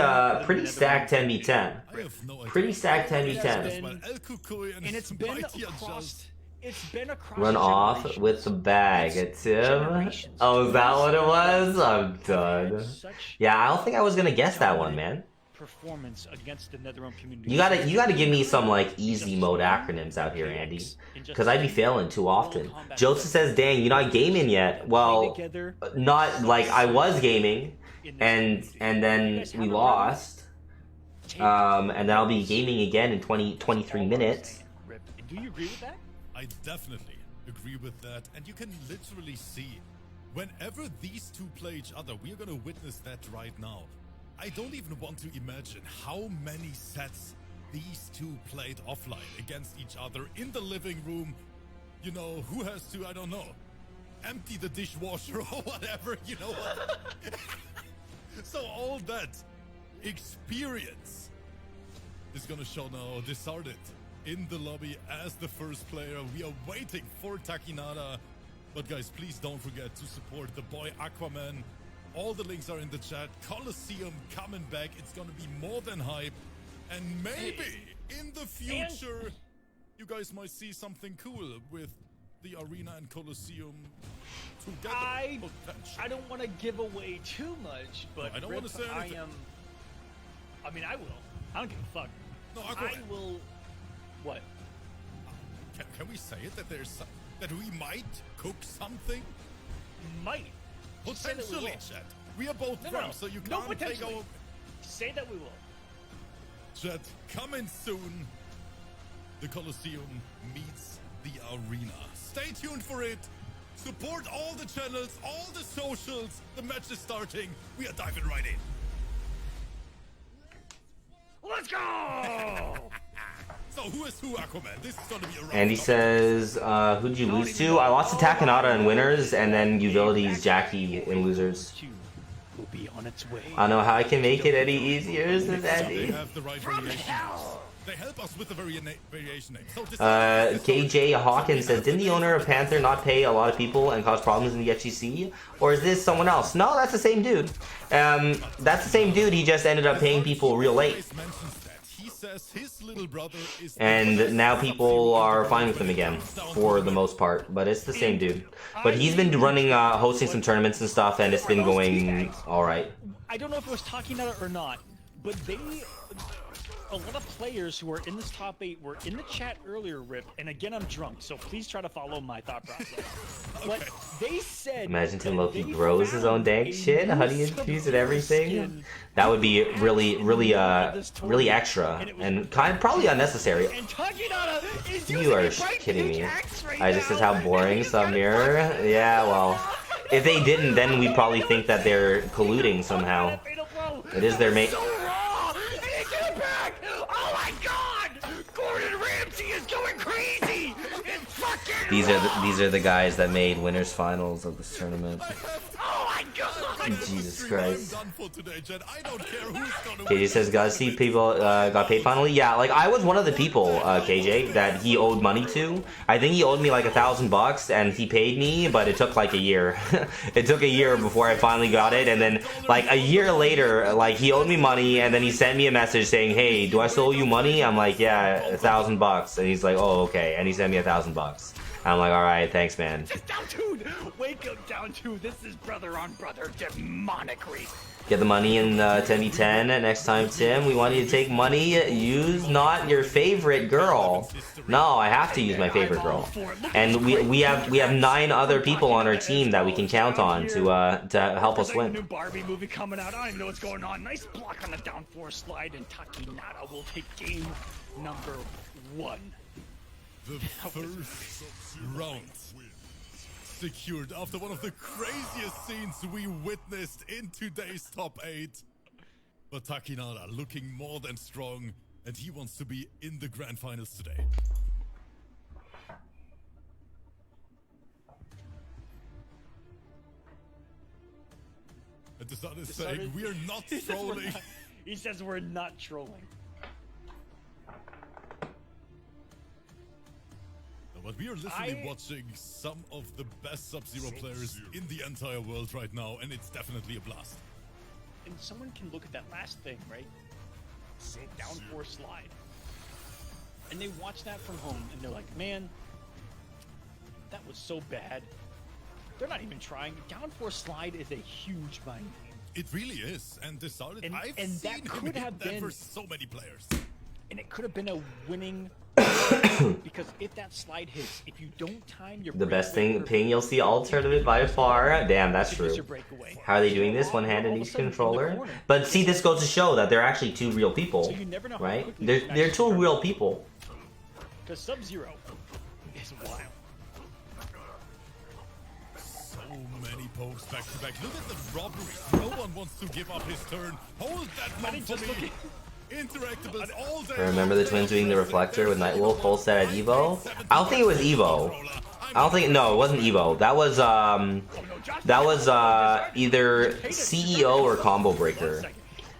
stacked 10v10. I have no idea. Pretty stacked 10v10. Well, El Cucuy And it's been Mighty across. It's been across. Run off generations. with the bag, It's Tim. generations. Oh, is that what it was? I'm done. Such Yeah, I don't think I was gonna guess that one, man. performance against the NetherRealm community. You gotta give me some like easy mode acronyms out here, Andy, because I be failing too often. Joseph says, "Dang, you're not gaming yet." Well, not like I was gaming, and then we lost, and then I'll be gaming again in 23 minutes. Rip. Do you agree with that? I definitely agree with that, and you can literally see whenever these two play each other, we are going to witness that right now. I don't even want to imagine how many sets these two played offline against each other in the living room. You know, who has to, I don't know, empty the dishwasher or whatever, you know what? So all that experience is going to show now. They started in the lobby as the first player. We are waiting for Takinada. But guys, please don't forget to support the boy Aquaman. All the links are in the chat. Colosseum coming back. It's gonna be more than hype. And maybe in the future, you guys might see something cool with the Arena and Colosseum together. I potentially. don't want to give away too much, but I don't Rip, wanna say anything. I mean, I will. I don't give a fuck. No, I Aquaman. will. What? Can we say it that that we might cook something? Might. Just say that we Potentially, will. chat. We are both No, no, Rams, so you no, can't take potentially. our Say that we will. chat. Coming soon. The Colosseum meets the Arena. Stay tuned for it. Support all the channels, all the socials. The match is starting. We are diving right in. Let's go! So who is who, Aquaman? This is gonna be a round. Andy says, who'd you lose to? I lost to Takanada in winners, and then Utilities Jackie in losers. Will be on its way. I don't know how I can make it any easier than They Andy. have the right variation. They help us with the variation name. So this KJ Hawkins says, didn't the owner of Panther not pay a lot of people and cause problems in the FGC? Or is this someone else? No, that's the same dude. That's the same dude. He just ended up paying people real late. He says his little brother is And now people are fine with him again, for the most part. But it's the same dude. But he's been running, hosting some tournaments and stuff, and it's been going alright. I don't know if it was talking about it or not, but a lot of players who are in this top 8 were in the chat earlier, Rip, and again I'm drunk, so please try to follow my thought process. But they said Imagine Tim that Loki they grows his own found dank a shit, new honey infused and everything. skin That would be really extra and probably unnecessary. And Takinada is You using are a bright kidding pink me. axe right I just says now. how boring He's some got a mirror. bright- Yeah, well, if they didn't, then we'd probably think that they're colluding somehow. It is their main. So raw! And he get it back! Oh my god! Gordon Ramsay is going crazy! It's fucking These are the guys that made winners finals of this tournament. Oh my god! Jesus Christ. I'm done for today, Jen. I don't care who's gonna KJ says, "Guys, see people got paid finally." Yeah, like I was one of the people, KJ, that he owed money to. I think he owed me like $1,000, and he paid me, but it took like a year. It took a year before I finally got it, and then like a year later, like he owed me money, and then he sent me a message saying, "Hey, do I still owe you money?" I'm like, "Yeah, $1,000," and he's like, "Oh, okay," and he sent me $1,000. I'm like, "All right, thanks, man." Just down two! Wake up, down two! This is brother on brother demonicry! Get the money in 10v10 next time, Tim. We want you to take money. Use not your favorite girl. No, I have to use my favorite girl. And we have 9 other people on our team that we can count on to help us There's like a new win. Barbie movie coming out. I don't even know what's going on. Nice block on the down 4 slide, and Takinada will take game number 1. The first round secured after one of the craziest scenes we witnessed in today's top 8. But Takinada looking more than strong, and he wants to be in the grand finals today. And the sun is saying we are not trolling. He says we're not trolling. But we are literally watching some of the best Sub-Zero players in the entire world right now, and it's definitely a blast. And someone can look at that last thing, right? Down 4 slide. And they watch that from home, and they're like, man, that was so bad. They're not even trying. Down 4 slide is a huge mind game. It really is, and this started. I've and seen that him could hit have that been for so many players. And it could have been a winning because if that slide hits, if you don't time your The best breakaway thing, perfectly, ping, you'll see all tournament by far. Damn, that's you miss true. your breakaway. How are they doing this? One hand in each controller. But see, this goes to show that they're actually 2 real people, So you never know how right? quickly They're you can they're actually 2 real people. Because Sub-Zero is wild. So many pokes back to back. Look at the robbery. No one wants to give up his turn. Hold that one for me. Interactables all day. Remember the twins doing the reflector with Nightwolf full set at Evo? I don't think it was Evo. I don't think, no, it wasn't Evo. That was either CEO or Combo Breaker.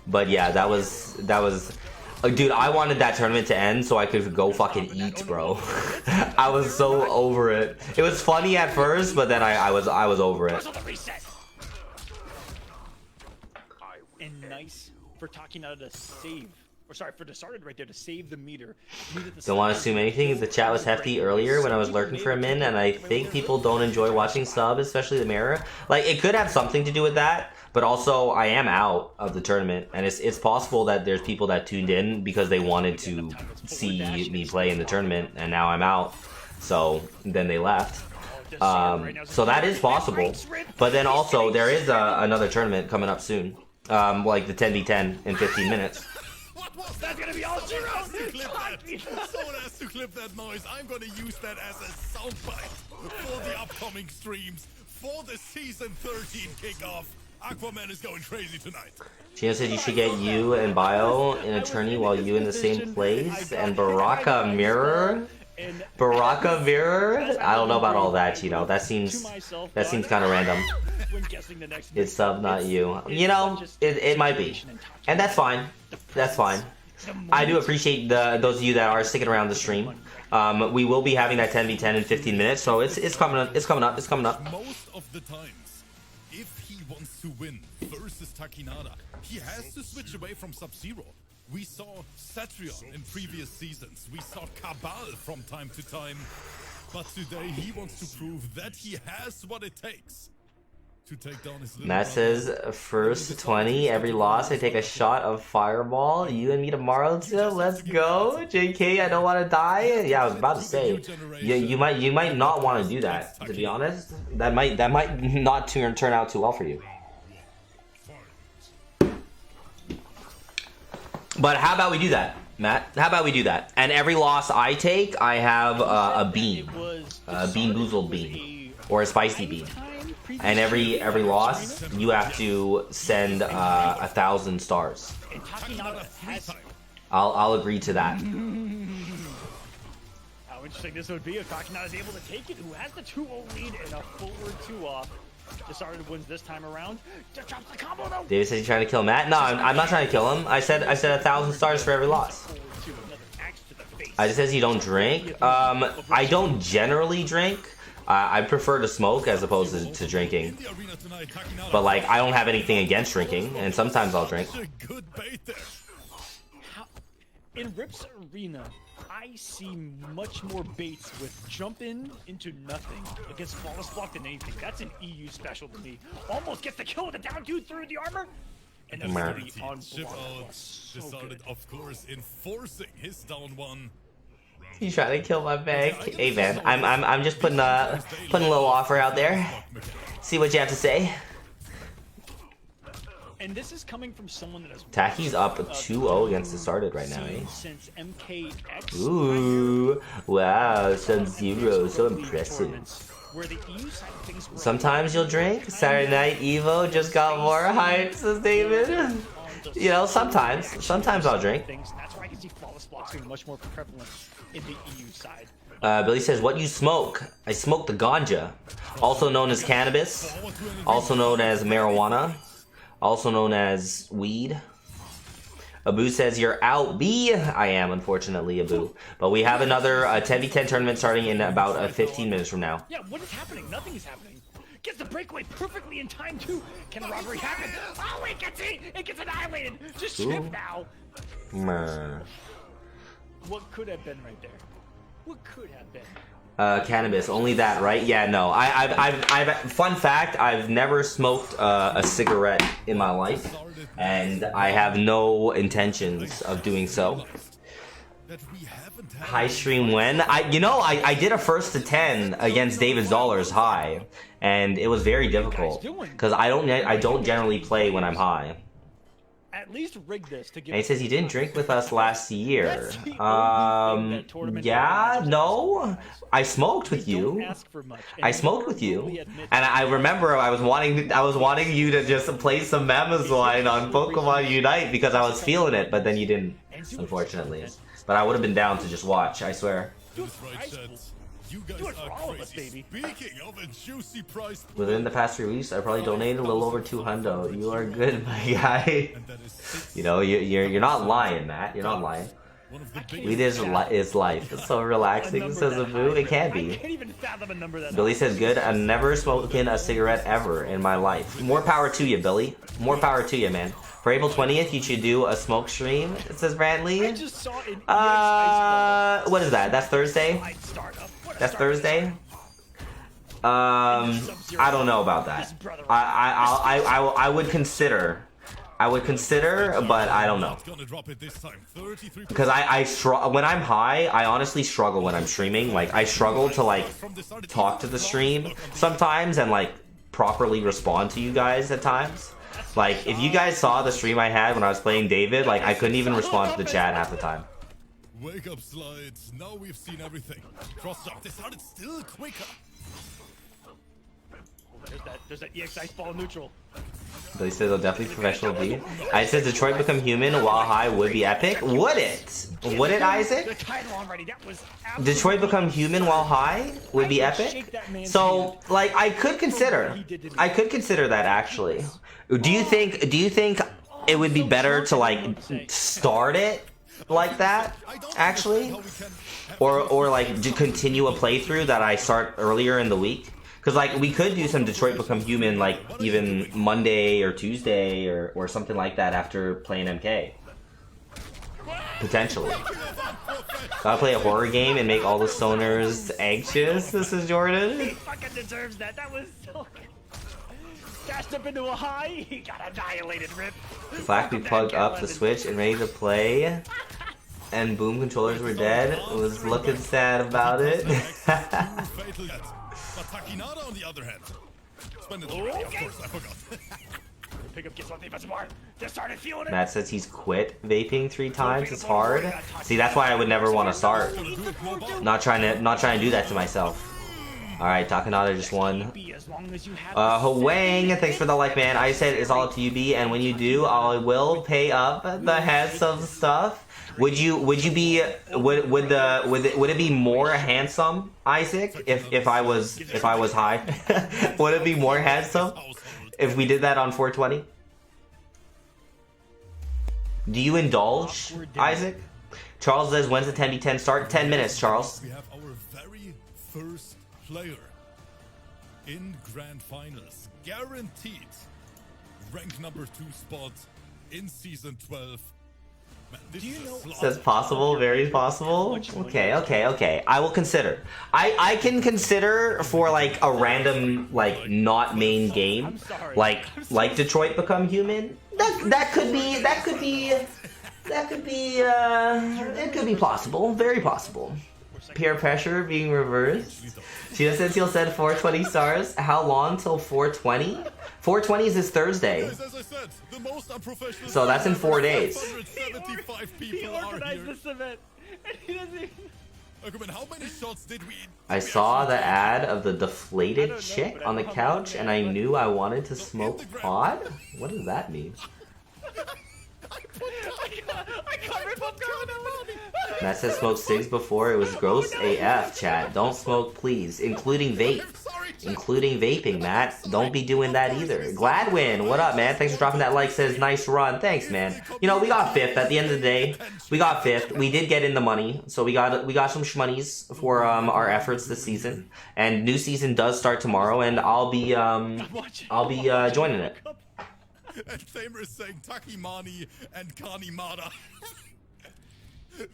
But yeah, that was dude, I wanted that tournament to end so I could go fucking eat, bro. I was so over it. It was funny at first, but then I was over it. And nice for talking out of the save. Or sorry, for the started right there to save the meter. Don't want to assume anything. The chat was hefty earlier when I was lurking for a min, and I think people don't enjoy watching sub, especially the mirror. Like, it could have something to do with that, but also I am out of the tournament, and it's possible that there's people that tuned in because they wanted to see me play in the tournament, and now I'm out. So then they left. So that is possible. But then also there is another tournament coming up soon, like the 10v10 in 15 minutes. That's gonna be all zero. Someone has to clip that noise. I'm gonna use that as a soundbite for the upcoming streams for the season 13 kickoff. Aquaman is going crazy tonight. Gina said you should get you and Bio in a tourney while you in the same place, and Baraka Mirror. Baraka Mirror? I don't know about all that, Chino. That seems kind of random. It's sub, not you. You know, it might be, and that's fine. That's fine. I do appreciate those of you that are sticking around the stream. We will be having that 10v10 in 15 minutes, so it's coming up. It's coming up. It's coming up. Most of the times, if he wants to win versus Takinada, he has to switch away from Sub-Zero. We saw Cetrion in previous seasons. We saw Cabal from time to time. But today he wants to prove that he has what it takes to take down his little Matt says, first 20, every loss I take a shot of Fireball. You and me tomorrow too? Let's go. JK, I don't want to die. Yeah, I was about to say, you might not want to do that, to be honest. That might not turn out too well for you. But how about we do that, Matt? How about we do that? And every loss I take, I have a bean, a Bean Boozled bean, or a spicy bean. And every loss, you have to send 1,000 stars. I'll agree to that. How interesting this would be if Takinada is able to take it, who has the 2-0 lead and a forward 2-off. Decided wins this time around. Just drops the combo though. David said he's trying to kill Matt. No, I'm not trying to kill him. I said 1,000 stars for every loss. I just says you don't drink. I don't generally drink. I prefer to smoke as opposed to drinking. But like, I don't have anything against drinking, and sometimes I'll drink. In R1ps Arena, I see much more baits with jump into nothing against flawless block than anything. That's an EU special to me. Almost gets the kill with the down dude through the armor. And that's really on block. Decided, of course, enforcing his down one. You trying to kill my bag? Hey man, I'm just putting a little offer out there. See what you have to say. And this is coming from someone that has Taki's up 2-0 against the started right now, eh? Since MK11. Ooh, wow, Sub-Zero, so impressive. Where the EU side of things Sometimes you'll drink. Saturday Night Evo just got more hype, says David. You know, sometimes I'll drink. That's why I can see flawless blocks being much more prevalent in the EU side. Billy says, what you smoke? I smoke the ganja, also known as cannabis, also known as marijuana, also known as weed. Abu says you're out, B. I am, unfortunately, Abu. But we have another 10v10 tournament starting in about 15 minutes from now. Yeah, what is happening? Nothing is happening. Gets the breakaway perfectly in time, too. Can a robbery happen? Oh, it gets annihilated. Just shift now. Meh. What could have been right there? What could have been? Cannabis, only that, right? Yeah, no. I've fun fact, I've never smoked a cigarette in my life, and I have no intentions of doing so. High stream when? I did a 1st to 10 against David Zoller's high, and it was very difficult because I don't generally play when I'm high. At least rig this to give. And he says he didn't drink with us last year. That's the only thing that tournament Yeah, organizers no, I smoked with They don't you. ask for much, and I you smoked with you, verbally admit and I remember I was wanting you to just play some Mamazwine on Pokemon Unite because I was feeling it, but then you didn't, unfortunately. But I would have been down to just watch, I swear. That's right, chat. You guys Do it for are all of us, crazy. baby. Speaking of a juicy prize pool, Within the past 3 weeks, I probably donated a little over 200. You are good, my guy. and that is six. You know, you're not lying, Matt. You're not lying. One of the Weed biggest is life. It's so relaxing, says Abu. It can I be. can't even fathom a number that Billy high. says, good. I've never smoking a cigarette ever in my life. More power to you, Billy. More power to you, man. For April 20th, you should do a smoke stream, it says I Brantley. just saw an What is that? That's Thursday? That's Thursday? I don't know about that. I would consider. But I don't know. gonna drop it this time. 33% Because when I'm high, I honestly struggle when I'm streaming. Like, I struggle to, like, from the start. talk to the stream sometimes and, like, properly respond to you guys at times. Like, if you guys saw the stream I had when I was playing David, like, I couldn't even respond to the chat half the time. Wake up slides. Now we've seen everything. Cross jump. They started still quicker. There's that EX ice ball neutral. Billy says, "I'll definitely professional be." I said, "Detroit become human while high would be epic." Would it? Would it, The Isaac? title already. That was Detroit become human while high would be epic. So, like, I could consider that actually. Do you think it would be better to, like, start it like that actually, or like to continue a playthrough that I start earlier in the week? Because, like, we could do some Detroit Become Human, like, even Monday or Tuesday or something like that after playing MK. Potentially. Gotta play a horror game and make all the stoners anxious, this is Jordan. He fucking deserves that. That was so good. Dashed up into a high. He got annihilated, Rip. Flack, we plugged up the Switch and ready to play. And boom, controllers were dead. Was looking sad about it. Fatal yet. But Takinada, on the other hand, spend it already, of course, I forgot. Pick up gets one thing, but more. Just started feeling it. Matt says he's quit vaping 3 times. It's hard. See, that's why I would never want to start. Not trying to do that to myself. All right, Takanada just won. Hwang, thanks for the like, man. I said it's all up to you, B, and when you do, I will pay up the handsome stuff. Would it be more handsome, Isaac, if I was high? Would it be more handsome if we did that on 420? Do you indulge, Isaac? Charles says, when's the 10v10 start? 10 minutes, Charles. We have our very first player in Grand Finals. Guaranteed rank number 2 spot in Season 12. Man, this is a slaughter. Says possible, very possible. Okay. I will consider. I can consider for, like, a random, like, not main game, like Detroit Become Human. That could be possible, very possible. Peer pressure being reversed. She says he'll send 420 stars. How long till 420? 420 is this Thursday. As I said, the most unprofessional. So that's in 4 days. 175 He people are organized here. this event, and he doesn't even... Okay, man, how many shots did we? I saw the ad of the deflated chick on the couch and I knew I wanted to smoke pot? What does that mean? I got Rip up Carmine. Matt said smoke cigs before. It was gross AF, chat. Don't smoke, please. Including vape. Including vaping, Matt. Don't be doing that either. Gladwin, what up, man? Thanks for dropping that like. Says, nice run. Thanks, man. You know, we got 5th. At the end of the day, we got 5th. We did get in the money. So we got some shmoneys for our efforts this season. And new season does start tomorrow, and I'll be joining it. And Thamer is saying Takimani and Kanimada.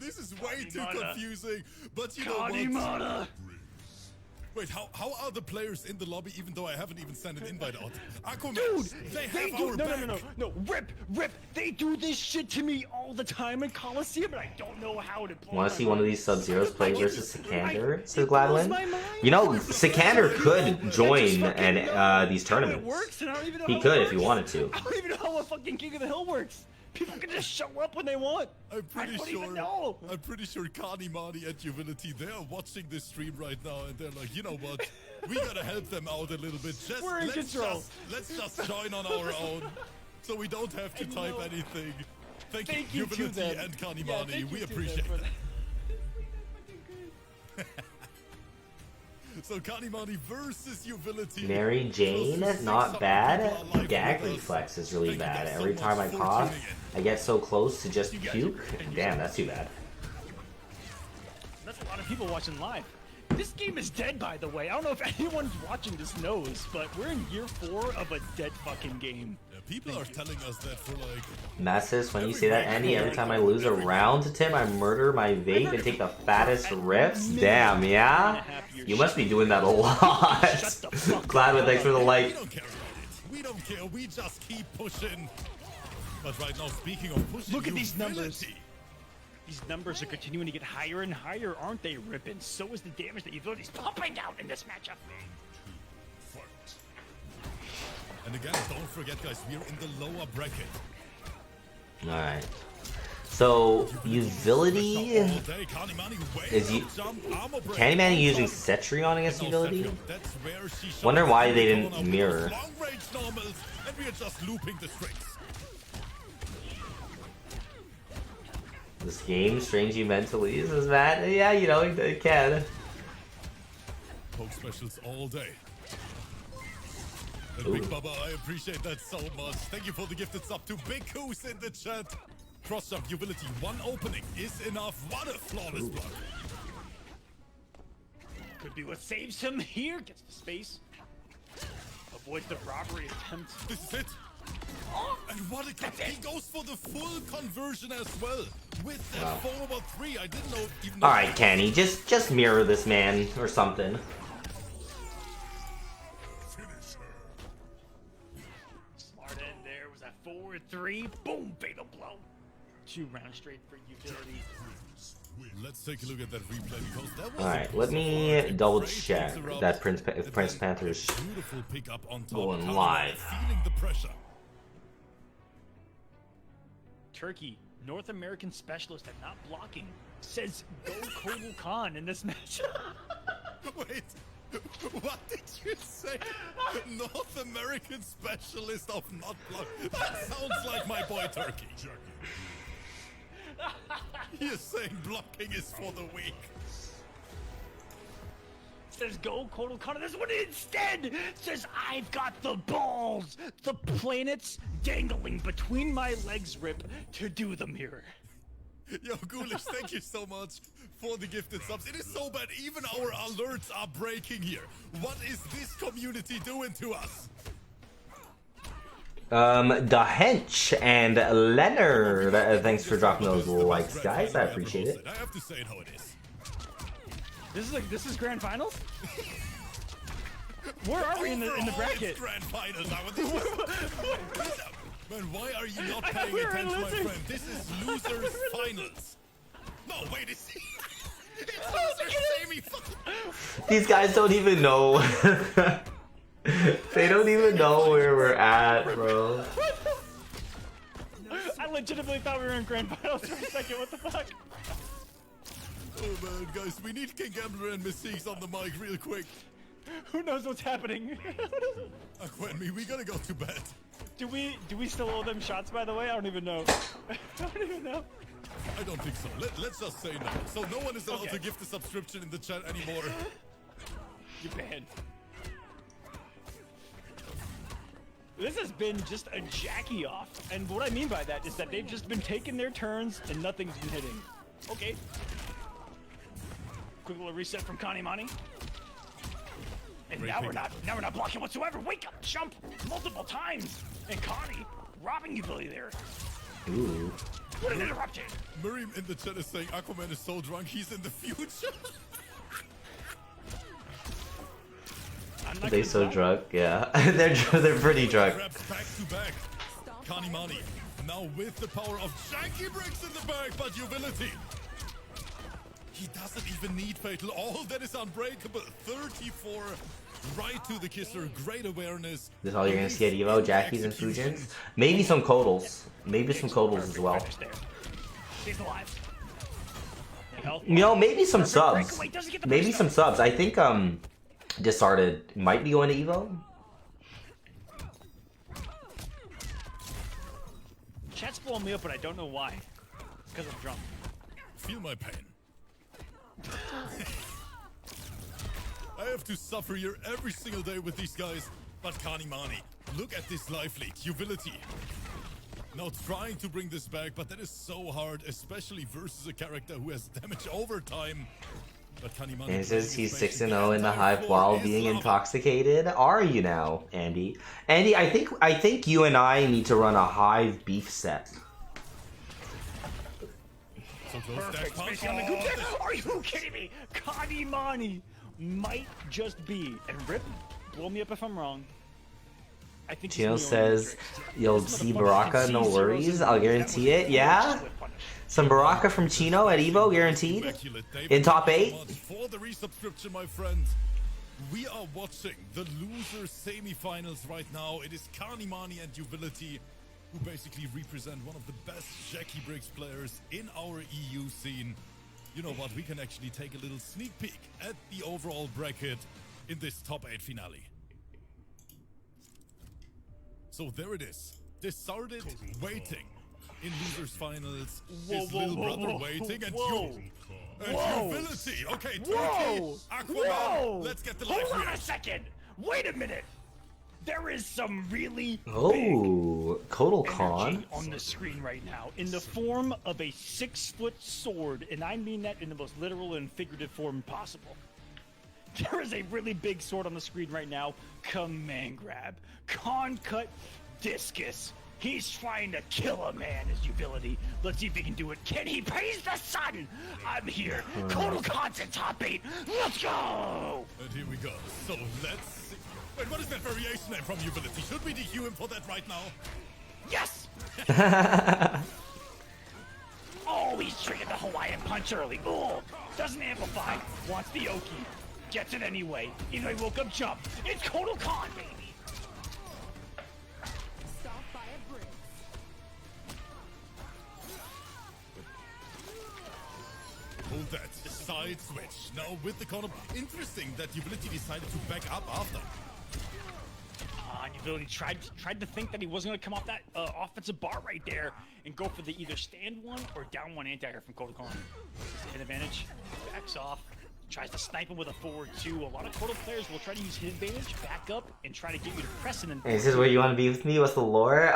This is way too confusing, but you know what? Wait, how are the players in the lobby, even though I haven't even sent an invite out? Aquaman, Dude, they they have do our no, back. no, no, no, Rip. They do this shit to me all the time in Coliseum, and I don't know how to play. Want to see one of these Sub-Zeros play versus Sikander? Says It blows Gladwin. my mind. You know, Sikander could join and these tournaments. It works, and I don't even know He how could it if he works. wanted to. I don't even know how a fucking King of the Hill works. People can just show up when they want. I'm pretty I don't sure. even know. I'm pretty sure Kanimani and Uvility, they are watching this stream right now, and they're like, you know what? We gotta help them out a little bit. We're in control. Let's just join on our own, so we don't have to type anything. Thank you, to Uvility them. and Yeah, Kanimani. thank We you to appreciate them for that. So Kanimani versus Uvility. Mary Jane, not bad. Gag reflex is really bad. Every time I cough, I get so close to just puke. Damn, that's too bad. That's a lot of people watching live. This game is dead, by the way. I don't know if anyone watching this knows, but we're in year 4 of a dead fucking game. Yeah, people are telling us that for like. Matt says, when you say that, Andy, every time I lose a round to Tim, I murder my vape and take the fattest rips? Damn, yeah? You must be doing that a lot. Gladwin, thanks for the like. We don't care about it. We don't care. We just keep pushing. But right now, speaking of pushing, Look at these numbers. Uvility. These numbers are continuing to get higher and higher, aren't they, Rip? And so is the damage that Utility's pumping out in this matchup. And again, don't forget, guys, we're in the lower bracket. Alright. So, Utility is Candyman using Cetrion against Utility? Wonder why they didn't mirror. Long range normals, and we are just looping the strings. This game strains you mentally, says Matt. Yeah, you know, it can. Poke specials all day. And Big Baba, I appreciate that so much. Thank you for the gifted sub to Big Goose in the chat. Cross jump Utility, one opening is enough. What a flawless block. Could be what saves him here. Gets the space. Avoids the robbery attempt. This is it. And what a kick. He goes for the full conversion as well. With that forward 3, I didn't know even. Alright, Kenny, just mirror this man or something. Smart end there was that forward 3. Boom, fatal blow. 2 rounds straight for Utility. Let's take a look at that replay because that was Alright, let me double check that if Prince Panther's beautiful pick up on top. going live. Feeling the pressure. Turkey, North American specialist at not blocking, says go Kotal Khan in this match. Wait, what did you say? North American specialist of not block. That sounds like my boy Turkey. You're saying blocking is for the weak. Says go Kotal Khan. This one instead says I've got the balls, the planets dangling between my legs, Rip, to do the mirror. Yo, Ghoulish, thank you so much for the gifted subs. It is so bad, even our alerts are breaking here. What is this community doing to us? The Hench and Leonard, thanks for dropping those likes, guys. I appreciate it. I have to say it how it is. This is grand finals. Where are we in the Overall, bracket? it's grand finals now. This is, man, why are you not paying we were in attention, my losers. friend? This is losers finals. No, wait, it's losers semi. These guys don't even know. They don't even know where we're at, bro. I legitimately thought we were in grand finals for a second. What the fuck? Oh man, guys, we need King Gambler and Miss Six on the mic real quick. Who knows what's happening? Aqua and me, we gotta go to bed. Do we still owe them shots, by the way? I don't even know. I don't even know. I don't think so. Let's just say no. So no one is allowed Okay. to gift a subscription in the chat anymore. You banned. This has been just a Jackie off, and what I mean by that is that they've just been taking their turns and nothing's been hitting. Okay. Quick little reset from Kanimani. And Great now pick. we're not blocking whatsoever. Wake up, jump multiple times, and Connie robbing you Billy there. Ooh. What an interruption! Miriam in the chat is saying Aquaman is so drunk he's in the future. I'm not They gonna so lie. drunk, yeah. they're pretty drunk. Grabs back to back. Kanimani now with the power of Janky Bricks in the back, but Uvility. He doesn't even need Fatal. All that is unbreakable. 34 right to the kisser. Great awareness. This is all you're gonna see at Evo, Jackies and Fujins. Maybe some Kodals. Maybe some Kodals as well. Finish there. He's alive. Health. You know, maybe some Perfect subs. breakaway, doesn't get the Maybe first some stop. subs. I think Discarded might be going to Evo. Chat's blowing me up, but I don't know why. Because I'm drunk. Feel my pain. I have to suffer here every single day with these guys. But Kanimani, look at this life lead. Uvility. Now trying to bring this back, but that is so hard, especially versus a character who has damage over time. But Kanimani... And it says he's 6-0 in the Hive while being intoxicated. Are you now, Andy? Andy, I think you and I need to run a Hive beef set. So close, dash Perfect. punch. Spacing on the Oh, goop there. this- Are you kidding me? Kanimani might just be, and Rip, blow me up if I'm wrong. I think he's Chino the only says Matrix. you'll This see motherfucker Baraka, can no see worries. zeros I'll and guarantee that was it. Yeah? split punish. Some Baraka from Chino at Evo, guaranteed. Immaculate. Thank In you top so 8. much for the resubscription, my friends. We are watching the loser semi-finals right now. It is Kanimani and Uvility, who basically represent one of the best Jackie Bricks players in our EU scene. You know what? We can actually take a little sneak peek at the overall bracket in this top 8 finale. So there it is. Decided waiting in losers finals. His little brother waiting and Uvility. Okay, Turkey, Whoa! Aquaman. Whoa! Let's get the live Hold on a reaction. second! Wait a minute! There is some really big Oh, Kodal Khan. energy on the screen right now in the form of a 6-foot sword, and I mean that in the most literal and figurative form possible. There is a really big sword on the screen right now. Command grab. Con cut discus. He's trying to kill a man as Uvility. Let's see if he can do it. Can he praise the sun? I'm here. Kotal Khan's in top 8. Let's go! And here we go. So let's see. Wait, what is that variation name from Uvility? Should we DQ him for that right now? Yes! Oh, he's triggered the Hawaiian punch early. Ooh, doesn't amplify. Wants the Oki. Gets it anyway. Even though he woke up jump. It's Kotal Khan, baby. Stop by a bridge. Hold that. Side switch. Now with the corner. Interesting that Uvility decided to back up after. And Uvility tried to think that he wasn't going to come off that offensive bar right there and go for the either stand one or down one anti-air from Kotal Khan. Hit advantage. Backs off. Tries to snipe him with a forward 2. A lot of Kotal players will try to use his advantage, back up, and try to get you to press and then. Hey, this is where you want to be with me. What's the lore?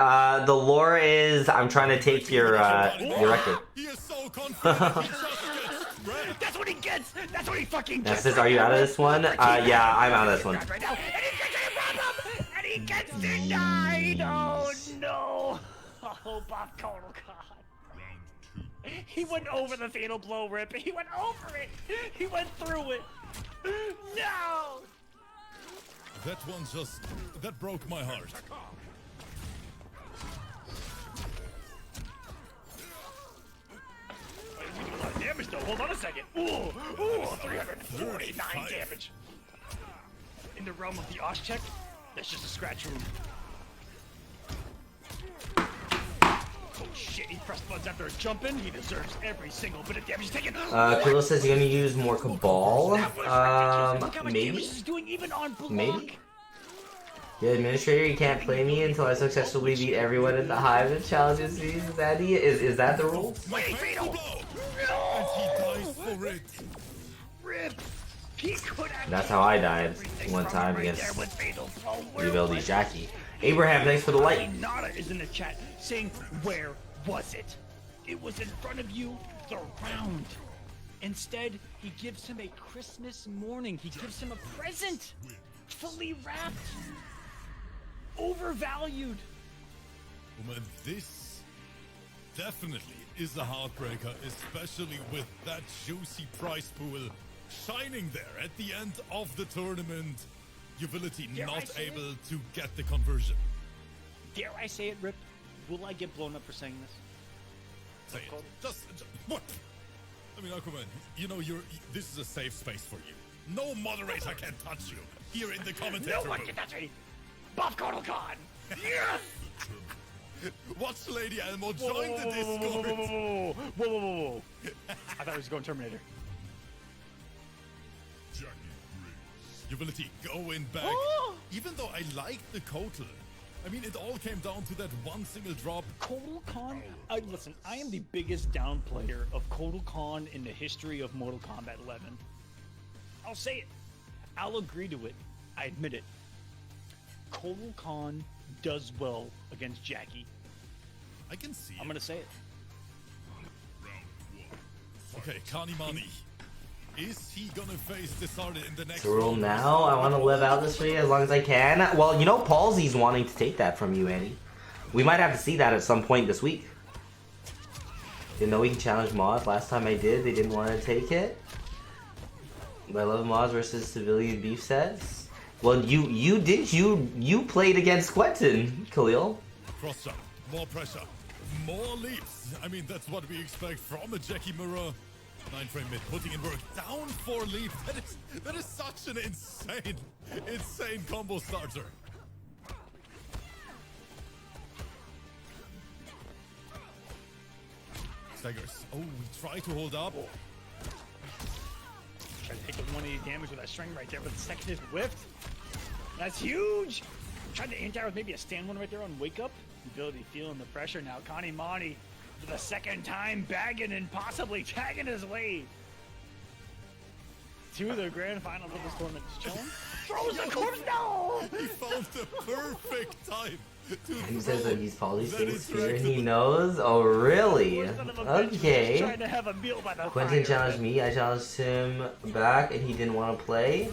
The lore is I'm trying to take your record. He is so confident. He just gets wrecked. That's what he gets! That's what he fucking That gets! says, are you out of this one? Yeah, I'm out of this one. Right now, and he gets a wrap-up! And he gets denied! Oh no! Oh, Bob Kotal Khan. He went over the fatal blow, Rip. He went over it. He went through it. No! That one just... that broke my heart. Wait, we do a lot of damage though. Hold on a second. Ooh, 349 damage. In the realm of the Oshcheck, that's just a scratch wound. Oh shit, he pressed buttons after a jump in. He deserves every single bit of damage taken. Kilo says you're gonna use more Cabal. That was ridiculous. Look how much damage Maybe. he's doing even on block. Maybe. The administrator, you can't play me until I successfully beat everyone at the hive that challenges me. Is that the rule? My fatal blow! And he dies for it. Rip. He could have. That's how I died one time against Rebuildy Jackie. Abraham, thanks for the light. Nada is in the chat saying, "Where was it? It was in front of you the round." Instead, he gives him a Christmas morning. He gives him a present, fully wrapped, overvalued. Oh man, this definitely is a heartbreaker, especially with that juicy prize pool shining there at the end of the tournament. Utility Dare I not say it? able to get the conversion. Dare I say it, Rip? Will I get blown up for saying this? Say it. Just what? I mean, Aquaman, you know, this is a safe space for you. No moderator can touch you here in the commentator No one booth. can touch me. Buff Kotal Khan. Yes. Watch Lady Elmo join the Discord. Whoa. I thought he was going Terminator. Utility going back. Even though I liked the Kotal, I mean, it all came down to that one single drop. Kotal Khan? Listen, I am the biggest down player of Kotal Khan in the history of Mortal Kombat 11. I'll say it. I'll agree to it. I admit it. Kotal Khan does well against Jackie. I can see I'm it. gonna say it. Okay, Kanimani. Is he gonna face Desarted in the next It's a rule round? now. I want to live out this way as long as I can. Well, you know, Palsy's wanting to take that from you, Andy. We might have to see that at some point this week. Didn't know we can challenge Moz. Last time I did, they didn't want to take it. But I love Moz versus civilian beef sets. Well, you played against Quentin, Khalil. Cross jump, more pressure, more leaps. I mean, that's what we expect from a Jackie Mirror. 9-frame mid, putting in work, down 4 leaps. That is such an insane combo starter. Staggers. Oh, we try to hold up. Try to take the 180 damage with that string right there, but the second is whiffed. That's huge! Trying to anti with maybe a stand one right there on Wake Up. Ability feeling the pressure now. Kanimani for the second time bagging and possibly tagging his way to the grand final of this tournament. Chilling. Throws the corpse. No! He found the perfect time to He says that he's Palsy's That favorite is spear. correct. He knows? Oh, really? Son of a bitch was Okay. Trying to have a meal by the Quentin fire. challenged me. I challenged him back, and he didn't want to play.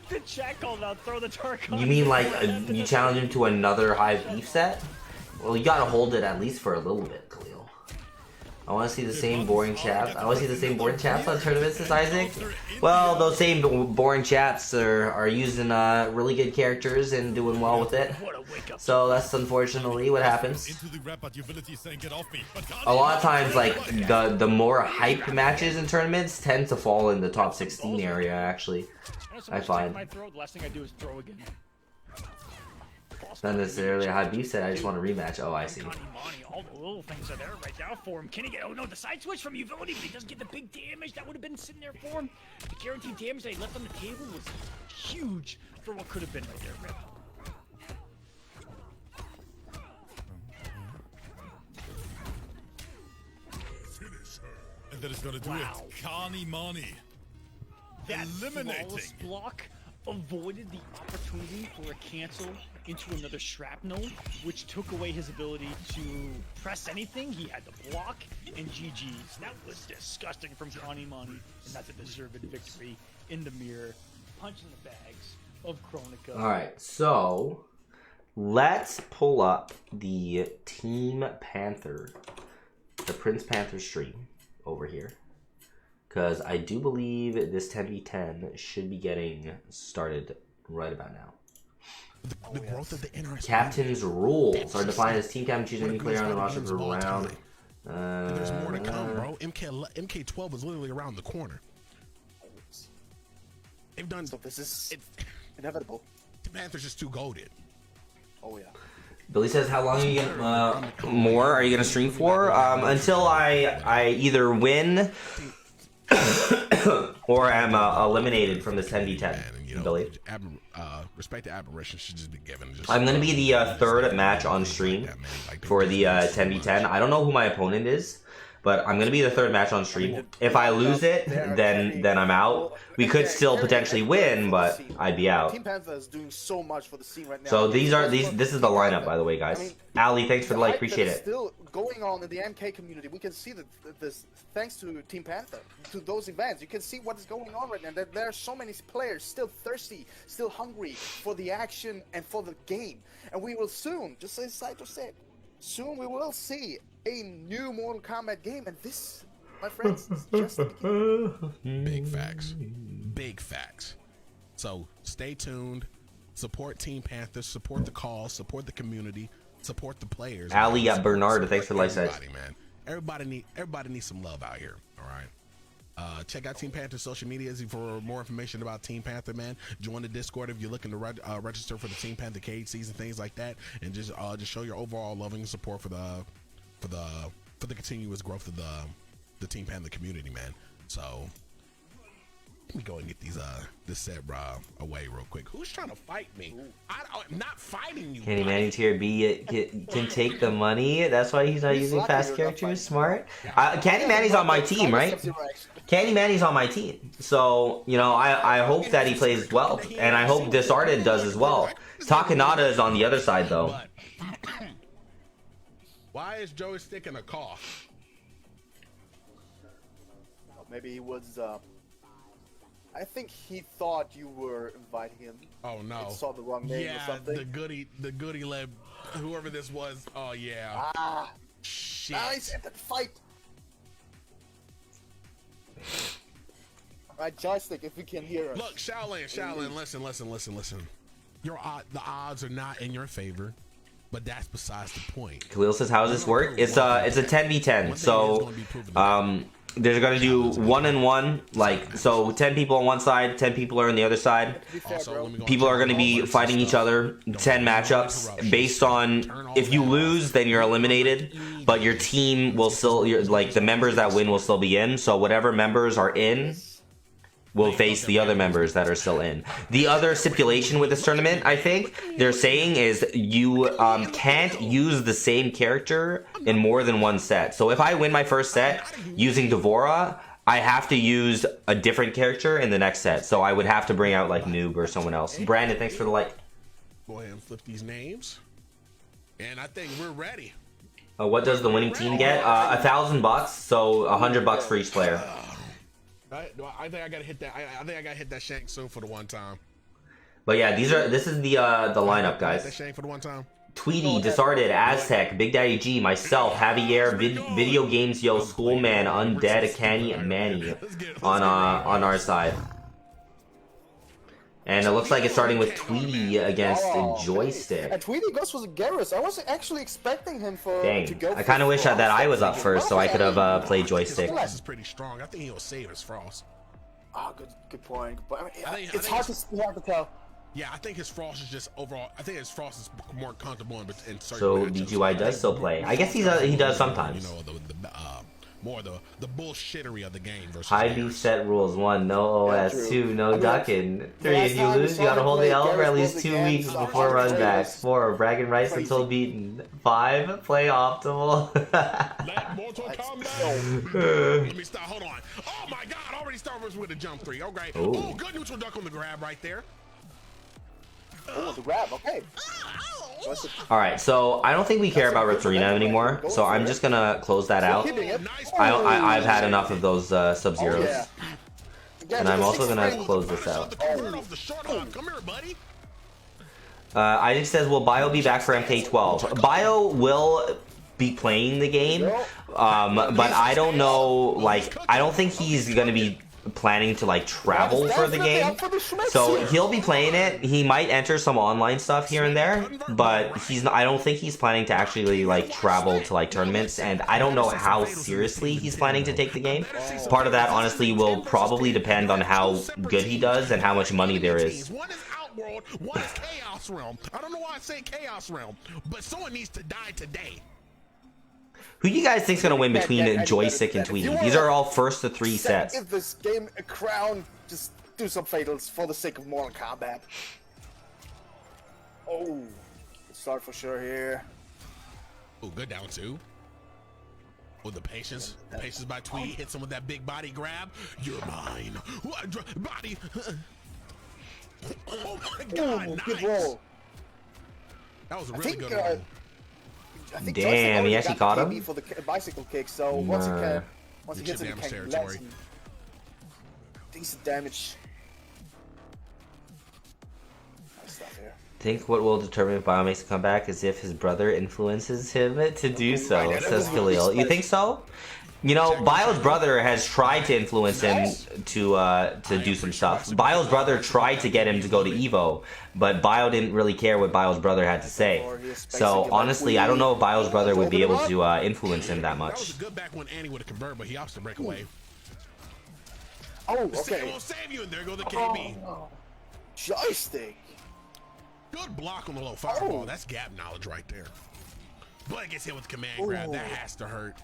The chat called out, throw the Tarkon. You mean like you challenge him to another Hive beef set? Well, you gotta hold it at least for a little bit, Khalil. I want to see the same boring chaps. I want to see the same boring chaps on tournaments as Isaac. Well, those same boring chaps are using really good characters and doing well with it. What a wake up. So that's unfortunately what happens. into the rep, but Utility saying get off me. But A lot of times, like the more hype matches in tournaments tend to fall in the top 16 area. Actually, I find. My throw, the last thing I do is throw again. Not necessarily a high beef set. I just want a rematch. Oh, I see. Kanimani, all the little things are there right now for him. Can he get? Oh no, the side switch from Utility, but he doesn't get the big damage that would have been sitting there for him. The guaranteed damage that he left on the table was huge for what could have been right there, Rip. And that is gonna do Wow. it. Kanimani. That Eliminating. flawless block avoided the opportunity for a cancel into another shrapnel, which took away his ability to press anything. He had to block and GG's. That was disgusting from Kanimani, and that's a deserved victory in the mirror, punching the bags of Chronica. All right, so let's pull up the Team Panther, the Prince Panther stream over here. Because I do believe this 10v10 should be getting started right about now. The growth of the interest. Captain's rules are defined as team captain choosing any player on the roster per round. And there's more to come, bro. MK12 is literally around the corner. They've done. So this is It, inevitable. the Panthers just too goaded. Oh yeah. Billy says, "How long are you gonna more are you gonna stream for? Until I either win or am eliminated from this 10v10. Man, and, you know, Billy. Respect to aberration should just be given. Just, I'm gonna be the third match on stream for the 10v10. I don't know who my opponent is, but I'm gonna be the third match on stream. If I lose it, then I'm out. We could still potentially win, but I'd be out. Team Panther is doing so much for the scene right now. So this is the lineup, by the way, guys. Ali, thanks for the like, appreciate it. Still going on in the MK community. We can see that this, thanks to Team Panther, to those events, you can see what is going on right now. There are so many players still thirsty, still hungry for the action and for the game. And we will soon, just as Saito said, soon we will see a new Mortal Kombat game. And this, my friends, is just the beginning. Big facts. Big facts. So stay tuned. Support Team Panther. Support the cause. Support the community. Support the players. Ali at Bernard, thanks for the like size. Man. Everybody needs some love out here. All right. Check out Team Panther's social medias for more information about Team Panther, man. Join the Discord if you're looking to register for the Team Panther cage season, things like that, and just show your overall loving support for the continuous growth of the Team Panther community, man. So let me go and get these this set away real quick. Who's trying to fight me? I'm not fighting you. Candy Manny's here. B can take the money. That's why he's not using fast characters. Smart. Candy Manny's on my team, right? Candy Manny's on my team. So, you know, I hope that he plays well. And I hope Disarded does as well. Takanada is on the other side, though. Why is Joey sticking a cough? Maybe he was, I think he thought you were inviting him. Oh no! He saw the wrong name or something. the goody led, whoever this was. Oh yeah. Ah, shit! Nice at the fight. Right, joystick, if you can hear us. Look, Shaolin, listen. The odds are not in your favor, but that's besides the point. Khalil says, "How does this work?" It's a 10v10. So they're gonna do 1-1, like, so 10 people on one side, 10 people are on the other side. People are gonna be fighting each other, 10 matchups based on, if you lose, then you're eliminated, but your team will still, like, the members that win will still be in. So whatever members are in will face the other members that are still in. The other stipulation with this tournament, I think, they're saying is you can't use the same character in more than one set. So if I win my first set using Devora, I have to use a different character in the next set. So I would have to bring out, like, Noob or someone else. Brandon, thanks for the like. Go ahead and flip these names. And I think we're ready. What does the winning team get? $1,000, so $100 for each player. I think I gotta hit that. I think I gotta hit that shank soon for the one time. But yeah, this is the lineup, guys. That shank for the one time. Tweety, Disarded, Aztec, Big Daddy G, myself, Javier, Video Games Yo, Schoolman, Undead, Kenny, and Manny on our side. And it looks like it's starting with Tweety against Joystick. And Tweety goes for the Garrus. I wasn't actually expecting him to go. I kind of wish that I was up first so I could have played Joystick. His is pretty strong. I think he'll save his frost. Ah, good point. But I mean, it's hard to tell. Yeah, I think his frost is just overall. I think his frost is more comfortable in certain. So DGY does still play. I guess he does sometimes. You know, more the bullshittery of the game versus. High B set rules: 1, no OS; 2, no ducking; 3, if you lose, you gotta hold the L for at least 2 weeks before runbacks; 4, bragging rights until beaten; 5, play optimal. Let Mortal Kombat. Let me stop. Hold on. Oh my God! Already started with a jump 3. Okay. Oh, good neutral duck on the grab right there. Oh, the grab. Okay. Alright, so I don't think we care about R1ps Arena anymore, so I'm just gonna close that out. I've had enough of those Sub-Zeros. And I'm also gonna close this out. Isaac says, will Bio be back for MK12? Bio will be playing the game, but I don't know, like, I don't think he's gonna be planning to, like, travel for the game, so he'll be playing it. He might enter some online stuff here and there, but I don't think he's planning to actually, like, travel to, like, tournaments, and I don't know how seriously he's planning to take the game. Part of that, honestly, will probably depend on how good he does and how much money there is. One is Outworld, one is Chaos Realm. I don't know why I say Chaos Realm, but someone needs to die today. Who you guys think's gonna win Can't get between any Joystick better and than that. If you Tweety? These wanna are all first to 3 sets. Give this game a crown. Just do some fatals for the sake of Mortal Kombat. Oh, good start for sure here. Oh, good down 2. With the patience by Tweety, hits him with that big body grab. You're mine. Body. Oh my God! Ooh, Nice. good roll. That was a I really think, good roll. I think Damn, Joystick he already actually got caught the him? KB for the bicycle kick. So once he Nah. gets Good into damage the territory. decent damage. Nice stuff here. I think what will determine if Bio makes a comeback is if his brother influences him to do so, Right, says that Khalil. was You think so? You know, Bio's brother has tried to influence him to do some stuff. Bio's brother tried to get him to go to Evo, but Bio didn't really care what Bio's brother had to say. So honestly, I don't know if Bio's brother would be able to influence him that That was much. a good back when Annie would have converted, but he opts to break away. Oh, Save okay. will save you, and there go the KB. Joystick. Good block on the low fireball. That's gap knowledge right there. But it gets hit with the command grab. That has to hurt.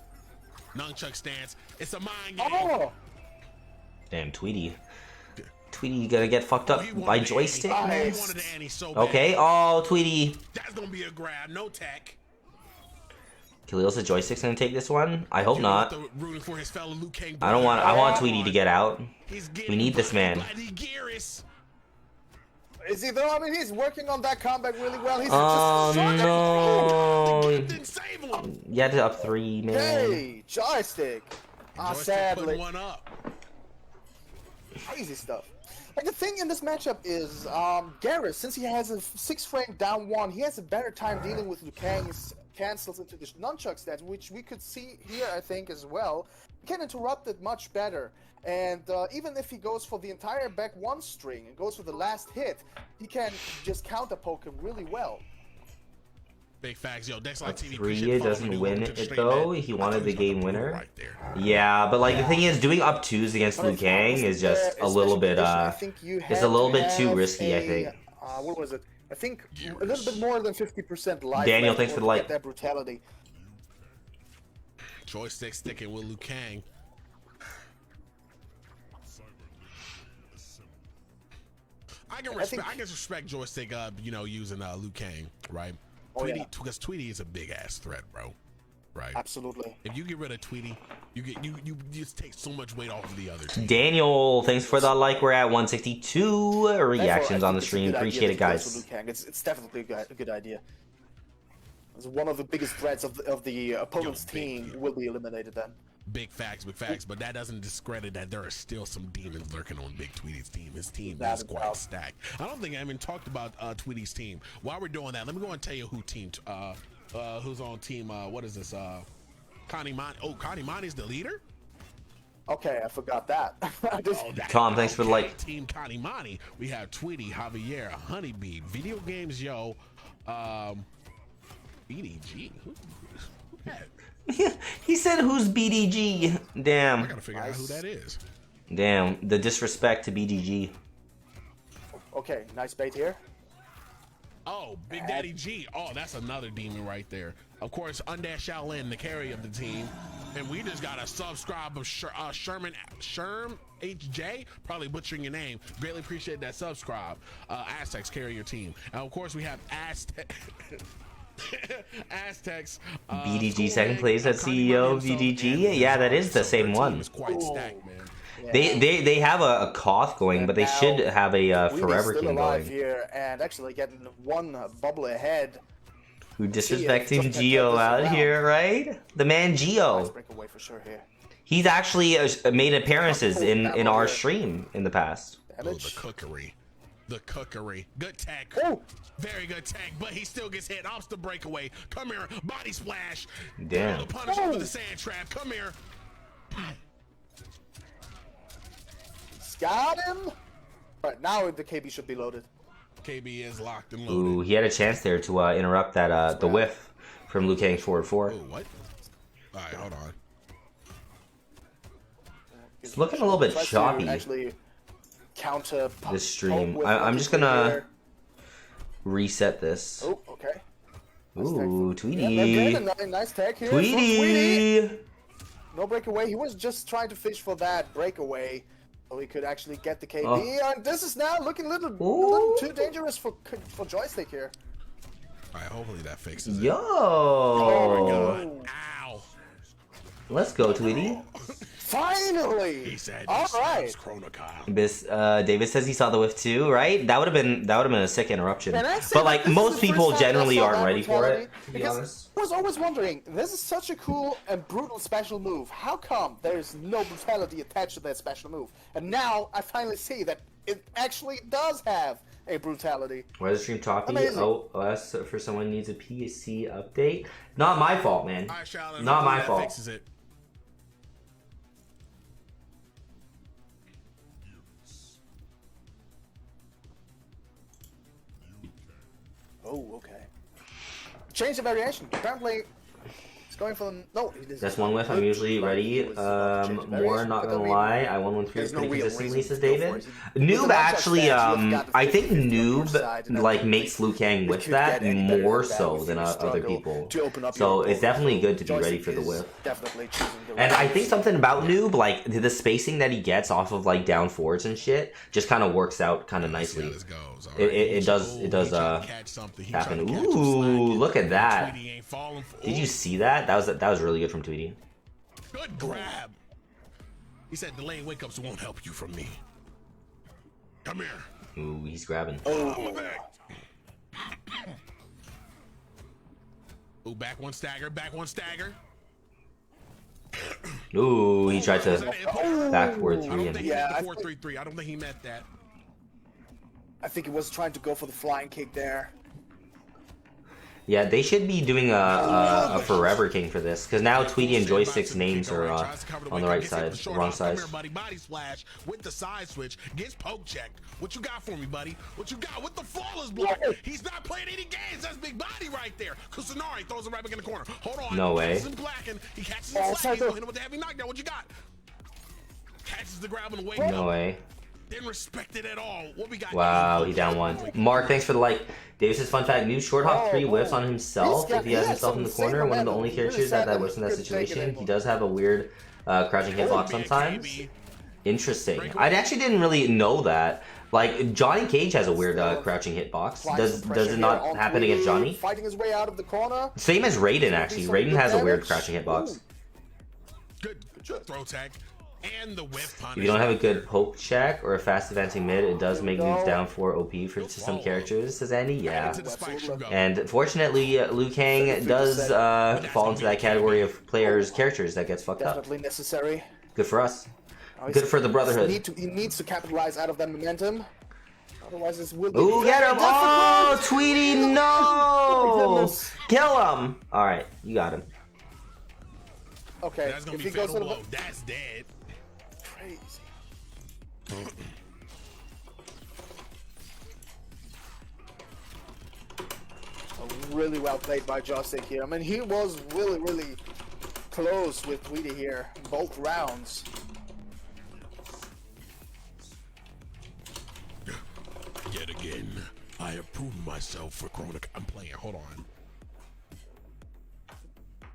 Nunchuck stance. It's a mind game. Oh, Damn, Tweety. Tweety gonna get fucked up He wanted by the Joystick, Annie. man. He wanted the Annie so bad. Okay, oh, Tweety. That's gonna be a grab. No tech. Khalil said Joystick's gonna take this one? I hope not. Rooting for his fellow Liu Kang I don't want. I want Tweety to get out. He's We need this man. Bloody Gearus. is he though? I mean, he's working on that comeback really well. He's Oh just no! Didn't save him. You had to up 3, man. Hey, Joystick. Ah, Joystick sadly. putting one up. Crazy stuff. Like the thing in this matchup is, Garrus, since he has a 6-frame down 1, he has a better time dealing with Liu Kang's cancels into the nunchuck stats, which we could see here, I think, as well. He can interrupt it much better. And even if he goes for the entire back 1 string and goes for the last hit, he can just counter poke him really well. Big facts, yo. Dex like TV 3 doesn't win it though. He wanted the game winner. Right there. Yeah, but like the thing is, doing up 2s against Liu Kang is just a little bit it's a little bit too risky, I think. What was it? I think a little bit more than 50% life. Daniel, left thanks for to the like. get that brutality. Joystick sticking with Liu Kang. I can respect Joystick, you know, using Liu Kang, right? Oh, Tweety, yeah. because Tweety is a big ass threat, bro. Right? Absolutely. If you get rid of Tweety, you just take so much weight off of the other team. Daniel, thanks for the like. We're at 162 reactions Therefore, I on the think it's a stream. good idea Appreciate it, that he goes for guys. Liu Kang. It's definitely a good idea. It's one of the biggest threats of the opponent's team will be eliminated then. Big facts, but that doesn't discredit that there are still some demons lurking on Big Tweety's team. His team Without is a quite doubt. stacked. I don't think I even talked about Tweety's team. While we're doing that, let me go and tell you who's on team. What is this? Connie Monty. Oh, Connie Monty's the leader. Okay, I forgot that. Tom, thanks for the like. Team Connie Monty. We have Tweety, Javier, Honeybee, Video Games Yo, BDG. Who's that? He said, "Who's BDG?" Damn. I gotta figure out who that is. Damn. The disrespect to BDG. Okay, nice bait here. Oh, Big Daddy G. Oh, that's another demon right there. Of course, Undash Shaolin, the carry of the team. And we just got a subscribe of Sherm HJ, probably butchering your name. Greatly appreciate that subscribe. Aztecs carry your team. And of course, we have Aztecs. BDG second place as CEO of BDG. Yeah, that is the same one. It's quite stacked, man. They have a Koth going, but they should have a Forever still King alive going. here and actually getting one bubble ahead. Who disrespecting doesn't Geo this out around. here, right? The man Nice Geo. breakaway for sure here. He's actually made appearances in our stream in the past. Oh, Damage. the cookery. The cookery. Good tech. Oh. Very good tech, but he still gets hit. Ops the breakaway. Come here. Body splash. Damn. The punish over the sand trap. Come here. Got him. Alright, now the KB should be loaded. KB is locked and loaded. Ooh, he had a chance there to interrupt that the whiff from Liu Kang's forward 4. Ooh, what? All right, hold on. It's looking a little bit Tries to choppy. Actually, counter This stream. poke with I'm the just twin gonna here. reset this. Oh, okay. Ooh, Yeah, Tweety. again, a nice tag here from Tweety. No breakaway. He was just trying to fish for that breakaway, so he could actually get the KD. Oh. And this is now looking a little too dangerous for Joystick here. All right, hopefully that fixes it. Yo. Oh, ow. Let's go, Tweety. Finally! He said, all right. David says he saw the whiff too, right? That would have been a sick interruption. Can I say But that like this is most the people first time that I generally saw aren't that ready for brutality? it, to be Because honest. I was always wondering, this is such a cool and brutal special move. How come there's no brutality attached to that special move? And now I finally see that it actually does have a brutality. Why is the stream talking? Amazing. Oh, us for someone needs a PC update. Not my fault, man. All right, Charlotte, Not hopefully my that fault. Fixes it. Oh, okay. Change the variation. Apparently, it's going for no. That's one whiff. I'm usually ready. More, not gonna lie. I won 1-3 There's no pretty real consistently, reason says to go David. for it. With the Noob nunchuck actually, stance, you've got the I think 50-50 on your side, Noob and like then makes Liu Kang it whiff could that get any better more than that so if than you other struggle people. to open up So your it's definitely good to be Joystick ready for the is whiff. Definitely choosing the And right I think position. something about Noob, like the spacing that he gets off of like down forwards and shit, just kind of works out kind of Let's see how nicely. this goes. All It- right. it does- Ooh, it does, he trying to catch something. He happen. trying to catch him Ooh, slacking. look at that. Tweety ain't falling for, Did you see that? That was really good from Tweety. Good grab. He said delaying wake ups won't help you from me. Come here. Ooh, he's grabbing. Oh, Ooh, back one stagger, back one stagger. Ooh, he tried to backward I three don't and think he Yeah, meant I the 4-3-3. I don't think he meant that. I think he was trying to go for the flying kick there. yeah, they should be doing a Forever King for this because now Tweety and Joystick's names are on the right side, wrong side. Come here, buddy. Body splash with the side switch. Gets poke checked. What you got for me, buddy? What you got with the flawless block? He's not playing any games. That's big body right there. Kusanari throws him right back in the corner. Hold on. No way. He catches him slack. He's gonna hit him with the heavy knockdown. What you got? Catches the grab on the wake up. No way. Didn't respect it at all. What we got? Wow, he down one. Mark, thanks for the like. Davis's fun fact: Noob short hop 3 whiffs on himself if he has himself in the corner. One of the only characters that whiffs in that situation. He does have a weird crouching hitbox sometimes. Interesting. I actually didn't really know that. Like Johnny Cage has a weird crouching hitbox. Does it not happen against Johnny? Fighting his way out of the corner. Same as Raiden actually. Raiden has a weird crouching hitbox. Good throw tag. And the whiff punish. If you don't have a good poke check or a fast advancing mid, it does make moves down 4 OP for some characters, says Andy. Yeah. To the spike should go. And fortunately, Liu Kang does fall into that category of characters that gets fucked up. Definitely necessary. Good for us. Now Good for the Brotherhood. He needs to capitalize out of that momentum. Otherwise, this will be Ooh, get him! very Oh, difficult. Tweety, Oh, no! goodness. Kill him! Alright, you got him. Okay, That's gonna if be he goes fatal to the blow. That's dead. crazy. Really well played by Joystick here. I mean, he was really close with Tweety here, both rounds. Yet again, I have proven myself for Chronic. I'm playing. Hold on.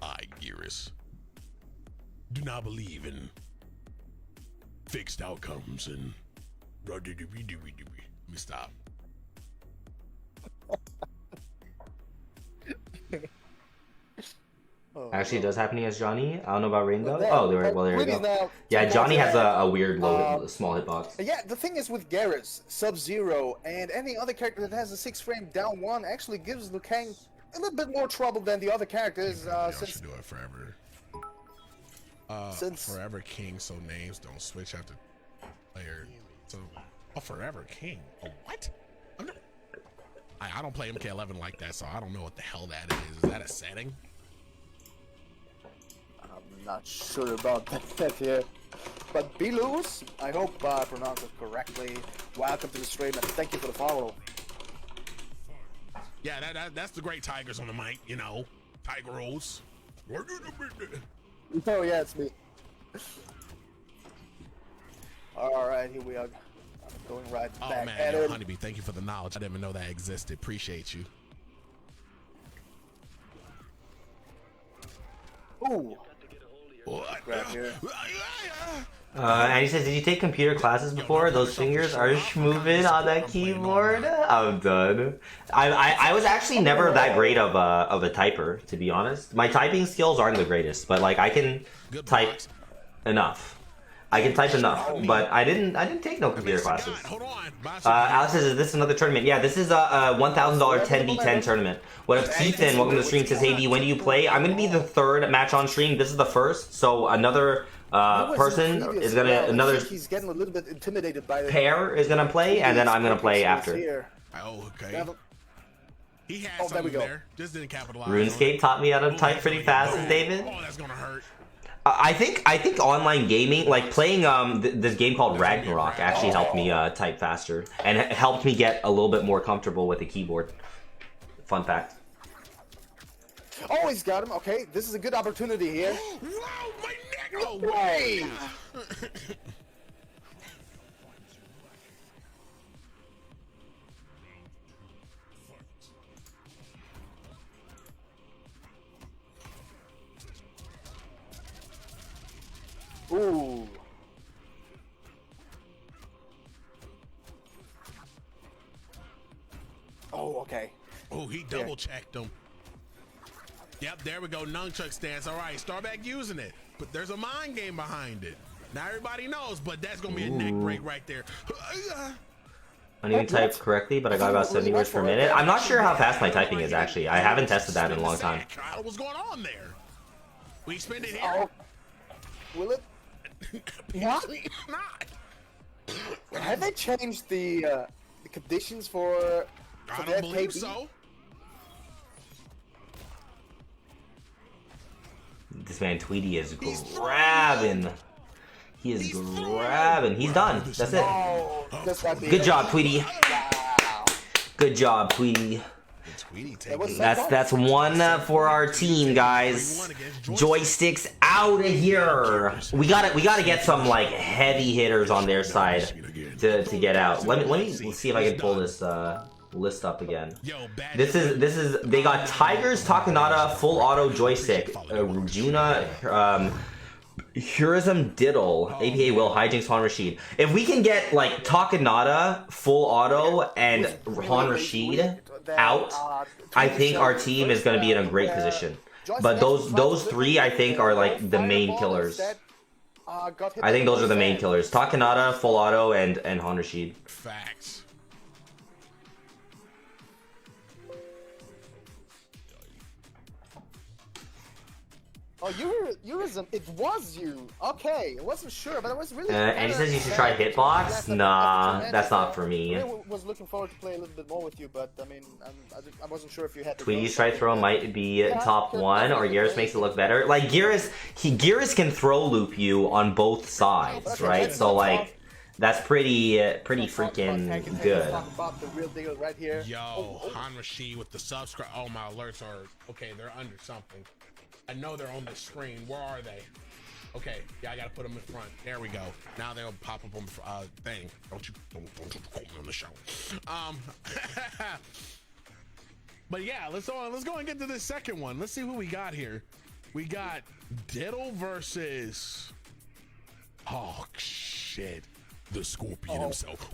I, Gearus, do not believe in fixed outcomes and. Let me stop. Actually, it does happen against Johnny. I don't know about Rain though. Well, Oh, there you Tweety's go. now Yeah, two Johnny points has ahead. a weird low, small hitbox. Yeah, the thing is with Garrus, Sub-Zero, and any other character that has a 6-frame down 1 actually gives Liu Kang a little bit more trouble than the other characters. Y'all Since should do it forever. Since- Forever King, so names don't switch after player. So, Forever King. Oh, what? I don't play MK11 like that, so I don't know what the hell that is. Is that a setting? I'm not sure about that here. But Bilus, I hope I pronounced it correctly. Welcome to the stream and thank you for the follow. Yeah, that's the great Tigers on the mic, you know. Tiger Rolls. Oh yeah, it's me. Alright, here we are. I'm going right Oh back man, at yo, it. Honeybee, thank you for the knowledge. I didn't even know that existed. Appreciate you. Ooh. What? Grab here. And he says, did you take computer classes before? Those fingers are moving on that keyboard. I'm done. I was actually never that great of a typer, to be honest. My typing skills aren't the greatest, but like I can type enough. I can type enough, but I didn't take no computer classes. Alex says, is this another tournament? Yeah, this is a $1,000 10v10 tournament. What up, Ethan? Welcome to the stream. Says, hey D, when do you play? I'm gonna be the third match on stream. This is the first, so another person is gonna He's getting a little bit intimidated by pair is gonna play, and then I'm gonna play after. Oh, okay. He had there we go. there. Just didn't capitalize. RuneScape taught me how to type pretty fast, as David. Oh, that's gonna hurt. I think online gaming, like playing this game called Ragnarok, actually helped me type faster and helped me get a little bit more comfortable with the keyboard. Fun fact. Oh, he's got him. Okay, this is a good opportunity here. Whoa, my neck! No way! Ooh. Oh, okay. Oh, he double checked him. Yep, there we go. Nunchuck stance. All right, start back using it. But there's a mind game behind it. Now everybody knows, but that's gonna be a neck break right there. I didn't even type correctly, but I got about 70 words per minute. I'm not sure how fast my typing is actually. I haven't tested that in a long time. What's going on there? We spend it here. Oh. Will it? Not? Not. Have they changed the conditions for I the don't believe FKB? so. This man Tweety is grabbing. He is grabbing. He's done. That's it. Oh, just got the- Good job, Tweety. Wow. Good job, Tweety. Tweety That's one for our team, guys. Joysticks out of here. We gotta get some like heavy hitters on their side to get out. Let me see if I can pull this list up again. This is they got Tigers, Takanada, full auto joystick, Rujuna, Hurism, Diddle, APA Will, Hijinks, Han Rashid. If we can get like Takanada, full auto, and Han Rashid out, I think our team is going to be in a great position. But those three, I think, are like the main killers. I think those are the main killers: Takanada, full auto, and Han Rashid. Facts. Oh, Eurism, it was you. Okay, I wasn't sure, but I was really. And he says you should try Hitbox. Nah, that's not for me. I was looking forward to play a little bit more with you, but I mean, I wasn't sure if you had. Tweety's try throw might be top one, or Geras makes it look better. Like Geras can throw loop you on both sides, right? So like, that's pretty freaking good. Yo, Han Rashid with the subscribe. Oh, my alerts are okay. They're under something. I know they're on the screen. Where are they? Okay, yeah, I gotta put them in front. There we go. Now they'll pop up on the thing. Don't you quote me on the show. But yeah, let's go and get to this second one. Let's see who we got here. We got Diddle versus. Oh shit. The Scorpion himself.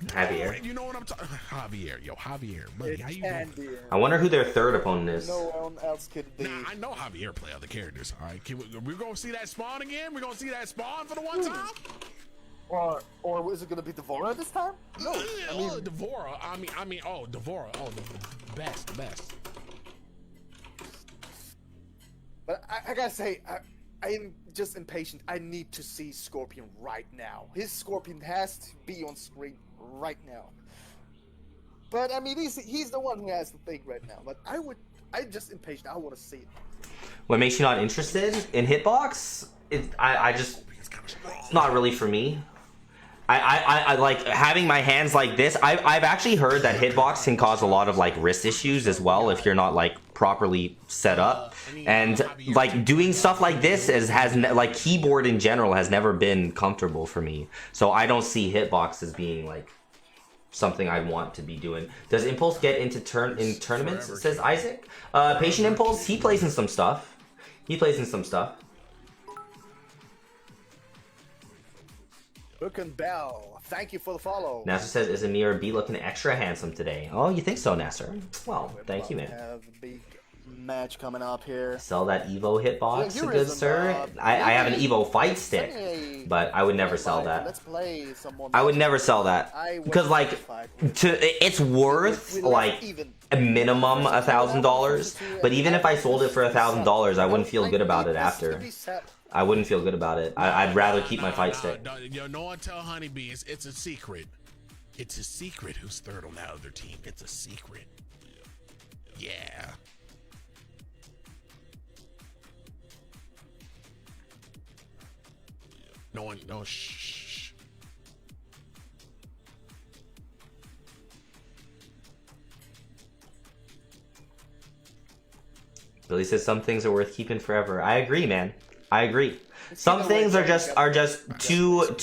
Javier. You know what I'm talking? Javier, yo, Javier, buddy, how you doing? I wonder who their third opponent is. No one else could be. Nah, I know Javier play other characters. All right, we're gonna see that spawn again. We're gonna see that spawn for the one time. Or is it gonna be Devora this time? No, I mean Devora. Oh, Devora. Oh, the best. But I gotta say, I am just impatient. I need to see Scorpion right now. His Scorpion has to be on screen right now. But I mean, he's the one who has the thing right now. But I'm just impatient. I want to see it. What makes you not interested in Hitbox? It's not really for me. I like having my hands like this. I've actually heard that Hitbox can cause a lot of like wrist issues as well if you're not like properly set up, and like doing stuff like this like keyboard in general has never been comfortable for me. So I don't see Hitbox as being like something I want to be doing. Does Impulse get into tournaments? Says Isaac. Patient Impulse, he plays in some stuff. He plays in some stuff. Hook and Bell, thank you for the follow. Nasser says, is Amir B looking extra handsome today? Oh, you think so, Nasser? Well, thank you, man. Have a big match coming up here. Sell that Evo hitbox, Yeah, good sir. I have an Evo fight stick, Hey, but I would never sell that. Let's play some more. I would never sell that because, like, it's worth like a minimum $1,000. But even if I sold it for $1,000, I wouldn't feel good about it after. I wouldn't feel good about it. I'd rather keep my fight stick. No one tell Honeybee it's a secret. It's a secret who's third on that other team. It's a secret. Yeah. No one, no shh. Billy says some things are worth keeping forever. I agree, man. I agree. Some things are just too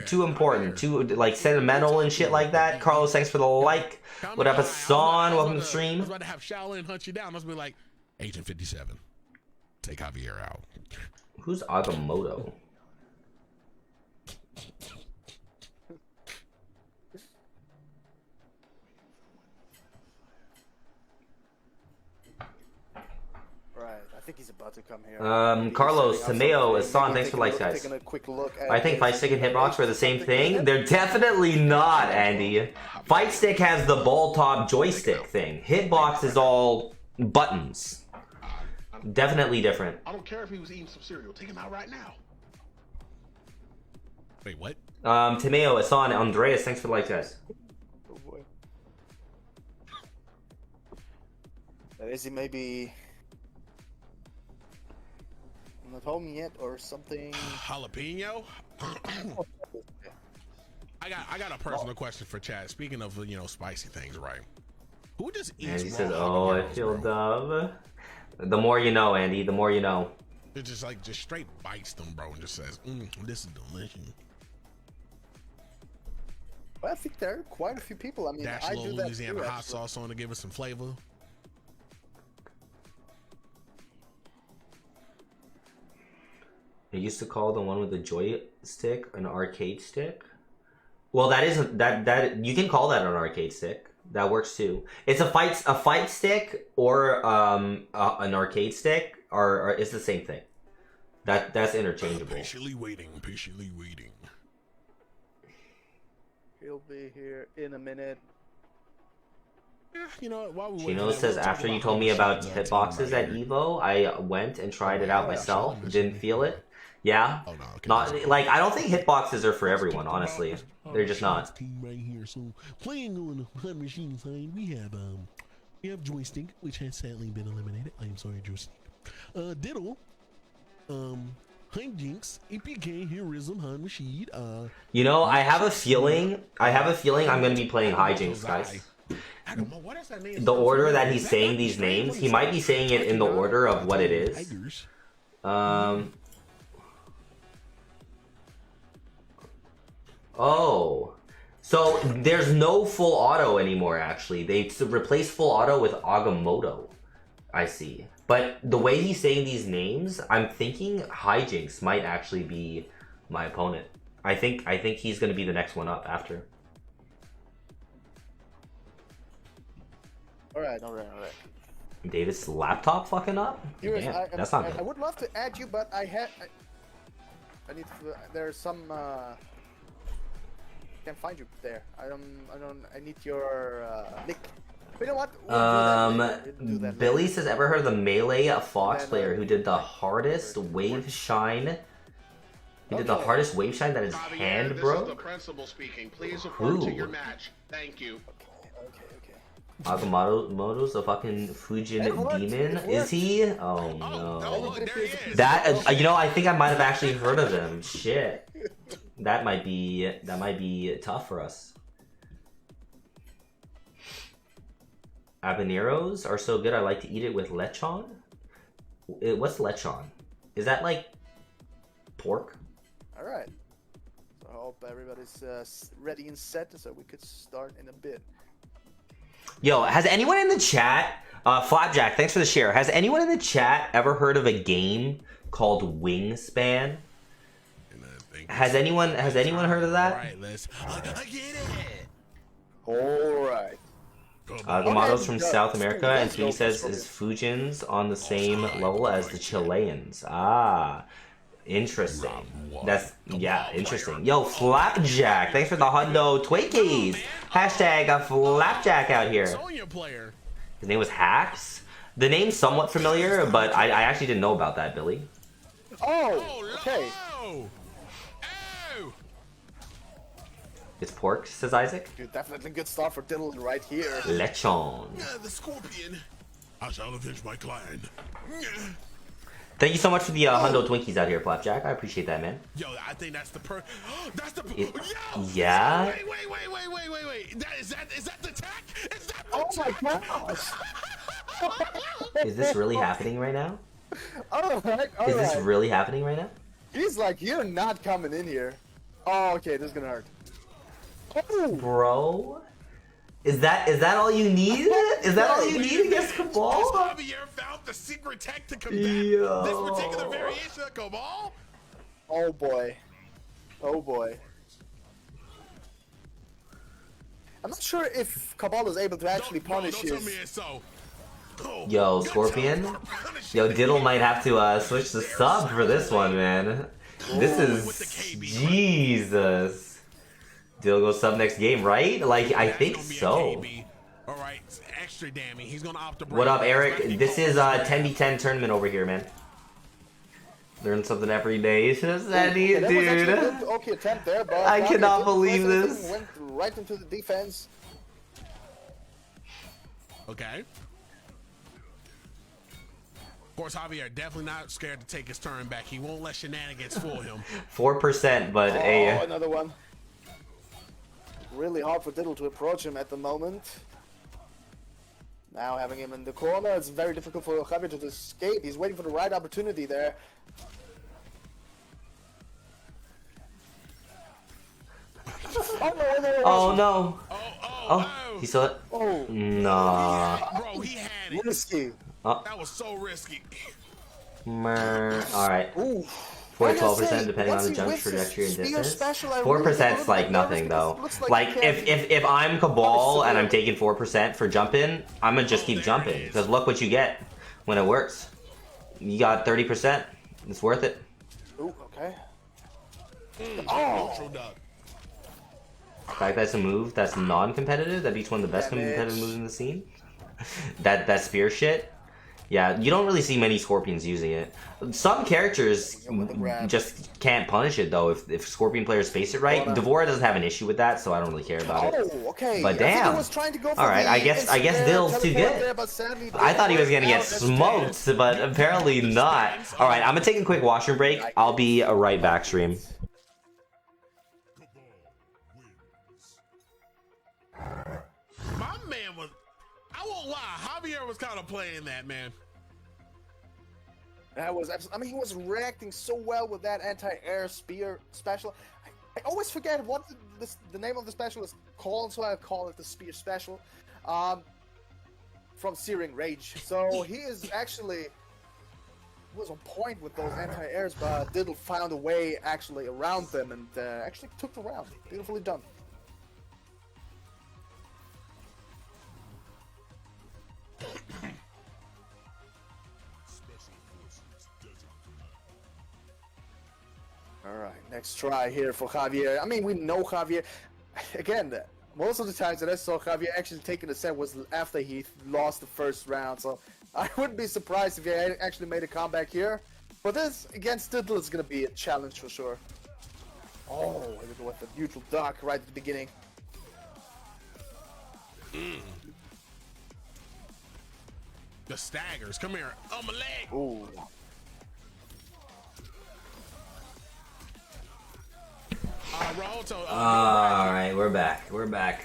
important, too like sentimental and shit like that. Carlos, thanks for the like. What up, Hassan? Welcome to the stream. I was about to have Shaolin hunt you down. I was be like, Agent 57, take Javier out. Who's Agamotto? Right, I think he's about to come here. Carlos, Tameo, Hassan, thanks for likes, guys. Taking a quick look at I think Fight Stick and Hitbox are the same thing. They're definitely not, Andy. Fight Stick has the ball top joystick thing. Hitbox is all buttons. Definitely different. I don't care if he was eating some cereal. Take him out right now. Wait, what? Tameo, Hassan, Andreas, thanks for the likes, guys. Oh boy. Is he maybe not home yet or something? Jalapeno? I got a personal question for Chad. Speaking of spicy things, right? Who just eats Andy raw says, "Oh, I habaneros, feel bro? dumb." The more you know, Andy. The more you know. It just straight bites them, bro, and just says, "This is delicious." Well, I think there are quite a few people. I mean, Dash I a do little that Louisiana too, hot actually. sauce on to give it some flavor. They used to call the one with the joystick an arcade stick. Well, that isn't that you can call that an arcade stick. That works too. It's a fight stick or an arcade stick are it's the same thing. That's interchangeable. Patiently waiting, patiently waiting. He'll be here in a minute. Yeah, you know what? While we Chino says, after you told me about hitboxes at Evo, I went and tried it out myself. Didn't feel it. Yeah. Oh, no, okay. Not like I don't think hitboxes are for everyone. Honestly, they're just not. Team right here. So playing on the Hunt Machine side, we have joystick, which has sadly been eliminated. I am sorry, joystick. Diddle, Hijinks, APK, Heroism, Han Rashid. You know, I have a feeling I'm gonna be playing hijinks, guys. What is that name? The order that he's saying these names, he might be saying it in the order of what it is. Oh, so there's no full auto anymore. Actually, they replaced full auto with Agamotto. I see. But the way he's saying these names, I'm thinking Hijinks might actually be my opponent. I think he's gonna be the next one up after. All right. David's laptop fucking up? Viewers, Damn, that's not I good. would love to add you, but I need to. There's some. Can't find you there. I need your nick. But you know what? We'll do that Billy later. says, ever heard of the Melee Fox player who did the hardest wave shine? He did the hardest wave shine that his hand This is the broke? principal speaking. Please report to Who? your match. Thank you. Okay. Agamotto's a fucking Fujin It worked, demon? it Is worked. he? Oh no. Oh, there he is. That you know, I think I might have actually heard of him. Shit. That might be tough for us. Habaneros are so good. I like to eat it with lechon. What's lechon? Is that like pork? All right. So I hope everybody's ready and set, so we could start in a bit. Yo, has anyone in the chat Flapjack, thanks for the share. Has anyone in the chat ever heard of a game called Wingspan? Has anyone heard of that? All right, let's get it. All right. Gamado's from South America, and he says is Fujians on the same level as the Chileans. Ah, interesting. That's interesting. Yo, Flapjack, thanks for the hundo Twinkies. Hashtag a Flapjack out here. His name was Hacks. The name's somewhat familiar, but I actually didn't know about that, Billy. Oh, okay. It's pork, says Isaac. Dude, definitely good start for Diddle right here. Lechon. The scorpion. I shall avenge my clan. Thank you so much for the hundo Twinkies out here, Flapjack. I appreciate that, man. Yo, I think that's the that's the Yo! Yeah. Wait. Is that the tech? Is that the my gosh. Is this really happening right now? All right. Is this really happening right now? He's like, you're not coming in here. Oh, okay, this is gonna hurt. Oh. Bro, is that all you need? Is that all you need against Cabal? Javier found the secret tech to combat this particular variation of Cabal? Oh boy. Oh boy. I'm not sure if Cabal is able to actually punish don't tell his... me it's so. Yo, Scorpion. Yo, Diddle might have to switch the sub for this one, man. This is Jesus. Diddle goes sub next game, right? Like, I think so. All right, extra damning. He's gonna opt to. What up, Eric? This is 10v10 tournament over here, man. Learn something every day. It's just that dude. Okay, attempt there, but I cannot believe this. Went right into the defense. Okay. Of course, Javier definitely not scared to take his turn back. He won't let shenanigans fool him. 4%, but another one. Really hard for Diddle to approach him at the moment. Now having him in the corner, it's very difficult for Javier to escape. He's waiting for the right opportunity there. Oh no! Oh, he saw it. Oh, nah. Bro, he had it. Risky. That was so risky. All right. 4 to 12% depending on the jump trajectory and distance. 4%'s like nothing though. Like if I'm Cabal and I'm taking 4% for jumping, I'm gonna just keep jumping because look what you get when it works. You got 30%. It's worth it. Ooh, okay. Oh. The fact that's a move that's non-competitive, that beats one of the best competitive moves in the scene. that spear shit. Yeah, you don't really see many Scorpions using it. Some characters just can't punish it though if Scorpion players space it right. Devora doesn't have an issue with that, so I don't really care about it. Okay. But damn. Alright, I guess Dill's too good. I thought he was gonna get smoked, but apparently not. Alright, I'm gonna take a quick washroom break. I'll be right back, stream. My man was, I won't lie, Javier was kind of playing that, man. That was, I mean, he was reacting so well with that anti-air spear special. I always forget what the name of the special is called, so I call it the spear special. From Searing Rage. So he is actually was on point with those anti-airs, but Diddle found a way actually around them and actually took the round. Beautifully done. Alright, next try here for Javier. I mean, we know Javier. Again, most of the times that I saw Javier actually taking the set was after he lost the first round, so I wouldn't be surprised if he actually made a comeback here. But this, against Diddle, is going to be a challenge for sure. Oh, with the neutral duck right at the beginning. The staggers, come here, on my leg. Ooh. Alright, we're back. We're back.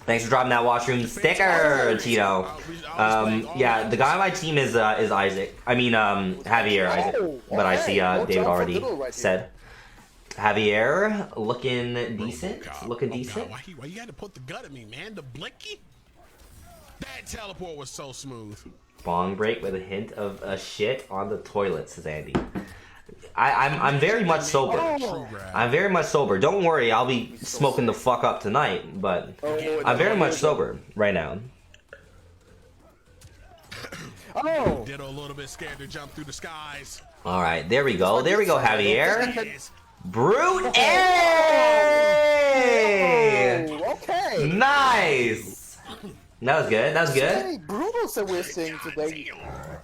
Thanks for dropping that washroom sticker, Tito. Yeah, the guy on my team is Isaac. I mean, Javier Isaac. But I see David already said. Javier, looking decent. Looking decent. Why you had to put the gut at me, man? The blinky? That teleport was so smooth. Bong break with a hint of a shit on the toilet, says Andy. I'm very much sober. I'm very much sober. Don't worry, I'll be smoking the fuck up tonight, but I'm very much sober right now. Oh! Ditto a little bit scared to jump through the skies. Alright, there we go. There we go, Javier. Brute A! Oh, okay. Nice! That was good, that was good. Many brutals that we're seeing today. Here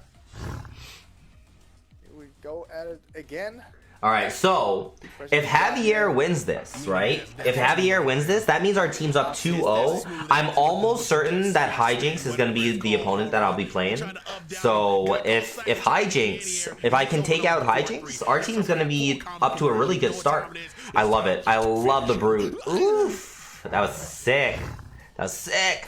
we go at it again. Alright, so if Javier wins this, right? If Javier wins this, that means our team's up 2-0. I'm almost certain that Hijinks is going to be the opponent that I'll be playing. So if Hijinks, if I can take out Hijinks, our team's going to be up to a really good start. I love it. I love the Brute. Oof. That was sick. That was sick.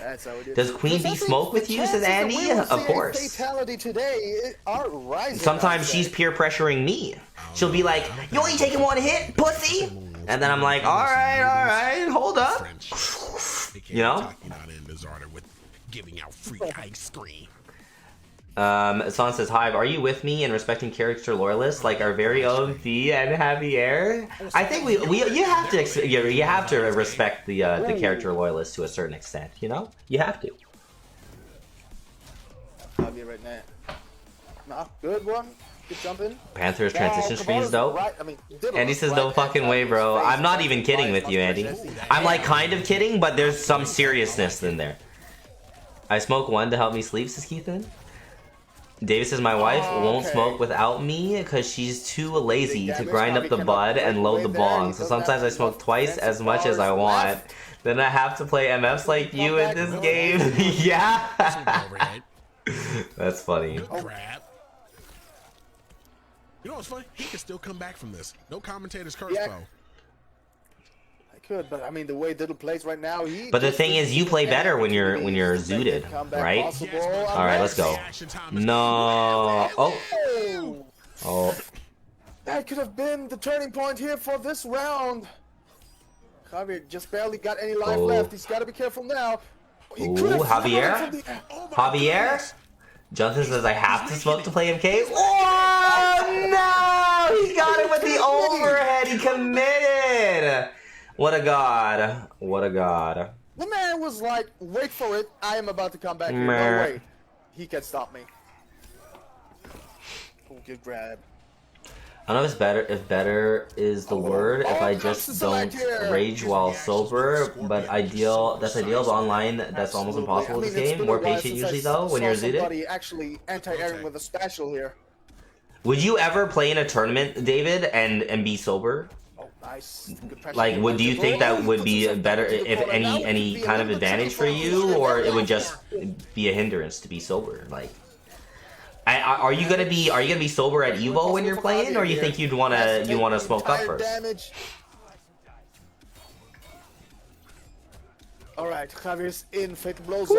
Does Queen Bee smoke with you, says Andy? Of course. Fatality today are rising. Sometimes she's peer pressuring me. She'll be like, "You only taking one hit, pussy," and then I'm like, all right, hold up. You know. With giving out free ice cream. Son says, "Hive, are you with me in respecting character loyalists like our very own Fee and Javier?" I think you have to respect the character loyalists to a certain extent. You know, you have to. Javier right now. Nah, good one. Good jumping. Panther's transition screen is dope. Right, I mean, Andy says, "No fucking way, bro." I'm not even kidding with you, Andy. I'm like kind of kidding, but there's some seriousness in there. I smoke one to help me sleep, says Keithan. David says, "My wife won't smoke without me because she's too lazy to grind up the bud and load the bong. So sometimes I smoke twice as much as I want. Then I have to play MFs like you in this game." Yeah. That's funny. You know what's funny? He can still come back from this. No commentators curse, Yeah. bro. I could, but I mean the way Diddle plays right now, But the thing is, you play better when you're zooted, right? All right, let's go. No. Oh. That could have been the turning point here for this round. Javier just barely got any life left. He's got to be careful now. Ooh, Javier? Javier? Jonathan says, "I have to smoke to play MK." Oh, no! He got it with the overhead. He committed. What a god. What a god. The man was like, wait for it. I am about to come back here. No, wait. He can stop me. Oh, good grab. I don't know if better is the word, if I just don't rage while sober, but that's ideal, but online that's almost impossible in this game. More patient usually though, when you're zooted. Actually anti-airing with a special here. Would you ever play in a tournament, David, and be sober? Oh, nice. Like, do you think that would be better, if any kind of advantage for you, or it would just be a hindrance to be sober? Like, are you gonna be sober at Evo when you're playing, or you think you wanna smoke up first? All right, Javier's in fatal blow zone.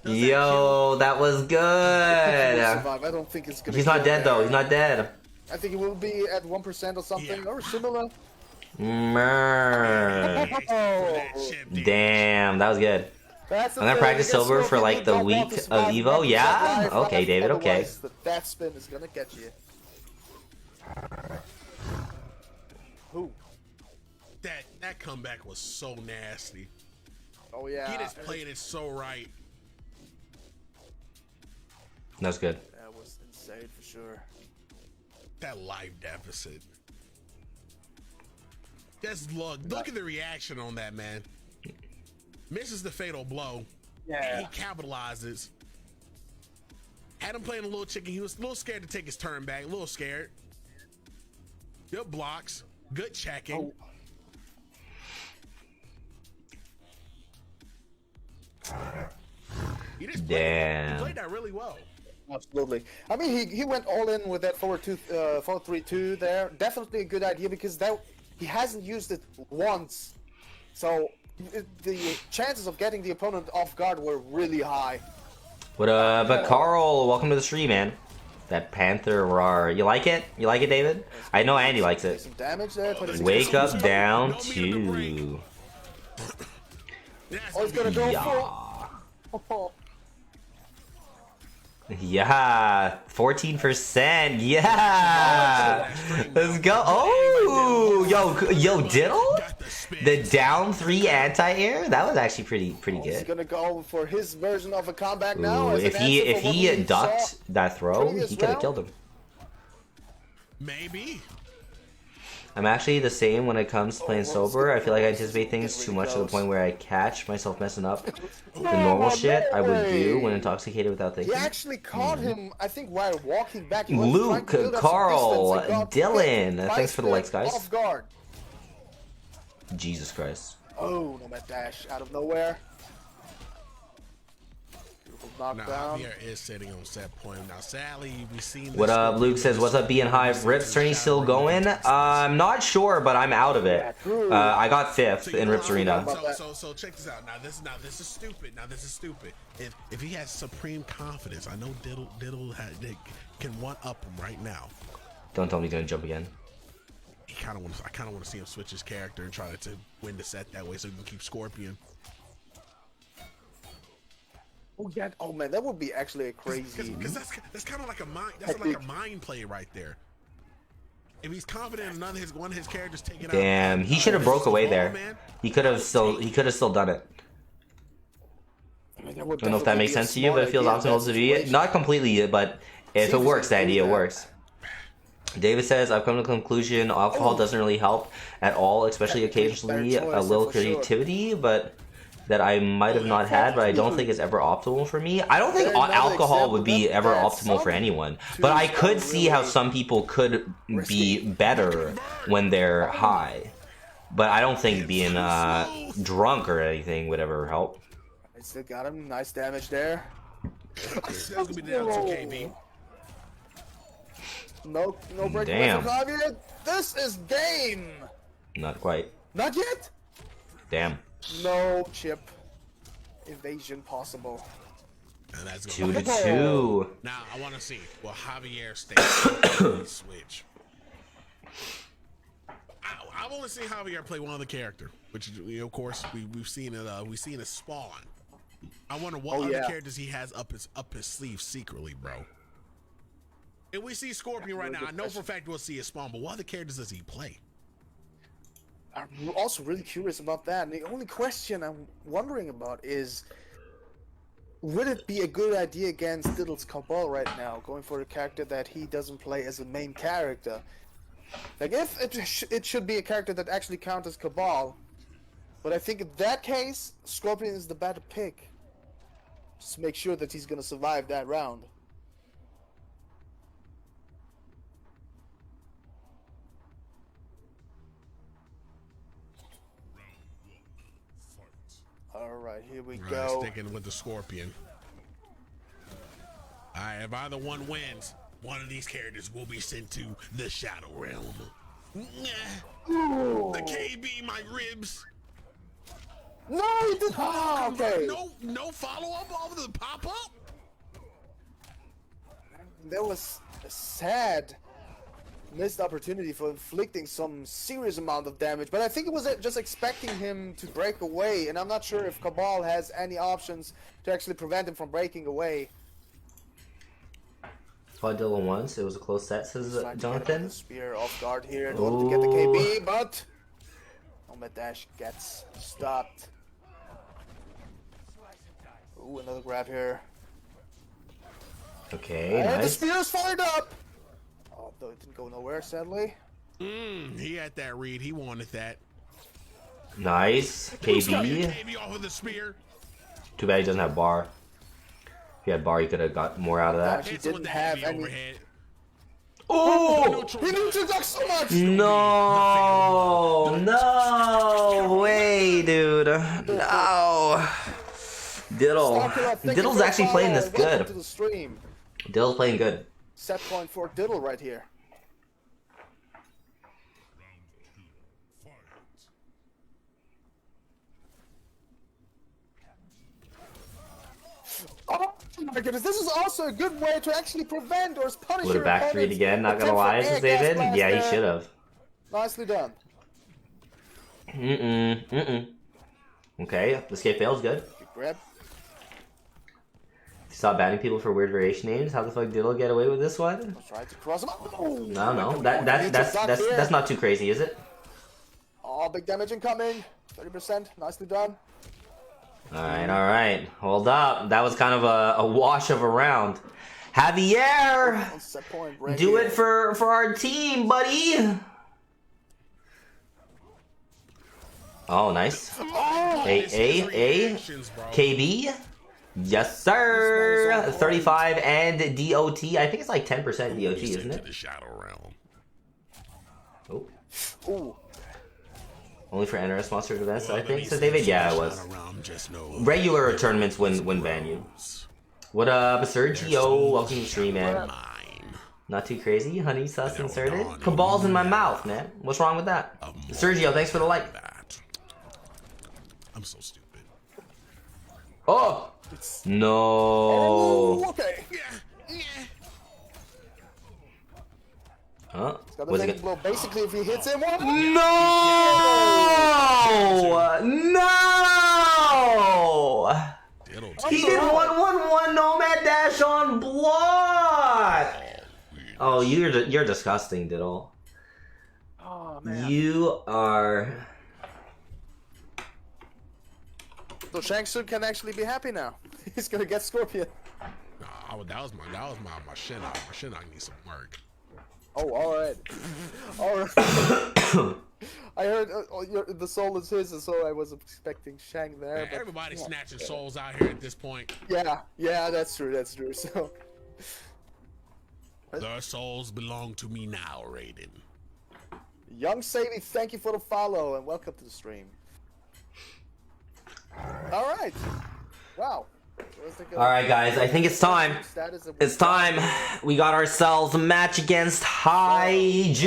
Yo, that was good. I don't think it's gonna. He's not dead though. He's not dead. I think it will be at 1% or something, or similar. Damn, that was good. I'm gonna practice sober for like the week of Evo. Yeah? Okay, David, okay. The death spin is gonna get you. Who? That comeback was so nasty. Oh yeah. He just played it so right. That was good. That was insane for sure. That life deficit. Just look at the reaction on that, man. Misses the fatal blow. Yeah. He capitalizes. Had him playing a little chicken. He was a little scared to take his turn back. A little scared. Good blocks. Good checking. Damn. He played that really well. Absolutely. I mean, he went all in with that 4-3-2 there. Definitely a good idea because he hasn't used it once. So the chances of getting the opponent off guard were really high. But Carl, welcome to the stream, man. That Panther RAR. You like it? You like it, David? I know Andy likes it. Some damage there. Wake up down 2. Oh, he's gonna go Yeah. full. Yeah, 14%. Yeah, let's go. Oh, yo, Diddle, the down 3 anti-air. That was actually pretty He's good. gonna go for his version of a comeback now. Ooh, as if an he answer if for what he we ducked saw that throw, previous he could have round. killed him. Maybe. I'm actually the same when it comes to playing well, sober. I feel like I this is anticipate things getting too really much to the close. point where I catch myself messing up the No, normal no shit I would do way. when intoxicated without He thinking. actually caught him, I think, while walking back. He was trying Luke, to build up some Carl, distance and got Dylan, hit by thanks for the likes, Spit guys. Off guard. Jesus Christ. Oh, nomad dash out of nowhere. Beautiful Now knockdown. Javier is sitting on set point. Now sadly we've seen What this up, Scorpion Luke says, what's up, being high? Rips tourney still going? I'm not sure, but I'm out of it. I got 5th in Rips Arena. So check this out. Now this is stupid. If he has supreme confidence, I know Diddle can one up him right now. Don't tell me he's gonna jump again. I kind of want to see him switch his character and try to win the set that way, so he can keep Scorpion. Oh yeah. Oh man, that would be actually a crazy. Because that's kind of like a mind. That's like a mind play right there. If he's confident in one of his characters taking out. Damn, he should have broke away there. He could have still done it. I I don't know if that makes sense to you, but it feels optimal to be it. Not completely, but if it works, the idea works. David says, I've come to the conclusion alcohol doesn't really help at all, especially occasionally a little creativity, but that I might have not had, but I don't think it's ever optimal for me. I don't think alcohol would be ever optimal for anyone, but I could see how some people could be better when they're high. But I don't think being drunk or anything would ever help. I still got him. Nice damage there. That's gonna be down to KB. No break Damn. from Javier. This is game. Not quite. Not yet. Damn. No chip evasion possible. And that's 2 gonna to 2. Now I want to see will Javier stay switch. I've only seen Javier play one other character, which of course we've seen it spawn. I wonder what other characters he has up his sleeve secretly, bro. If we see Scorpion right now, I know for a fact we'll see his spawn, but what other characters does he play? I'm also really curious about that. And the only question I'm wondering about is, would it be a good idea against Diddle's Cabal right now, going for a character that he doesn't play as a main character? Like, if it should be a character that actually counts as Cabal, but I think in that case, Scorpion is the better pick. Just to make sure that he's gonna survive that round. Alright, here we go. Sticking with the Scorpion. Alright, if either one wins, one of these characters will be sent to the Shadow Realm. The KB, my ribs. No, he did. Oh, okay. No follow-up off of the pop-up? There was a sad missed opportunity for inflicting some serious amount of damage, but I think it was just expecting him to break away, and I'm not sure if Cabal has any options to actually prevent him from breaking away. Fought Dylan once. It was a close set, says Jonathan. The spear off guard here in order to get the KB, but Nomad Dash gets stopped. Ooh, another grab here. Okay, And the nice. spear is fired up! Although it didn't go nowhere, sadly. He had that read. He wanted that. Nice. KB. KB off with the spear. Too bad he doesn't have bar. If he had bar, he could have got more out of that. He Hits with didn't the have heavy any. overhead. Oh! He neutral ducked so much! No! No way, dude. No. Diddle. Diddle's actually playing this Welcome to good. the stream. Diddle's playing good. Set point for Diddle right here. Oh my goodness, this is also a good way to actually prevent or punish Would your have back 3'd opponent's again, not gonna attempt lie, for says air gas David. blast Yeah, he there. should have. Nicely done. Okay, escape fails, good. Good grab. Stop banning people for weird variation names. How the fuck did I get away with this one? Try to cross him. Oh, No, no, that's not too crazy, is it? Oh, big damage incoming. 30%. Nicely done. All right. Hold up. That was kind of a wash of a round. Javier, Set point right do here. it for our team, buddy. Oh, nice. A KB. Yes, sir. 35 and DOT. I think it's like 10% DOT, isn't it? The shadow realm. Oh. Ooh. Only for NRS sponsored events, I think. So David, yeah, it was. Just know Regular tournaments win ban you. What up, Sergio? Welcome to the stream, man. Not too crazy. Honey sus inserted. Cabal's in my mouth, man. What's wrong with that? Sergio, thanks for the like. I'm so stupid. Oh! No. Oh, okay. Huh? Got the Was big it? blow. Basically, if he hits him, No! No! He did 1-1-1 Nomad Dash on block. Oh, you're disgusting, Diddle. Oh man. You are. So Shang Tsung can actually be happy now. He's gonna get Scorpion. Nah, that was my Shinnok. My Shinnok needs some work. Oh, all right. All right. I heard the soul is his, and so I was expecting Shang there. Man, But, everybody's snatching souls out here at this point. yeah, that's true. That's true. So Their souls belong to me now, Raiden. Young Sadie, thank you for the follow and welcome to the stream. All right. Wow. All right, guys. I think it's time. It's time. We got ourselves a match against Hijinks.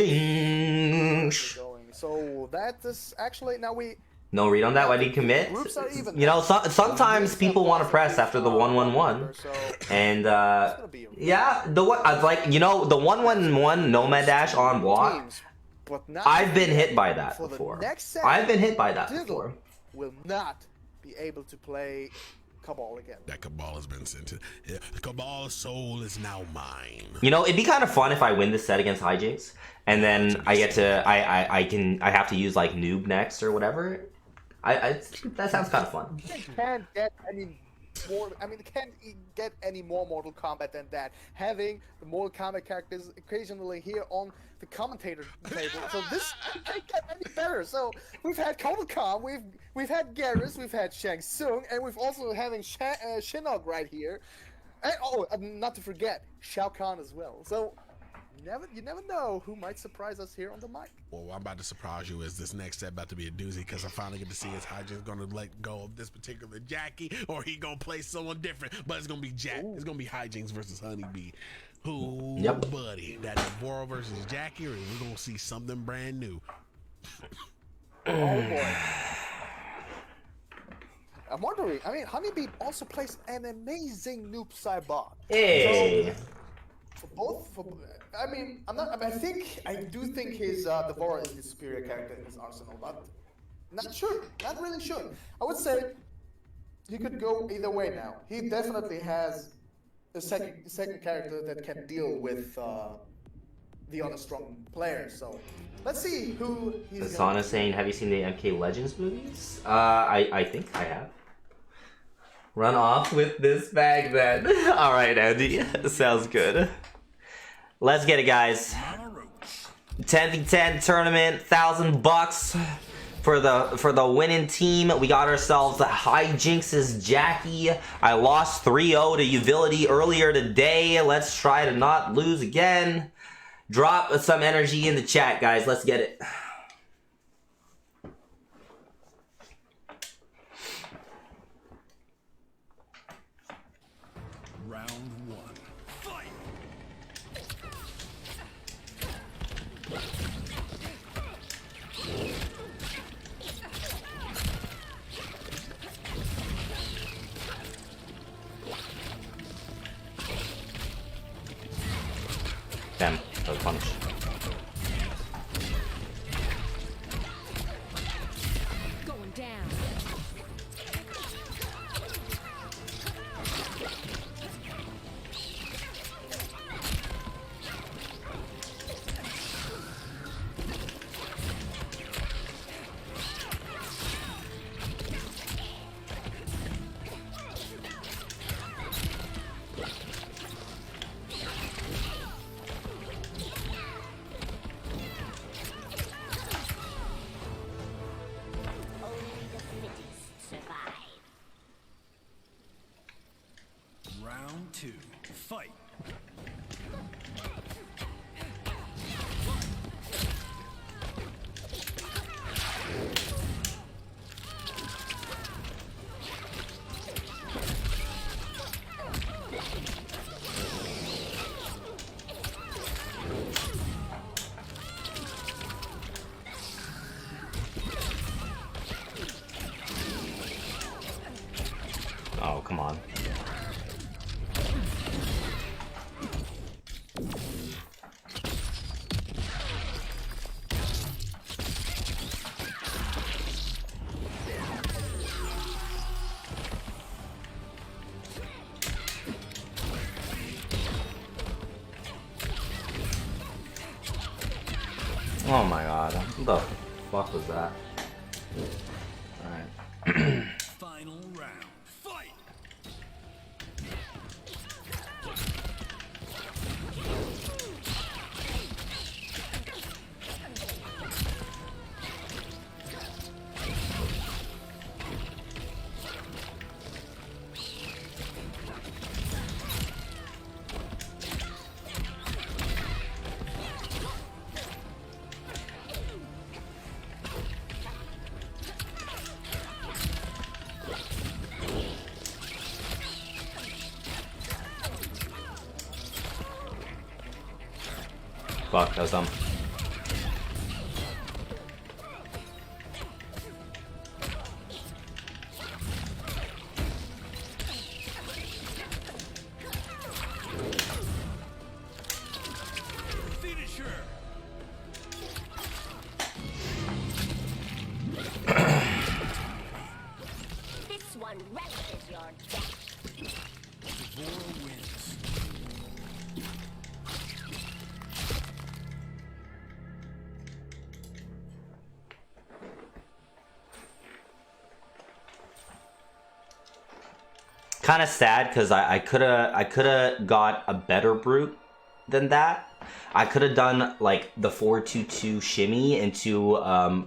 So that is actually now we. No read on that. Why did he commit? Groups are even. You know, sometimes people want to press after the 1-1-1, and yeah, the what like the 1-1-1 Nomad Dash on block. I've been hit by that before. I've been hit by that before. Will not be able to play Cabal again. That Cabal has been sent to. Yeah, the Cabal's soul is now mine. You know, it'd be kind of fun if I win this set against Hijinks, and then I get to I have to use like noob next or whatever. That sounds kind of fun. Can't get any more. I mean, can't get any more Mortal Kombat than that. Having the Mortal Kombat characters occasionally here on the commentator table, so this can't get any better. So we've had Kotal Kahn, we've had Garrus, we've had Shang Tsung, and we've also having Shinnok right here, and not to forget Shao Kahn as well. So you never know who might surprise us here on the mic. Well, what I'm about to surprise you is this next set about to be a doozy because I finally get to see is Hijinks gonna let go of this particular Jackie or he gonna play someone different. But it's gonna be It's gonna be Hijinks versus Honeybee. Who, buddy? That Devora versus Jackie, or we're gonna see something brand new. Oh boy. I'm wondering. I mean, Honeybee also plays an amazing noob Cybot. Hey. So, I mean, I do think his Devora is the superior character in his arsenal, but not sure. Not really sure. I would say he could go either way now. He definitely has the second character that can deal with the other strong players. So let's see who he's. Sana saying, "Have you seen the MK Legends movies?" I think I have. Run off with this bag then. All right, Andy. Sounds good. Let's get it, guys. 10v10 tournament, $1,000 for the winning team. We got ourselves Hijinks' Jackie. I lost 3-0 to Uvility earlier today. Let's try to not lose again. Drop some energy in the chat, guys. Let's get it. Damn, that was a punch. Going down. Round 2. Fight. Oh, come on. Oh my god, what the fuck was that? Alright. Final round. Fight. Fuck, that was dumb. Finisher. This one relishes your death. Devora wins. Kind of sad because I could have got a better brute than that. I could have done like the 4-2-2 shimmy into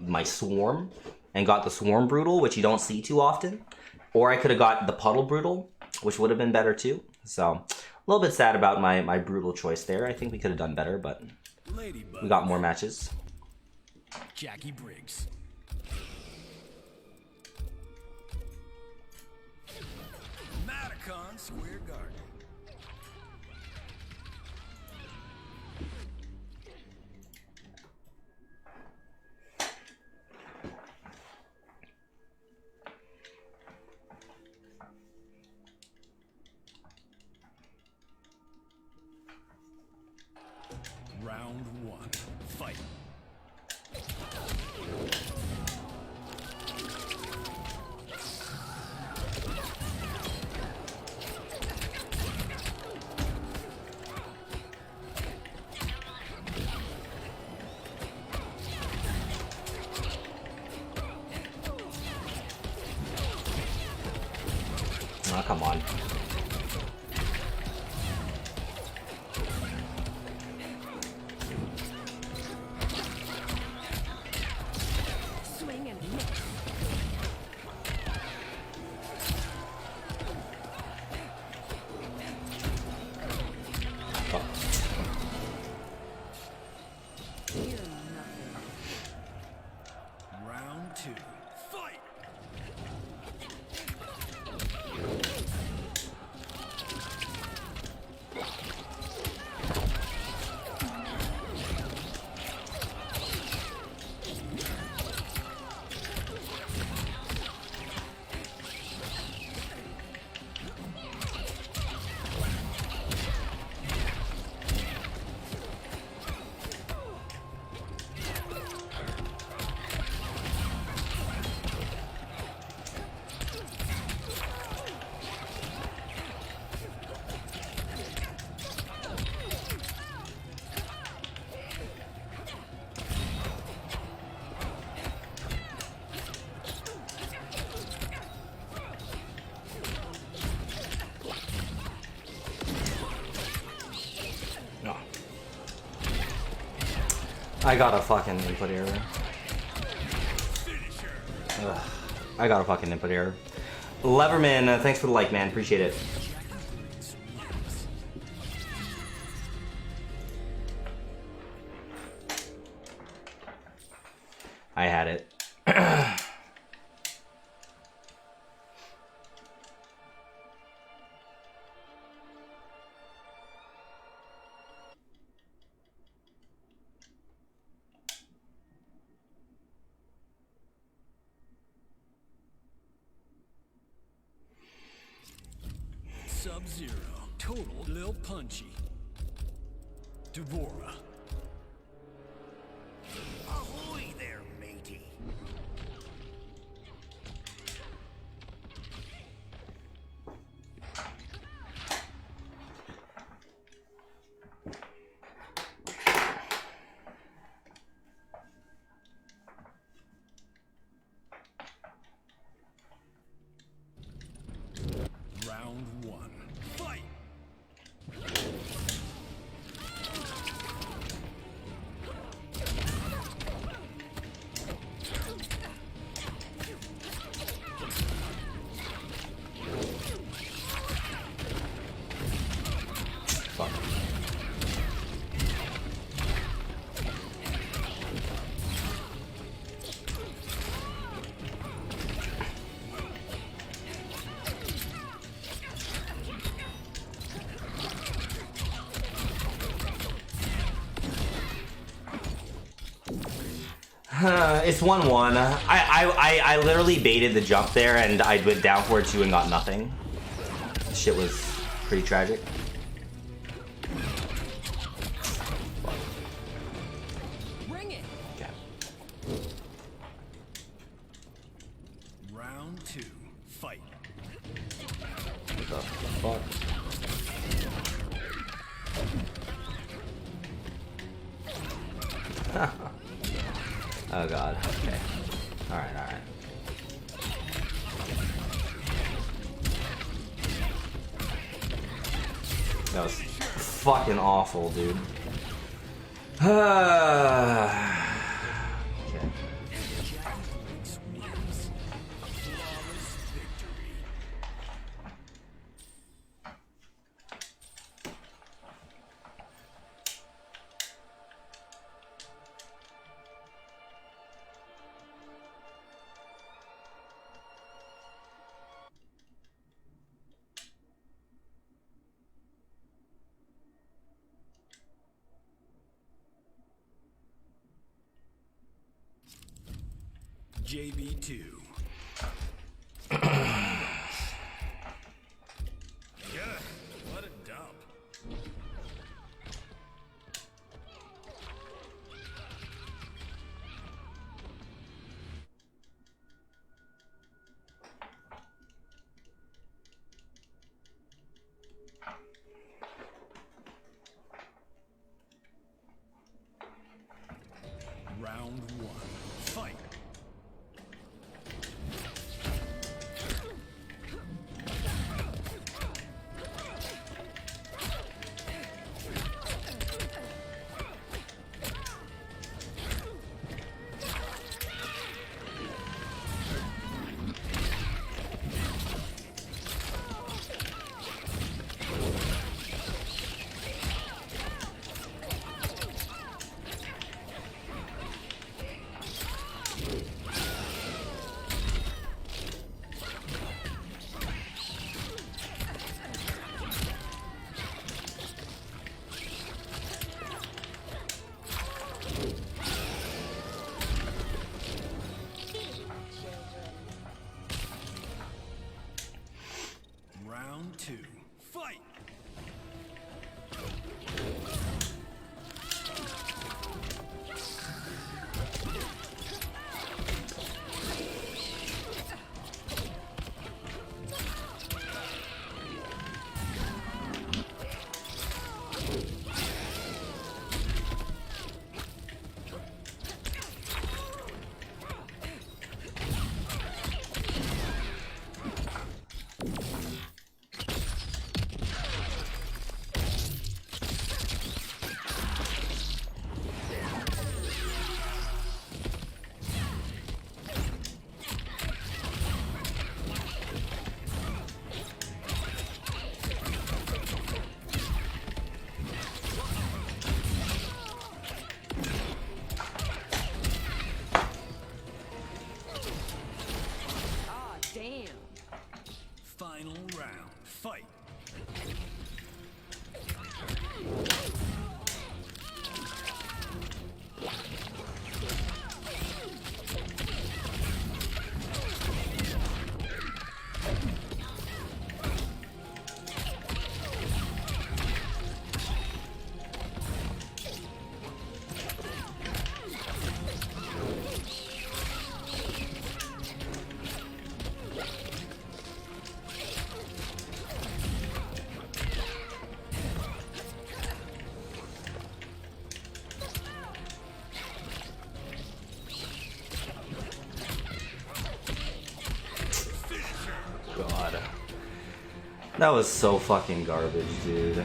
my swarm and got the swarm brutal, which you don't see too often, or I could have got the puddle brutal, which would have been better too. So a little bit sad about my brutal choice there. I think we could have done better, but Ladybug. we got more matches. Jackie Briggs. Madicon Square Garden. Round 1. Fight. Oh, come on. Swing and miss. You're nothing. Round 2. Fight. No. I got a fucking input error. Ugh. I got a fucking input error. Leverman, thanks for the like, man. Appreciate it. Jackie Briggs I had it. Sub-Zero. Total Lil Punchy. Devora. Ahoy there, matey. Round one. Fight! Fuck. It's 1-1. I literally baited the jump there and I went down for it too and got nothing. Shit was pretty tragic. Bring it. Okay. Round two. Fight. What the fuck? Oh god. Okay. Alright, alright. That was fucking awful, dude. Okay. JB2. Yeah, what a dump. Round one. Fight. That was so fucking garbage, dude.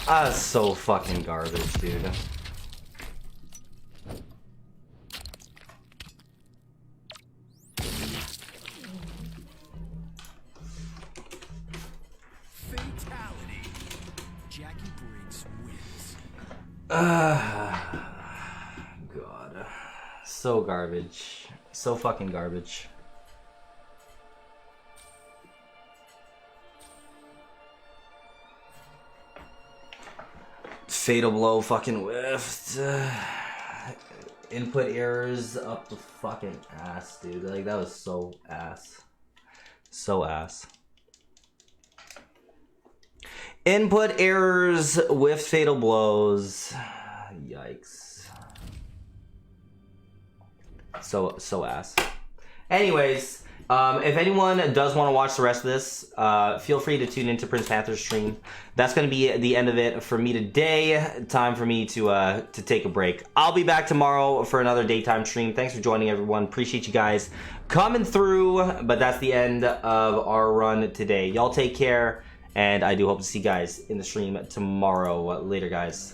That was so fucking garbage, dude. Fatality. Jackie Briggs wins. God. So garbage. So fucking garbage. Fatal blow fucking whiffed. Input errors up the fucking ass, dude. Like, that was so ass. So ass. Input errors with fatal blows. Yikes. So ass. Anyways, if anyone does want to watch the rest of this, feel free to tune into Prince Panther's stream. That's going to be the end of it for me today. Time for me to take a break. I'll be back tomorrow for another daytime stream. Thanks for joining, everyone. Appreciate you guys coming through. But that's the end of our run today. Y'all take care, and I do hope to see you guys in the stream tomorrow. Later, guys.